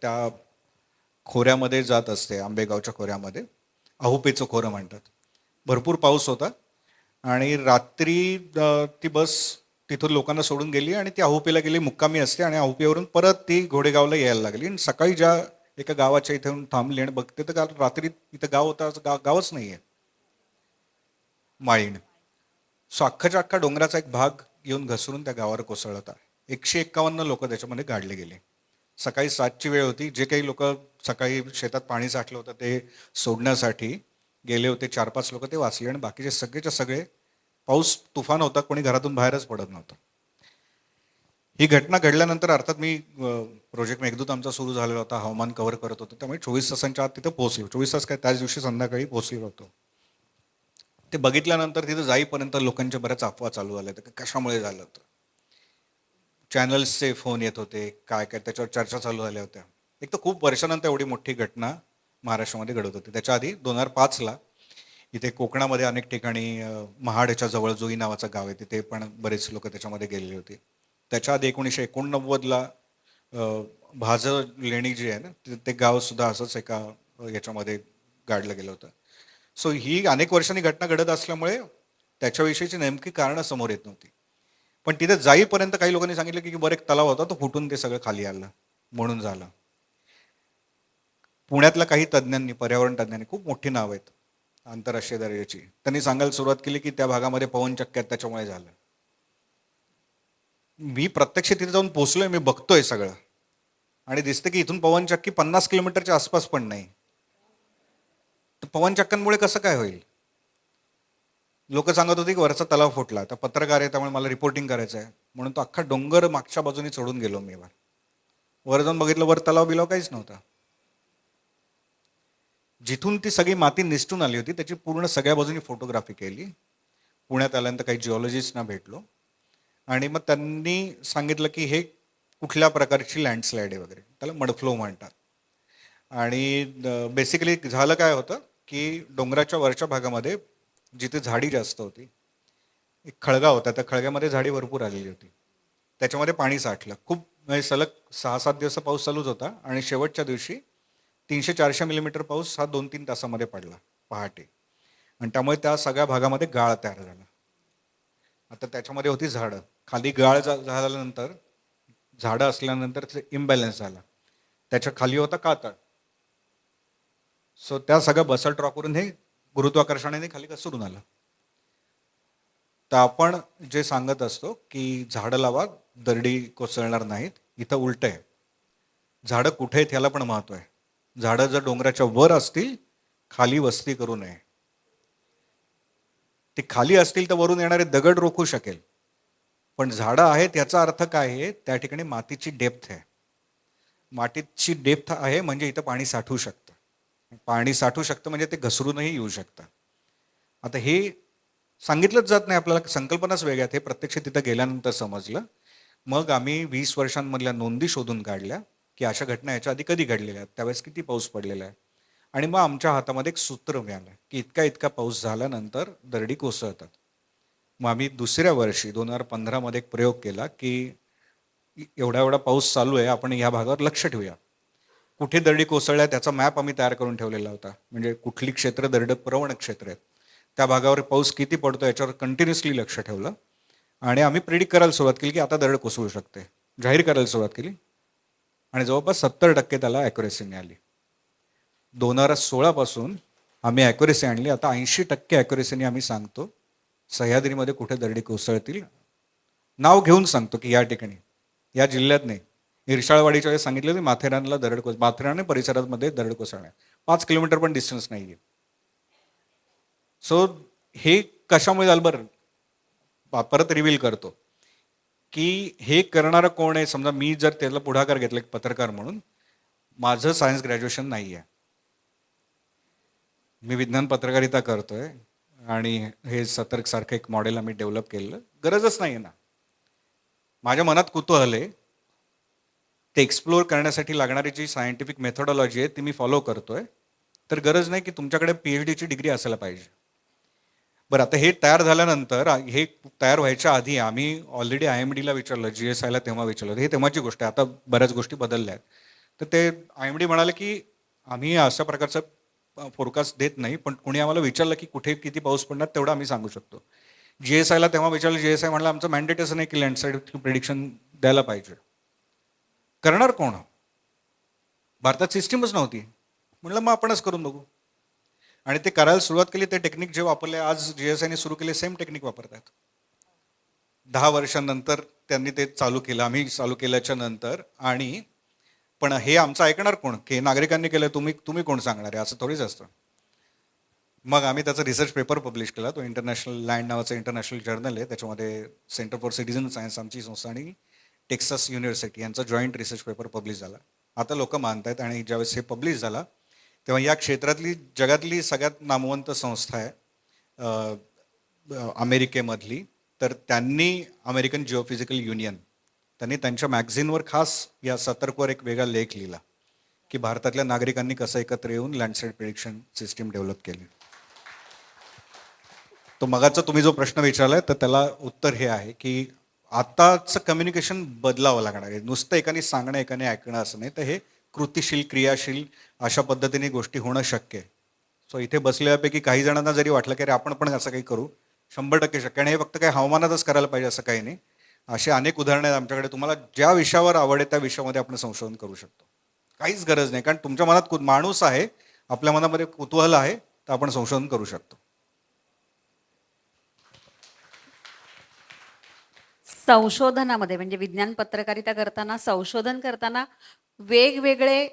Speaker 6: त्या खोऱ्यामध्ये जात असते, आंबेगावच्या खोऱ्यामध्ये. आहुपेचं खोरं म्हणतात. भरपूर पाऊस होता आणि रात्री ती बस तिथून लोकांना सोडून गेली आणि ती आहुपेला गेली, मुक्कामी असते आणि आहुपेवरून परत ती घोडेगावला यायला लागली. आणि सकाळी ज्या एका गावाच्या इथे येऊन थांबली आणि बघते तर रात्री इथं गाव होता, गावच नाहीये, माळीण. सो अख्खाच्या अख्खा डोंगराचा एक भाग येऊन घसरून त्या गावावर कोसळला होता. 151 लोक त्याच्यामध्ये गाडले गेले. सकाळी 7ची वेळ होती. जे काही लोक सकाळी शेतात पाणी साठलं होतं ते सोडण्यासाठी गेले होते, 4-5 लोक ते वाचले आणि बाकीचे सगळेच्या सगळे, पाऊस तुफान होता, कोणी घरातून बाहेरच पडत नव्हतं. ही घटना घडल्यानंतर अर्थात मी प्रोजेक्ट मेघदूत आमचा सुरू झालेला होता, हवामान कव्हर करत होतो, त्यामुळे 24 तासांच्या आत तिथे पोहोचलो. 24 तास काय, त्याच दिवशी संध्याकाळी पोहोचलेलो होतो. ते बघितल्यानंतर तिथे जाईपर्यंत लोकांच्या बऱ्याच अफवा चालू झाल्या की कशामुळे झालं होतं. चॅनल्सचे फोन येत होते, काय काय त्याच्यावर चर्चा चालू झाल्या होत्या. एक तर खूप वर्षानंतर एवढी मोठी घटना महाराष्ट्रामध्ये घडत होती. त्याच्या आधी 2005ला इथे कोकणामध्ये अनेक ठिकाणी महाडच्या जवळ जोई नावाचं गाव आहे, तिथे पण बरेच लोक त्याच्यामध्ये गेलेले होते. त्याच्या आधी 1989ला भाज लेणी जी आहे ना, ते गाव सुद्धा असंच एका याच्यामध्ये गाडलं गेलं होतं. सो ही अनेक वर्षांनी घटना घडत असल्यामुळे त्याच्याविषयीची नेमकी कारणं समोर येत नव्हती. पण तिथे जाईपर्यंत काही लोकांनी सांगितलं की बरं एक तलाव होता, तो फुटून ते सगळं खाली आलं म्हणून झालं. पुण्यातल्या काही तज्ज्ञांनी, पर्यावरण तज्ज्ञांनी, खूप मोठी नाव आहेत आंतरराष्ट्रीय दर्जाची, त्यांनी सांगायला सुरुवात केली की त्या भागामध्ये पवनचक्क्या आहेत त्याच्यामुळे झालं. मी प्रत्यक्ष तिथे जाऊन पोहोचलोय, मी बघतोय सगळं आणि दिसतं की इथून पवनचक्की 50 किलोमीटरच्या आसपास पण नाही. तर पवनचक्क्यांमुळे कसं काय होईल? लोक सांगत होते की वरचा तलाव फुटला. तर पत्रकार आहे त्यामुळे मला रिपोर्टिंग करायचं आहे म्हणून तो अख्खा डोंगर मागच्या बाजूने चढून गेलो मी. वर जाऊन बघितलं, वर तलाव बिलाव काहीच नव्हता. जिथून ती सगळी माती निसटून आली होती त्याची पूर्ण सगळ्या बाजूनी फोटोग्राफी केली. पुण्यात आल्यानंतर काही जिओलॉजिस्टना भेटलो आणि मग त्यांनी सांगितलं की हे कुठल्या प्रकारची लँडस्लाईड आहे वगैरे, त्याला मडफ्लो म्हणतात. आणि बेसिकली झालं काय होतं की डोंगराच्या वरच्या भागामध्ये जिथे झाडी जास्त होती, एक खळगा होता, त्या खळग्यामध्ये झाडी भरपूर आलेली होती, त्याच्यामध्ये पाणी साठलं. खूप म्हणजे सलग 6-7 दिवस पाऊस चालूच होता आणि शेवटच्या दिवशी 300-400 मिलीमीटर पाऊस हा 2-3 तासामध्ये पडला पहाटे. आणि त्यामुळे त्या सगळ्या भागामध्ये गाळ तयार झाला. आता त्याच्यामध्ये होती झाडं. खाली गाळ झाल्यानंतर, झाडं असल्यानंतर इम्बॅलन्स झाला. त्याच्या खाली होता कातळ. सो त्या सगळ्या बसल्ट रॉकवरून हे गुरुत्वाकर्षणाने खाली घसरून आलं. तर आपण जे सांगत असतो की झाडं लावा, दरडी कोसळणार नाहीत, इथं उलट आहे. झाडं कुठे आहेत ह्याला पण महत्व आहे. झाडं जर डोंगराच्या वर असतील, खाली वस्ती करू नये. ते खाली असतील तर वरून येणारे दगड रोखू शकेल, पण झाडं आहेत याचा अर्थ काय आहे, त्या ठिकाणी मातीची डेप्थ आहे. मातीची डेप्थ आहे म्हणजे इथं पाणी साठवू शकतं. पाणी साठवू शकतं म्हणजे ते घसरूनही येऊ शकतं. आता हे सांगितलंच जात नाही आपल्याला, संकल्पनाच वेगळ्या. हे प्रत्यक्ष तिथं गेल्यानंतर समजलं. मग आम्ही 20 वर्षांमधल्या नोंदी शोधून काढल्या की अशा घटना याच्या आधी कधी घडलेल्या आहेत, त्यावेळेस किती पाऊस पडलेला आहे. आणि मग आमच्या हातामध्ये एक सूत्र मिळालं की इतका पाऊस झाल्यानंतर दरडी कोसळतात. मग आम्ही दुसऱ्या वर्षी 2015मध्ये एक प्रयोग केला की एवढा पाऊस चालू आहे, आपण ह्या भागावर लक्ष ठेवूया. कुठे दरडी कोसळल्या त्याचा मॅप आम्ही तयार करून ठेवलेला होता. म्हणजे कुठली क्षेत्र दरड प्रवण क्षेत्र आहेत, त्या भागावर पाऊस किती पडतो याच्यावर कंटिन्युअसली लक्ष ठेवलं आणि आम्ही प्रिडिक्ट करायला सुरुवात केली की आता दरड कोसळू शकते, जाहीर करायला सुरुवात केली. आणि जवळपास 70% त्याला ॲक्युरेसी मिळाली. 2016 पासून आम्ही ॲक्युरेसी आणली. आता 80% ॲक्युरेसीने आम्ही सांगतो सह्याद्रीमध्ये कुठे दरडी कोसळतील. नाव घेऊन सांगतो की या ठिकाणी, या जिल्ह्यात नाही. इरशाळवाडीच्या वेळेस सांगितलं की माथेरानला माथेरान परिसरामध्ये दरड कोसळणार, 5 किलोमीटर पण डिस्टन्स नाही आहे. सो हे कशामुळे झालं बरं, परत रिव्हील करतो की हे करणारं कोण आहे. समजा मी जर त्याला पुढाकार घेतला एक पत्रकार म्हणून, माझं सायन्स ग्रॅज्युएशन नाही आहे, मी विज्ञान पत्रकारिता करतोय आणि हे सतर्क सारखं एक मॉडेल आम्ही डेव्हलप केलेलं, गरजच नाही आहे ना. माझ्या मनात कुतूहल आहे, ते एक्सप्लोअर करण्यासाठी लागणारी जी सायंटिफिक मेथोडॉलॉजी आहे ती मी फॉलो करतोय, तर गरज नाही की तुमच्याकडे PhDची डिग्री असायला पाहिजे. बरं, आता हे तयार झाल्यानंतर, हे तयार व्हायच्या आधी आम्ही ऑलरेडी IMDला विचारलं, GSIला तेव्हा विचारलं, हे तेव्हाची गोष्ट आहे, आता बऱ्याच गोष्टी बदलल्या आहेत. तर ते IMD म्हणाले की आम्ही अशा प्रकारचं फोरकास्ट देत नाही, पण कोणी आम्हाला विचारलं की कुठे किती पाऊस पडणार तेवढं आम्ही सांगू शकतो. GSIला तेव्हा विचारलं, GSI म्हणलं आमचं मॅन्डेट असं नाही की लँडस्लाईड प्रिडिक्शन द्यायला पाहिजे. करणार कोण? भारतात सिस्टीमच नव्हती. म्हणलं मग आपणच करून बघू, आणि ते करायला सुरुवात केली. ते टेक्निक जे वापरले आज GSIने सुरू केले, सेम टेक्निक वापरतात. 10 वर्षांनंतर त्यांनी ते चालू केलं, आम्ही चालू केल्याच्या नंतर. आणि पण हे आमचं ऐकणार कोण? की नागरिकांनी केलं, तुम्ही कोण सांगणार आहे? असं थोडीच असतं. मग आम्ही त्याचा रिसर्च पेपर पब्लिश केला. तो इंटरनॅशनल लँड नावाचं इंटरनॅशनल जर्नल आहे. त्याच्यामध्ये सेंटर फॉर सिटिझन सायन्स आमची संस्था आणि टेक्सास युनिव्हर्सिटी यांचा जॉईंट रिसर्च पेपर पब्लिश झाला. आता लोक मानतायत, आणि ज्यावेळेस हे पब्लिश झाला तेव्हा या क्षेत्रातली जगातली सगळ्यात नामवंत संस्था आहे अमेरिकेमधली, तर त्यांनी अमेरिकन जिओफिजिकल युनियन, त्यांनी त्यांच्या मॅगझिनवर खास या सतर्कवर एक वेगळा लेख लिहिला की भारतातल्या नागरिकांनी कसं एकत्र येऊन लँडस्लाईड प्रिडिक्शन सिस्टीम डेव्हलप केली. तो मगाचा तुम्ही जो प्रश्न विचारलाय तर त्याला उत्तर हे आहे की आताचं कम्युनिकेशन बदलावं लागणार आहे. नुसतं एकाने सांगणं एकाने ऐकणं असं नाही, तर हे कृतिशील क्रियाशील अशा पद्धतीने गोष्टी होणं शक्य आहे. सो इथे बसलेल्यापैकी काही जणांना जरी वाटलं की अरे आपण पण असं काही करू, 100% शक्य. आणि हे फक्त काही हवामानातच करायला पाहिजे असं काही नाही. असे अनेक उदाहरणं आहेत आमच्याकडे. तुम्हाला ज्या विषयावर आवड आहे त्या विषयामध्ये आपण संशोधन करू शकतो. काहीच गरज नाही, कारण तुमच्या मनात माणूस आहे, आपल्या मनामध्ये कुतूहल आहे, तर आपण संशोधन करू शकतो.
Speaker 5: संशोधनामध्ये म्हणजे विज्ञान पत्रकारिता करताना, संशोधन करताना वेगवेगळे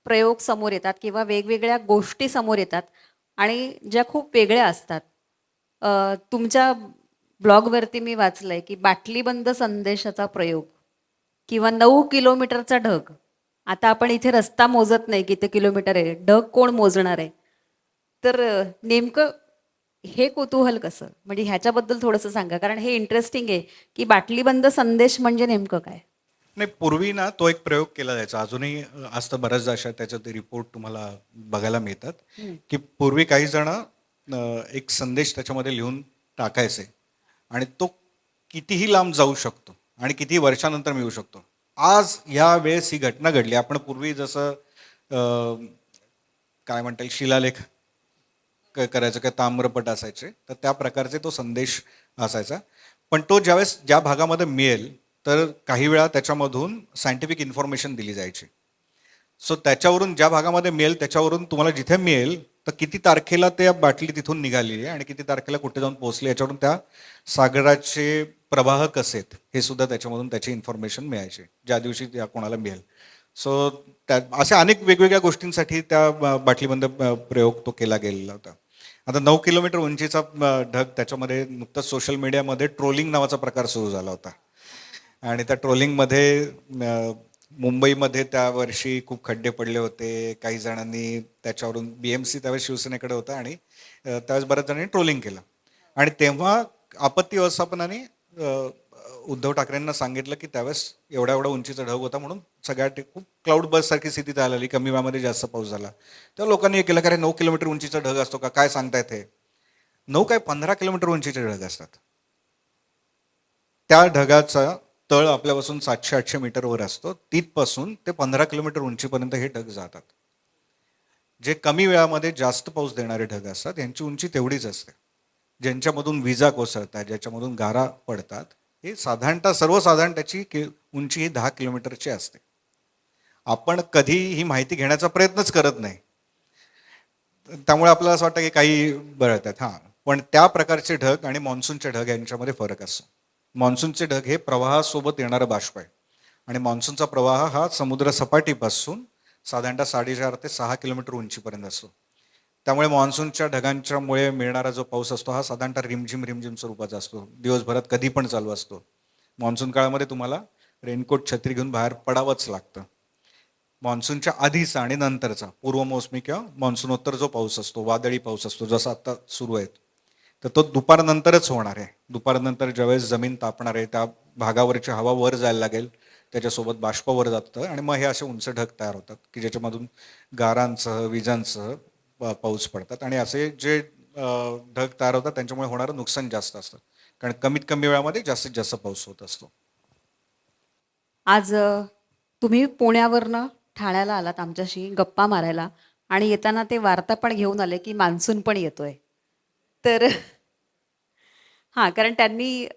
Speaker 5: प्रयोग समोर येतात किंवा वेगवेगळ्या गोष्टी समोर येतात आणि ज्या खूप वेगळ्या असतात. तुमच्या ब्लॉगवरती मी वाचलंय की बाटलीबंद संदेशाचा प्रयोग किंवा 9 किलोमीटरचा ढग. आता आपण इथे रस्ता मोजत नाही किती किलोमीटर आहे, ढग कोण मोजणार आहे? तर नेमकं हे कुतूहल कसं, म्हणजे ह्याच्याबद्दल थोडंसं सांगा, कारण हे इंटरेस्टिंग आहे की बाटलीबंद संदेश म्हणजे नेमकं काय?
Speaker 6: नाही, पूर्वी ना तो एक प्रयोग केला जायचा, अजूनही असतं बऱ्याचदा. अशा त्याच्यात रिपोर्ट तुम्हाला बघायला मिळतात की पूर्वी काही जण एक संदेश त्याच्यामध्ये लिहून टाकायचे, आणि तो कितीही लांब जाऊ शकतो आणि किती वर्षानंतर मिळू शकतो. आज या वेळेस ही घटना घडली. आपण पूर्वी जसं काय म्हणता येईल, शिलालेख करायचं, काय ताम्रपट असायचे, तर त्या प्रकारचे तो संदेश असायचा. पण तो ज्यावेळेस ज्या भागामध्ये मिळेल, तर काही वेळा त्याच्यामधून सायंटिफिक इन्फॉर्मेशन दिली जायची. सो त्याच्यावरून, ज्या भागामध्ये मिळेल त्याच्यावरून तुम्हाला जिथे मिळेल तर किती तारखेला त्या बाटली तिथून निघाली आहे आणि किती तारखेला कुठे जाऊन पोहोचली, याच्यावरून त्या सागराचे प्रवाह कसे आहेत हे सुद्धा त्याच्यामधून त्याची इन्फॉर्मेशन मिळायची, ज्या दिवशी त्या कोणाला मिळेल. सो त्या अशा अनेक वेगवेगळ्या गोष्टींसाठी त्या बाटलीबंद प्रयोग तो केला गेलेला होता. आता 9 किलोमीटर उंचीचा ढग, त्याच्यामध्ये नुकतंच सोशल मीडियामध्ये ट्रोलिंग नावाचा प्रकार सुरू झाला होता. आणि त्या ट्रोलिंगमध्ये मुंबईमध्ये त्या वर्षी खूप खड्डे पडले होते. काही जणांनी त्याच्यावरून BMC त्यावेळेस शिवसेनेकडे होता, आणि त्यावेळेस बऱ्याच जणांनी ट्रोलिंग केलं. आणि तेव्हा आपत्ती व्यवस्थापनाने उद्धव ठाकरेंना सांगितलं की त्यावेळेस एवढा उंचीचा ढग होता, म्हणून सगळ्या खूप क्लाउड बस सारखी स्थिती तयार झाली, कमी वेळामध्ये जास्त पाऊस झाला. तेव्हा लोकांनी हे केलं, की अरे 9 किलोमीटर उंचीचा ढग असतो का, काय सांगतायत हे? 9 काय 15 किलोमीटर उंचीचे ढग असतात. त्या ढगाचा तळ आपल्यापासून 700-800 मीटरवर असतो, तिथपासून ते 15 किलोमीटर उंचीपर्यंत हे ढग जातात. जे कमी वेळामध्ये जास्त पाऊस देणारे ढग असतात यांची उंची तेवढीच असते. ज्यांच्यामधून विजा कोसळतात, ज्याच्यामधून गारा पडतात, हे साधारणतः सर्वसाधारण त्याची उंची ही 10 किलोमीटरची असते. आपण कधी ही माहिती घेण्याचा प्रयत्नच करत नाही, त्यामुळे आपल्याला असं वाटतं की काही बळतात. हां, पण त्या प्रकारचे ढग आणि मान्सूनचे ढग यांच्यामध्ये फरक असतो. मान्सूनचे ढग हे प्रवाहासोबत येणारं बाष्प आहे, आणि मान्सूनचा प्रवाह हा समुद्र सपाटीपासून साधारणतः 4.5 ते 6 किलोमीटर उंचीपर्यंत असतो. त्यामुळे मान्सूनच्या ढगांच्यामुळे मिळणारा जो पाऊस असतो हा साधारणतः रिमझिम स्वरूपाचा असतो, दिवसभरात कधी पण चालू असतो. मान्सून काळामध्ये तुम्हाला रेनकोट छत्री घेऊन बाहेर पडावंच लागतं. मान्सूनच्या आधीचा आणि नंतरचा पूर्वमोसमी किंवा मान्सूनोत्तर जो पाऊस असतो, वादळी पाऊस असतो, जसा आता सुरू आहे, तर तो दुपारनंतरच होणार आहे. दुपारनंतर ज्यावेळेस जमीन तापणार आहे, त्या भागावरची हवा वर जायला लागेल, त्याच्यासोबत बाष्प वर जातं आणि मग हे असे उंच ढग तयार होतात की ज्याच्यामधून गारांसह विजांसह पाऊस पडतात. आणि असे जे ढग तयार होतात त्यांच्यामुळे होणारं नुकसान जास्त असतं, कारण कमीत कमी वेळामध्ये जास्तीत जास्त पाऊस होत असतो.
Speaker 5: आज तुम्ही पुण्यावरनं ठाण्याला आलात आमच्याशी गप्पा मारायला आणि येताना ते वार्ता पण घेऊन आले की मान्सून पण येतोय. तर हां, कारण त्यांनी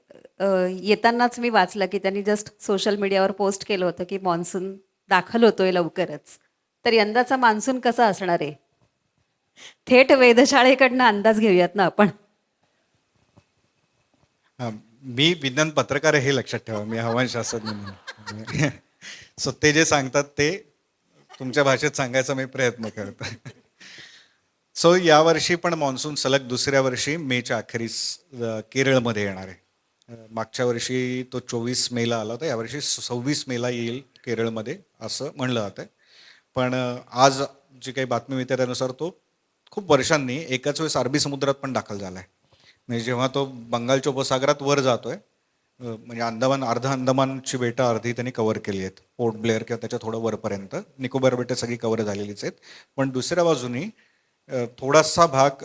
Speaker 5: येतानाच मी वाचलं की त्यांनी जस्ट सोशल मीडियावर पोस्ट केलं होतं की मान्सून दाखल होतोय लवकरच. तर यंदाचा मान्सून कसा असणार आहे? थेट वेधशाळेकडनं अंदाज घेऊयात ना आपण.
Speaker 6: मी विज्ञान पत्रकार आहे हे लक्षात ठेवा, मी हवामानशास्त्रज्ञ नाही. सो ते जे सांगतात ते तुमच्या भाषेत सांगायचा मी प्रयत्न करतो. सो यावर्षी पण मान्सून सलग दुसऱ्या वर्षी मेच्या अखेरीस केरळमध्ये येणार आहे. मागच्या वर्षी तो 24 मेला आला होता, यावर्षी 26 मेला येईल केरळमध्ये असं म्हणलं जातं. पण आज जी काही बातमी मिळते त्यानुसार तो खूप वर्षांनी एकाच वेळेस अरबी समुद्रात पण दाखल झाला आहे. म्हणजे जेव्हा तो बंगालच्या उपसागरात वर जातोय, म्हणजे अंदमानची बेटं अर्धी त्यांनी कव्हर केली आहेत, पोर्ट ब्लेअर किंवा त्याच्या थोडं वरपर्यंत. निकोबार बेटं सगळी कव्हर झालेलीच आहेत. पण दुसऱ्या बाजूनी थोडासा भाग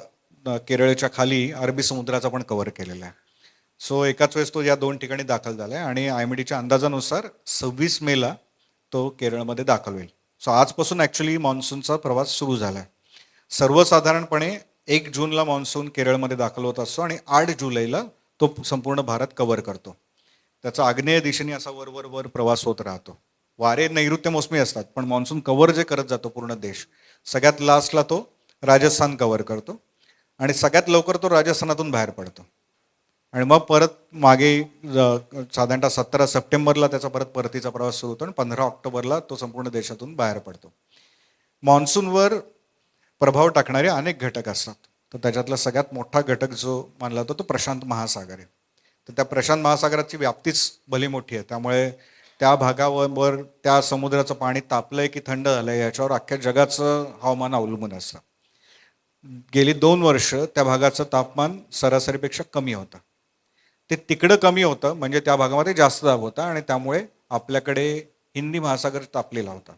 Speaker 6: केरळच्या खाली अरबी समुद्राचा पण कव्हर केलेला आहे. सो एकाच वेळेस तो या 2 ठिकाणी दाखल झाला आहे आणि IMDच्या अंदाजानुसार 26 मेला तो केरळमध्ये दाखल होईल. सो आजपासून ॲक्च्युली मान्सूनचा प्रवास सुरू झाला आहे. सर्वसाधारणपणे 1 जूनला मान्सून केरळमध्ये दाखल होत असतो आणि 8 जुलैला तो संपूर्ण भारत कव्हर करतो. त्याचा आग्नेय दिशेने असा वर प्रवास होत राहतो. वारे नैऋत्य मोसमी असतात, पण मान्सून कव्हर जे करत जातो पूर्ण देश, सगळ्यात लास्टला तो राजस्थान कव्हर करतो आणि सगळ्यात लवकर तो राजस्थानातून बाहेर पडतो. आणि मग परत मागे साधारणतः 17 सप्टेंबरला त्याचा परतीचा प्रवास सुरू होतो आणि 15 ऑक्टोबरला तो संपूर्ण देशातून बाहेर पडतो. मान्सूनवर प्रभाव टाकणारे अनेक घटक असतात, तर त्याच्यातला सगळ्यात मोठा घटक जो मानला जातो तो प्रशांत महासागर आहे. तर त्या प्रशांत महासागराची व्याप्तीच भली मोठी आहे, त्यामुळे त्या भागावर त्या समुद्राचं पाणी तापलंय की थंड झालंय याच्यावर अख्ख्या जगाचं हवामान अवलंबून असतं. गेली 2 वर्ष त्या भागाचं तापमान सरासरीपेक्षा कमी होतं. ते तिकडं कमी होतं म्हणजे त्या भागामध्ये जास्त दाब होता आणि त्यामुळे आपल्याकडे हिंदी महासागर तापलेला होता.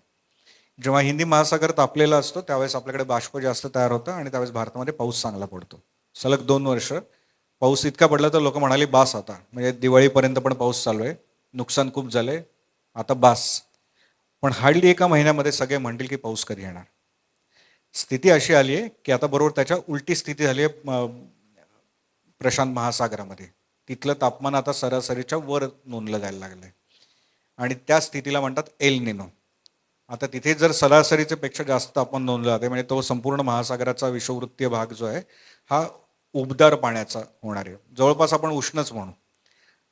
Speaker 6: जेव्हा हिंदी महासागर तापलेला असतो त्यावेळेस आपल्याकडे बाष्प जास्त तयार होतं आणि त्यावेळेस भारतामध्ये पाऊस चांगला पडतो. सलग 2 वर्ष पाऊस इतका पडला तर लोक म्हणाले बास आता, म्हणजे दिवाळीपर्यंत पण पाऊस चालू आहे, नुकसान खूप झालंय, आता बास. पण हार्डली एका महिन्यामध्ये सगळे म्हणतील की पाऊस कधी येणार. स्थिती अशी आली आहे की आता बरोबर त्याच्या उलटी स्थिती झाली आहे प्रशांत महासागरामध्ये. तिथलं तापमान आता सरासरीच्या वर नोंदलं जायला लागलं आहे आणि त्या स्थितीला म्हणतात एल निनो. आता तिथे जर सरासरीच्या पेक्षा जास्त तापमान नोंदलं जाते म्हणजे तो संपूर्ण महासागराचा विषुववृत्तीय भाग जो आहे हा उबदार पाण्याचा होणार आहे, जवळपास आपण उष्णच म्हणू.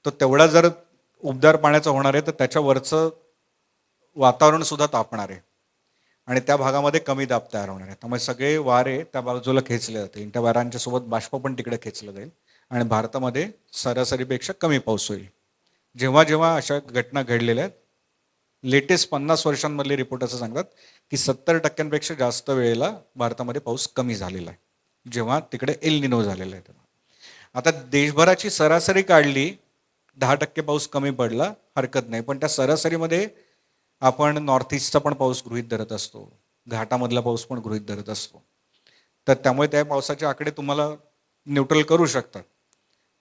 Speaker 6: तो तेवढा जर उबदार पाण्याचा होणार आहे तर त्याच्यावरचं वातावरण सुद्धा तापणार आहे आणि त्या भागामध्ये कमी दाब तयार होणार आहे. त्यामुळे सगळे वारे त्या बाजूला खेचले जातील, त्या वाऱ्यांच्या सोबत बाष्प पण तिकडे खेचलं जाईल आणि भारतामध्ये सरासरीपेक्षा कमी पाऊस होईल. जेव्हा जेव्हा अशा घटना घडलेल्या आहेत, लेटेस्ट 50 वर्षांमधले रिपोर्ट असं सांगतात की 70% जास्त वेळेला भारतामध्ये पाऊस कमी झालेला आहे जेव्हा तिकडे एल निनो झालेला आहे. आता देशभराची सरासरी काढली, 10% पाऊस कमी पडला हरकत नाही, पण त्या सरासरीमध्ये आपण नॉर्थ ईस्टचा पण पाऊस गृहीत धरत असतो, घाटामधला पाऊस पण गृहीत धरत असतो. तर त्यामुळे त्या पावसाचे आकडे तुम्हाला न्यूट्रल करू शकतात.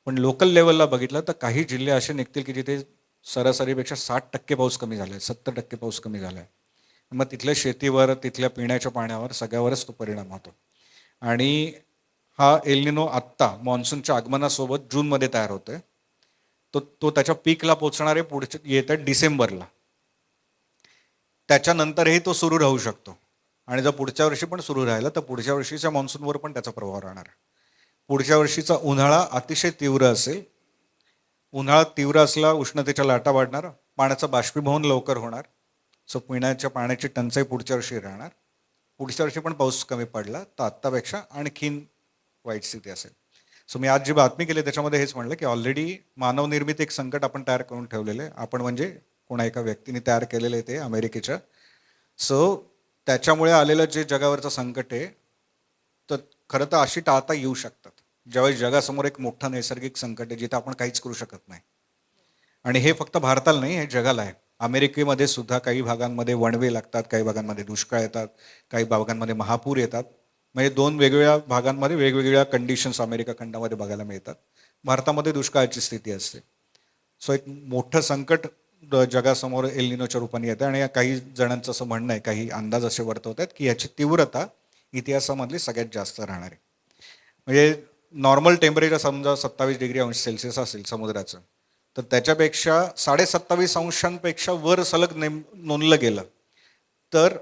Speaker 6: पण लोकल लेवलला बघितलं तर काही जिल्हे असे निघतील की जिथे सरासरीपेक्षा 60% पाऊस कमी झाला आहे, 70% पाऊस कमी झाला आहे. मग तिथल्या शेतीवर, तिथल्या पिण्याच्या पाण्यावर सगळ्यावरच तो परिणाम होतो. आणि हा एल निनो आत्ता मान्सूनच्या आगमनासोबत जूनमध्ये तयार होतोय. तो त्याच्या पीकला पोचणारे पुढच्या येत्या डिसेंबरला. त्याच्यानंतरही तो सुरू राहू शकतो आणि जर पुढच्या वर्षी पण सुरू राहिला तर पुढच्या वर्षीच्या मान्सूनवर पण त्याचा प्रभाव राहणार आहे. पुढच्या वर्षीचा उन्हाळा अतिशय तीव्र असेल. उन्हाळा तीव्र असला, उष्णतेच्या लाटा वाढणार, पाण्याचं बाष्पीभवन लवकर होणार. सो पिण्याच्या पाण्याची टंचाई पुढच्या वर्षी राहणार. पुढच्या वर्षी पण पाऊस कमी पडला तर आत्तापेक्षा आणखीन वाईट स्थिती असेल. सो मी आज जी बातमी केली त्याच्यामध्ये हेच म्हणलं की ऑलरेडी मानवनिर्मित एक संकट आपण तयार करून ठेवलेलं आहे. आपण म्हणजे कोणा एका व्यक्तीने तयार केलेलं आहे ते अमेरिकेच्या. सो त्याच्यामुळे आलेलं जे जगावरचं संकट आहे तर खरं तर अशी टाळता येऊ शकतात. ज्यावेळेस जगासमोर एक मोठं नैसर्गिक संकट आहे जिथे आपण काहीच करू शकत नाही. आणि हे फक्त भारताला नाही, हे जगाला आहे. अमेरिकेमध्ये सुद्धा काही भागांमध्ये वणवे लागतात, काही भागांमध्ये दुष्काळ येतात, काही भागांमध्ये महापूर येतात. म्हणजे 2 वेगवेगळ्या भागांमध्ये वेगवेगळ्या कंडिशन्स अमेरिका खंडामध्ये बघायला मिळतात. भारतामध्ये दुष्काळाची स्थिती असते. सो एक मोठं संकट जगासमोर एल निनोच्या रूपाने येतं आणि काही जणांचं असं म्हणणं आहे, काही अंदाज असे वर्तवत आहेत की याची तीव्रता इतिहासामधली सगळ्यात जास्त राहणार आहे. म्हणजे नॉर्मल टेम्परेचर समजा 27°C असेल समुद्राचं, तर त्याच्यापेक्षा 27.5 अंशांपेक्षा वर सलग नोंदलं गेलं तर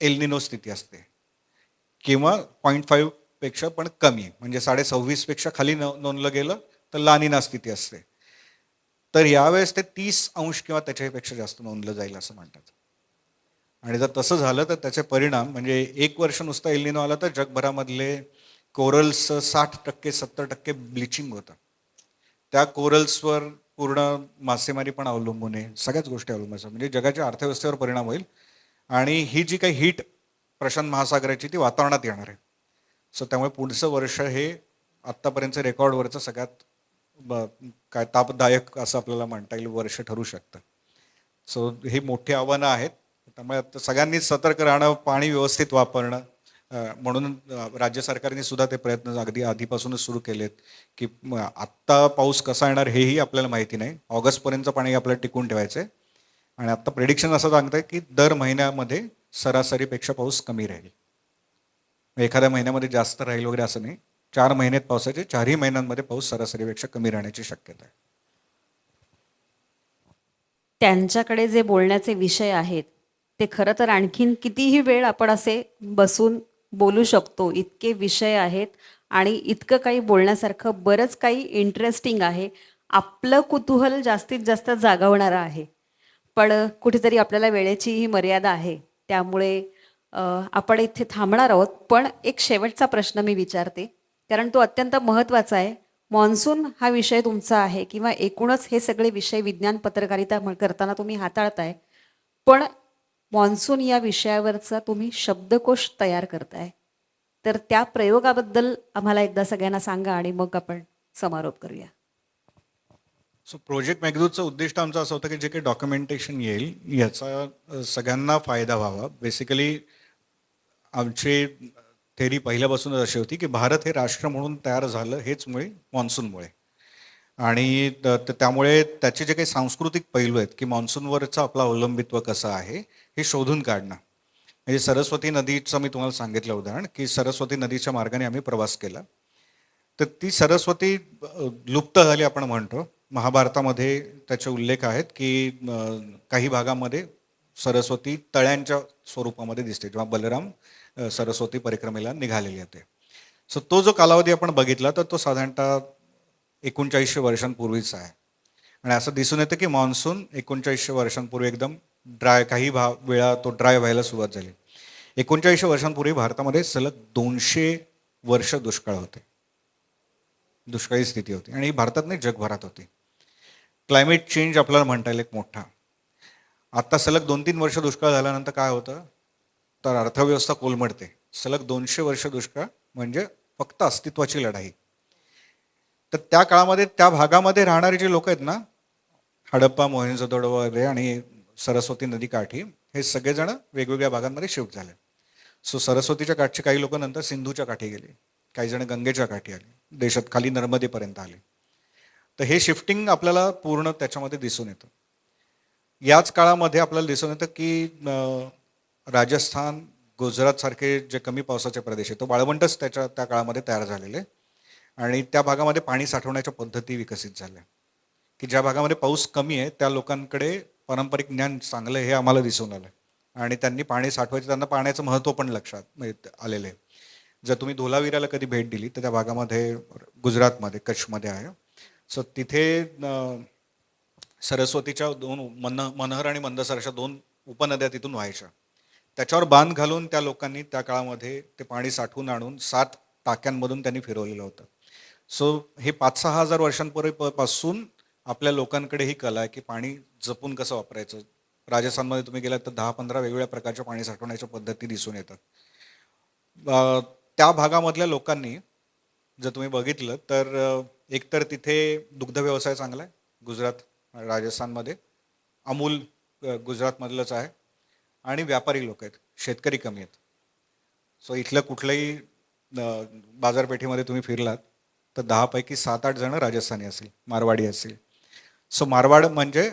Speaker 6: एल निनो स्थिती असते, किंवा 0.5 पेक्षा पण कमी, म्हणजे 26.5 पेक्षा खाली नोंदलं गेलं तर ला निना स्थिती असते. तर यावेळेस ते 30 अंश किंवा त्याच्यापेक्षा जास्त नोंदलं जाईल असं म्हणतात. आणि जर तसं झालं तर त्याचे परिणाम म्हणजे 1 वर्ष नुसतं एल निनो आला तर जगभरामधले कोरल्स 60% 70% ब्लिचिंग होतं. त्या कोरल्सवर पूर्ण मासेमारी पण अवलंबून आहे, सगळ्याच गोष्टी अवलंबून असतात. म्हणजे जगाच्या अर्थव्यवस्थेवर परिणाम होईल. आणि ही जी काही हीट प्रशांत महासागराची ती वातावरणात येणार आहे. सो त्यामुळे पुढचं वर्ष हे आत्तापर्यंतचं रेकॉर्डवरचं सगळ्यात काय तापदायक असं आपल्याला म्हणता येईल वर्ष ठरू शकतं. सो ही मोठी आव्हानं आहेत. त्यामुळे आता सगळ्यांनीच सतर्क राहणं, पाणी व्यवस्थित वापरणं, म्हणून राज्य सरकारने सुद्धा ते प्रयत्न अगदी आधीपासूनच सुरू केलेत की आत्ता पाऊस कसा येणार हेही आपल्याला माहिती नाही. ऑगस्टपर्यंतचं पाणी आपल्याला टिकून ठेवायचं आहे. आणि आत्ता प्रेडिक्शन असं सांगत आहे की दर महिन्यामध्ये सरासरीपेक्षा पाऊस कमी राहील. एखाद्या महिन्यामध्ये जास्त राहील वगैरे असं नाही. 4 महिन्यात पावसाचे 4ही महिन्यांमध्ये पाऊस सरासरीपेक्षा कमी राहण्याची शक्यता आहे.
Speaker 5: त्यांच्याकडे जे बोलण्याचे विषय आहेत ते खरं तर आणखीन कितीही वेळ आपण असे बसून बोलू शकतो, इतके विषय आहेत आणि इतकं काही बोलण्यासारखं बरंच काही इंटरेस्टिंग आहे. आपलं कुतूहल जास्तीत जास्त जागवणारं आहे, पण कुठेतरी आपल्याला वेळेचीही मर्यादा आहे. त्यामुळे आपण इथे थांबणार आहोत. पण एक शेवटचा प्रश्न मी विचारते, कारण तो अत्यंत महत्त्वाचा आहे. मॉन्सून हा विषय तुमचा आहे किंवा एकूणच हे सगळे विषय विज्ञान पत्रकारिता करताना तुम्ही हाताळताय, पण मॉन्सून या विषयावरचा तुम्ही शब्दकोश तयार करताय. तर त्या प्रयोगाबद्दल आम्हाला एकदा सगळ्यांना सांगा आणि मग आपण समारोप करूया.
Speaker 6: सो प्रोजेक्ट मेघदूतचं उद्दिष्ट आमचं असं होतं की जे काही डॉक्युमेंटेशन येईल याचा सगळ्यांना फायदा व्हावा. बेसिकली आमची थेरी पहिल्यापासूनच अशी होती की भारत हे राष्ट्र म्हणून तयार झालं हेच मुळे मॉन्सूनमुळे. आणि त्यामुळे त्याचे जे काही सांस्कृतिक पैलू आहेत की मॉन्सूनवरचं आपलं अवलंबित्व कसं आहे हे शोधून काढणं. म्हणजे सरस्वती नदीचं मी तुम्हाला सांगितलं उदाहरण की सरस्वती नदीच्या मार्गाने आम्ही प्रवास केला. तर ती सरस्वती लुप्त झाली आपण म्हणतो. महाभारतामध्ये त्याचे उल्लेख आहेत की काही भागामध्ये सरस्वती तळ्यांच्या स्वरूपामध्ये दिसते जेव्हा बलराम सरस्वती परिक्रमेला निघालेले होते. सो तो जो कालावधी आपण बघितला तर तो साधारणतः 3900 वर्षांपूर्वीचा आहे. आणि असं दिसून येतं की मान्सून 3900 वर्षांपूर्वी एकदम ड्राय, काही वेळा तो ड्राय व्हायला सुरुवात झाली. 3900 वर्षांपूर्वी भारतामध्ये सलग 200 वर्ष दुष्काळ होते, दुष्काळी स्थिती होती. आणि भारतात नाही, जगभरात होती. क्लायमेट चेंज आपल्याला म्हणता येईल एक मोठा. आता सलग 2-3 वर्ष दुष्काळ झाल्यानंतर काय होतं तर अर्थव्यवस्था कोलमडते. सलग 200 वर्ष दुष्काळ म्हणजे फक्त अस्तित्वाची लढाई. तर त्या काळामध्ये त्या भागामध्ये राहणारे जे लोक आहेत ना, हडप्पा, मोहेंजोदडो वगैरे आणि सरस्वती नदी काठी, हे सगळेजण वेगवेगळ्या भागांमध्ये शिफ्ट झाले. सो सरस्वतीच्या काठचे काही लोक नंतर सिंधूच्या काठी गेले, काही जण गंगेच्या काठी आले, देशात खाली नर्मदेपर्यंत आले. तर हे शिफ्टिंग आपल्याला पूर्ण त्याच्यामध्ये दिसून येतं. याच काळामध्ये आपल्याला दिसून येतं की राजस्थान, गुजरात सारखे जे कमी पावसाचे प्रदेश आहेत तो वाळवंटच त्या काळामध्ये तयार झालेले. आणि त्या भागामध्ये पाणी साठवण्याच्या पद्धती विकसित झाल्या की ज्या भागामध्ये पाऊस कमी आहे त्या लोकांकडे पारंपरिक ज्ञान चांगलं हे आम्हाला दिसून आलं. आणि त्यांनी पाणी साठवायचं, त्यांना पाण्याचं महत्त्व पण लक्षात आलेलं आहे. जर तुम्ही धोलावीराला कधी भेट दिली तर त्या भागामध्ये गुजरातमध्ये कच्छमध्ये आहे. सो तिथे सरस्वतीच्या 2 मनहर आणि मंदसर अशा 2 उपनद्या तिथून व्हायच्या. त्याच्यावर बांध घालून त्या लोकांनी त्या काळामध्ये ते पाणी साठवून आणून 7 टाक्यांमधून त्यांनी फिरवलेलं होतं. सो हे 5-6 हजार वर्षांपूर्वी पासून आपल्या लोकांकडे ही कला आहे की पाणी जपून कसं वापरायचं. राजस्थानमध्ये तुम्ही गेलात तर 10-15 वेगवेगळ्या प्रकारच्या पाणी साठवण्याच्या पद्धती दिसून येतात. त्या भागामधल्या लोकांनी जर तुम्ही बघितलं तर एकतर तिथे दुग्ध व्यवसाय चांगला आहे. गुजरात, राजस्थानमध्ये अमूल गुजरातमधलंच आहे. आणि व्यापारी लोक आहेत, शेतकरी कमी आहेत. सो इथलं कुठल्याही बाजारपेठेमध्ये तुम्ही फिरलात तर 10 पैकी 7-8 जण राजस्थानी असेल, मारवाडी असेल. सो मारवाड म्हणजे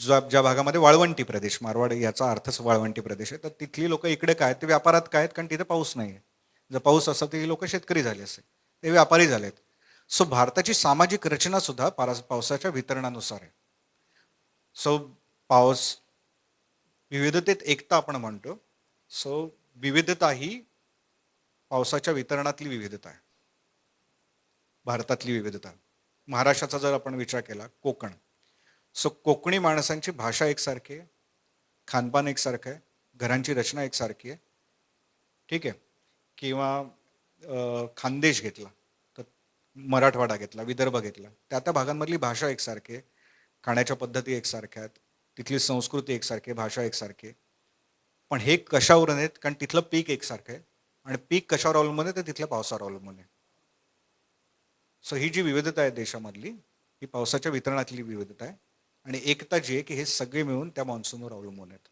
Speaker 6: ज्या भागामध्ये वाळवंटी प्रदेश, मारवाड याचा अर्थच वाळवंटी प्रदेश आहे. तर तिथली लोक इकडे काय ते व्यापारात काय आहेत, कारण तिथे पाऊस नाही आहे. जर पाऊस असता तर ही लोक शेतकरी झाले असते, ते व्यापारी झालेत. सो भारताची सामाजिक रचना सुद्धा पावसाच्या वितरणानुसार आहे. सो पाऊस विविधतेत एकता आपण म्हणतो. सो विविधता ही पावसाच्या वितरणातली विविधता आहे, भारतातली विविधता. महाराष्ट्राचा जर आपण विचार केला, कोकण. सो कोकणी माणसांची भाषा एकसारखी आहे, खानपान एकसारखं आहे, घरांची रचना एकसारखी आहे. ठीक आहे. किंवा खानदेश घेतला तर मराठवाडा घेतला, विदर्भ घेतला, त्या भागांमधली भाषा एकसारखी आहे, खाण्याच्या पद्धती एकसारख्या आहेत, तिथली संस्कृती एकसारखी आहे, भाषा एकसारखी आहे. पण हे कशावरून आहेत, कारण तिथलं पीक एकसारखं आहे आणि पीक कशावर अवलंबून आहे तर तिथल्या पावसावर अवलंबून आहे. सो ही जी विविधता आहे देशामधली, ही पावसाच्या वितरणातली विविधता आहे. आणि एकता जी आहे की हे सगळे मिळून त्या मान्सूनवर अवलंबून आहेत.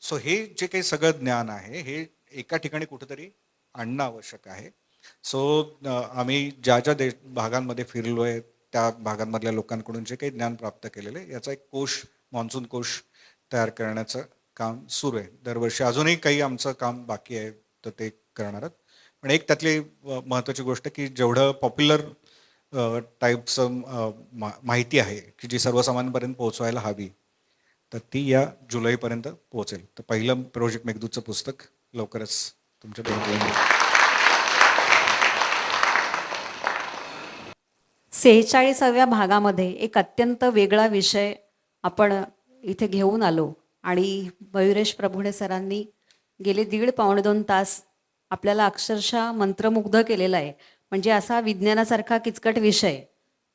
Speaker 6: सो हे जे काही सगळं ज्ञान आहे हे एका ठिकाणी कुठेतरी आणणं आवश्यक आहे. सो आम्ही ज्या भागांमध्ये फिरलो आहे त्या भागांमधल्या लोकांकडून जे काही ज्ञान प्राप्त केलेलं आहे याचा एक कोश, मान्सून कोश तयार करण्याचं काम सुरू आहे. दरवर्षी अजूनही काही आमचं काम बाकी आहे तर ते करणार आहोत. पण एक त्यातली महत्त्वाची गोष्ट की जेवढं पॉप्युलर टाईपचं माहिती आहे की जी सर्वसामान्यांपर्यंत पोहोचवायला हवी, तर ती या जुलैपर्यंत पोहोचेल. तर पहिलं प्रोजेक्ट मेघदूतचं पुस्तक लवकरच तुमच्या भेटीला.
Speaker 5: 46व्या भागामध्ये एक अत्यंत वेगळा विषय आपण इथे घेऊन आलो आणि मयुरेश प्रभुणे सरांनी गेले 1.5-2 तास आपल्याला अक्षरशः मंत्रमुग्ध केलेला आहे. म्हणजे असा विज्ञानासारखा किचकट विषय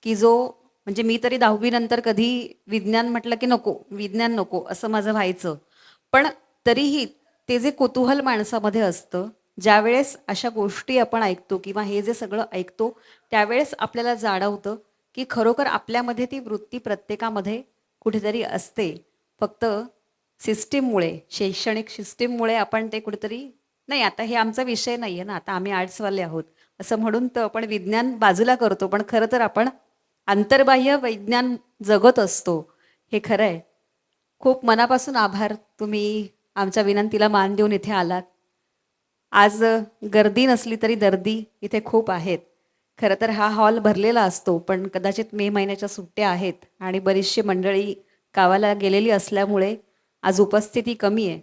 Speaker 5: की जो, म्हणजे मी तरी 10वी नंतर कधी विज्ञान म्हटलं की नको, विज्ञान नको असं माझं व्हायचं. पण तरीही ते जे कुतूहल माणसामध्ये असतं, ज्यावेळेस अशा गोष्टी आपण ऐकतो किंवा हे जे सगळं ऐकतो त्यावेळेस आपल्याला जाणवतं की खरोखर आपल्यामध्ये ती वृत्ती प्रत्येकामध्ये कुठेतरी असते. फक्त सिस्टीममुळे, शैक्षणिक सिस्टीममुळे आपण ते कुठेतरी, नाही आता हे आमचा विषय नाही आहे ना, आता आम्ही आर्ट्सवाले आहोत असं म्हणून तर आपण विज्ञान बाजूला करतो. पण खरं तर आपण अंतर्बाह्य विज्ञान जगत असतो, हे खरं आहे. खूप मनापासून आभार, तुम्ही आमच्या विनंतीला मान देऊन इथे आलात. आज गर्दी नसली तरी दर्दी इथे खूप आहेत. खरं तर हा हॉल भरलेला असतो, पण कदाचित मे महिन्याच्या सुट्ट्या आहेत आणि बरीचशी मंडळी गावाला गेलेली असल्यामुळे आज उपस्थिती कमी आहे.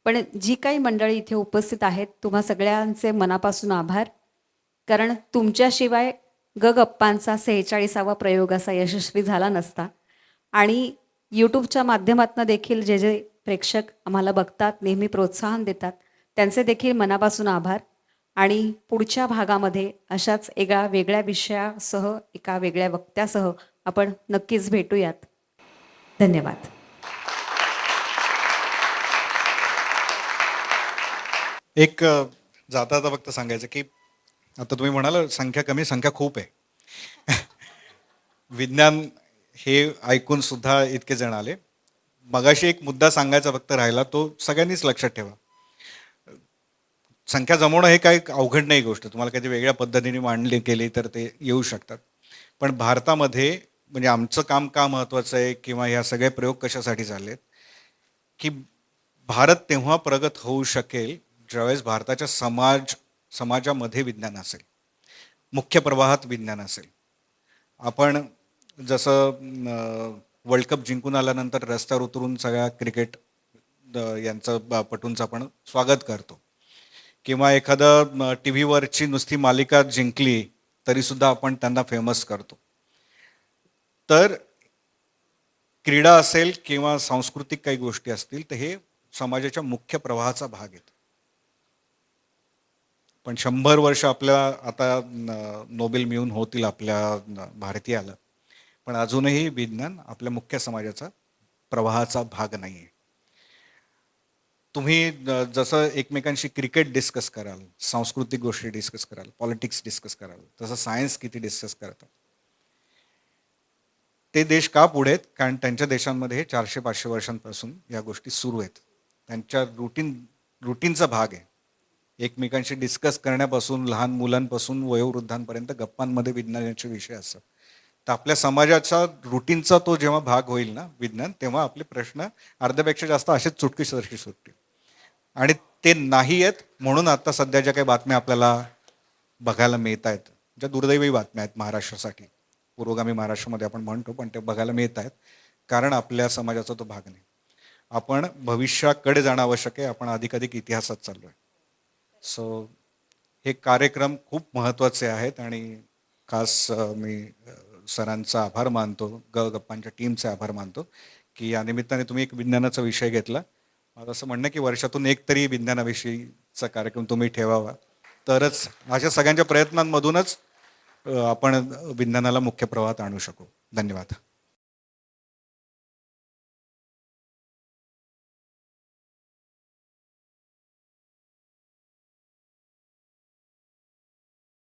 Speaker 5: पण जी काही मंडळी इथे उपस्थित आहेत तुम्हा सगळ्यांचे मनापासून आभार. कारण तुमच्याशिवाय गप्पांचा 46वा प्रयोग असा यशस्वी झाला नसता. आणि यूट्यूबच्या माध्यमातून देखील जे जे प्रेक्षक आम्हाला बघतात, नेहमी प्रोत्साहन देतात, त्यांचे देखील मनापासून आभार. आणि पुढच्या भागामध्ये अशाच एका वेगळ्या विषयासह, एका वेगळ्या वक्त्यासह आपण नक्कीच भेटूयात. धन्यवाद.
Speaker 6: एक जाता जाता फक्त सांगायचं की आता तुम्ही म्हणाल संख्या कमी, संख्या खूप आहे. विज्ञान हे ऐकून सुद्धा इतके जण आले. मगाशी एक मुद्दा सांगायचा फक्त राहिला, तो सगळ्यांनीच लक्षात ठेवा. संख्या जमवणं हे काही अवघड नाही गोष्ट. तुम्हाला काही वेगळ्या पद्धतीने मांडली केली तर ते येऊ शकतात. पण भारतामध्ये म्हणजे आमचं काम का महत्त्वाचं आहे किंवा ह्या सगळे प्रयोग कशासाठी झालेत की भारत तेव्हा प्रगत होऊ शकेल ज्यावेळेस भारताच्या समाजामध्ये विज्ञान असेल, मुख्य प्रवाहात विज्ञान असेल. आपण जसं वर्ल्ड कप जिंकून आल्यानंतर रस्त्यावर उतरून सगळ्या क्रिकेट यांचं पटूंचं आपण स्वागत करतो, किंवा एखादं टी व्हीवरची नुसती मालिका जिंकली तरीसुद्धा आपण त्यांना फेमस करतो. तर क्रीडा असेल किंवा सांस्कृतिक काही गोष्टी असतील तर हे समाजाच्या मुख्य प्रवाहाचा भाग आहेत. पण 100 वर्ष आपल्या आता नोबेल मिळून होतील आपल्या भारतीयाला, पण अजूनही विज्ञान आपल्या मुख्य समाजाचा प्रवाहाचा भाग नाही आहे. तुम्ही जसं एकमेकांशी क्रिकेट डिस्कस कराल, सांस्कृतिक गोष्टी डिस्कस कराल, पॉलिटिक्स डिस्कस कराल, तसं सायन्स किती डिस्कस करतात. ते देश का पुढे आहेत? कारण त्यांच्या देशांमध्ये 400-500 वर्षांपासून या गोष्टी सुरू आहेत. त्यांच्या रुटीनचा भाग आहे. एकमेकांशी डिस्कस करण्यापासून, लहान मुलांपासून वयोवृद्धांपर्यंत गप्पांमध्ये विज्ञानाचे विषय असतात. तर आपल्या समाजाचा रुटीनचा तो जेव्हा भाग होईल ना विज्ञान, तेव्हा आपले प्रश्न अर्ध्यापेक्षा जास्त असेच चुटकीसरशी सुटतील. आणि ते नाही आहेत म्हणून आता सध्या ज्या काही बातम्या आपल्याला बघायला मिळत आहेत, ज्या दुर्दैवी बातम्या आहेत महाराष्ट्रासाठी, पुरोगामी महाराष्ट्रामध्ये आपण म्हणतो, पण ते बघायला मिळत आहेत कारण आपल्या समाजाचा तो भाग नाही. आपण भविष्याकडे जाणं आवश्यक आहे. आपण अधिकाधिक इतिहासात चाललो आहे. सो हे कार्यक्रम खूप महत्त्वाचे आहेत आणि खास मी सरांचा आभार मानतो, गप्पांच्या टीमचे आभार मानतो की या निमित्ताने तुम्ही एक विज्ञानाचा विषय घेतला. माझं असं म्हणणं की वर्षातून एक तरी विज्ञानाविषयीचा कार्यक्रम तुम्ही ठेवावा, तरच अशा सगळ्यांच्या प्रयत्नांमधूनच आपण विज्ञानाला मुख्य प्रवाहात आणू शकू. धन्यवाद.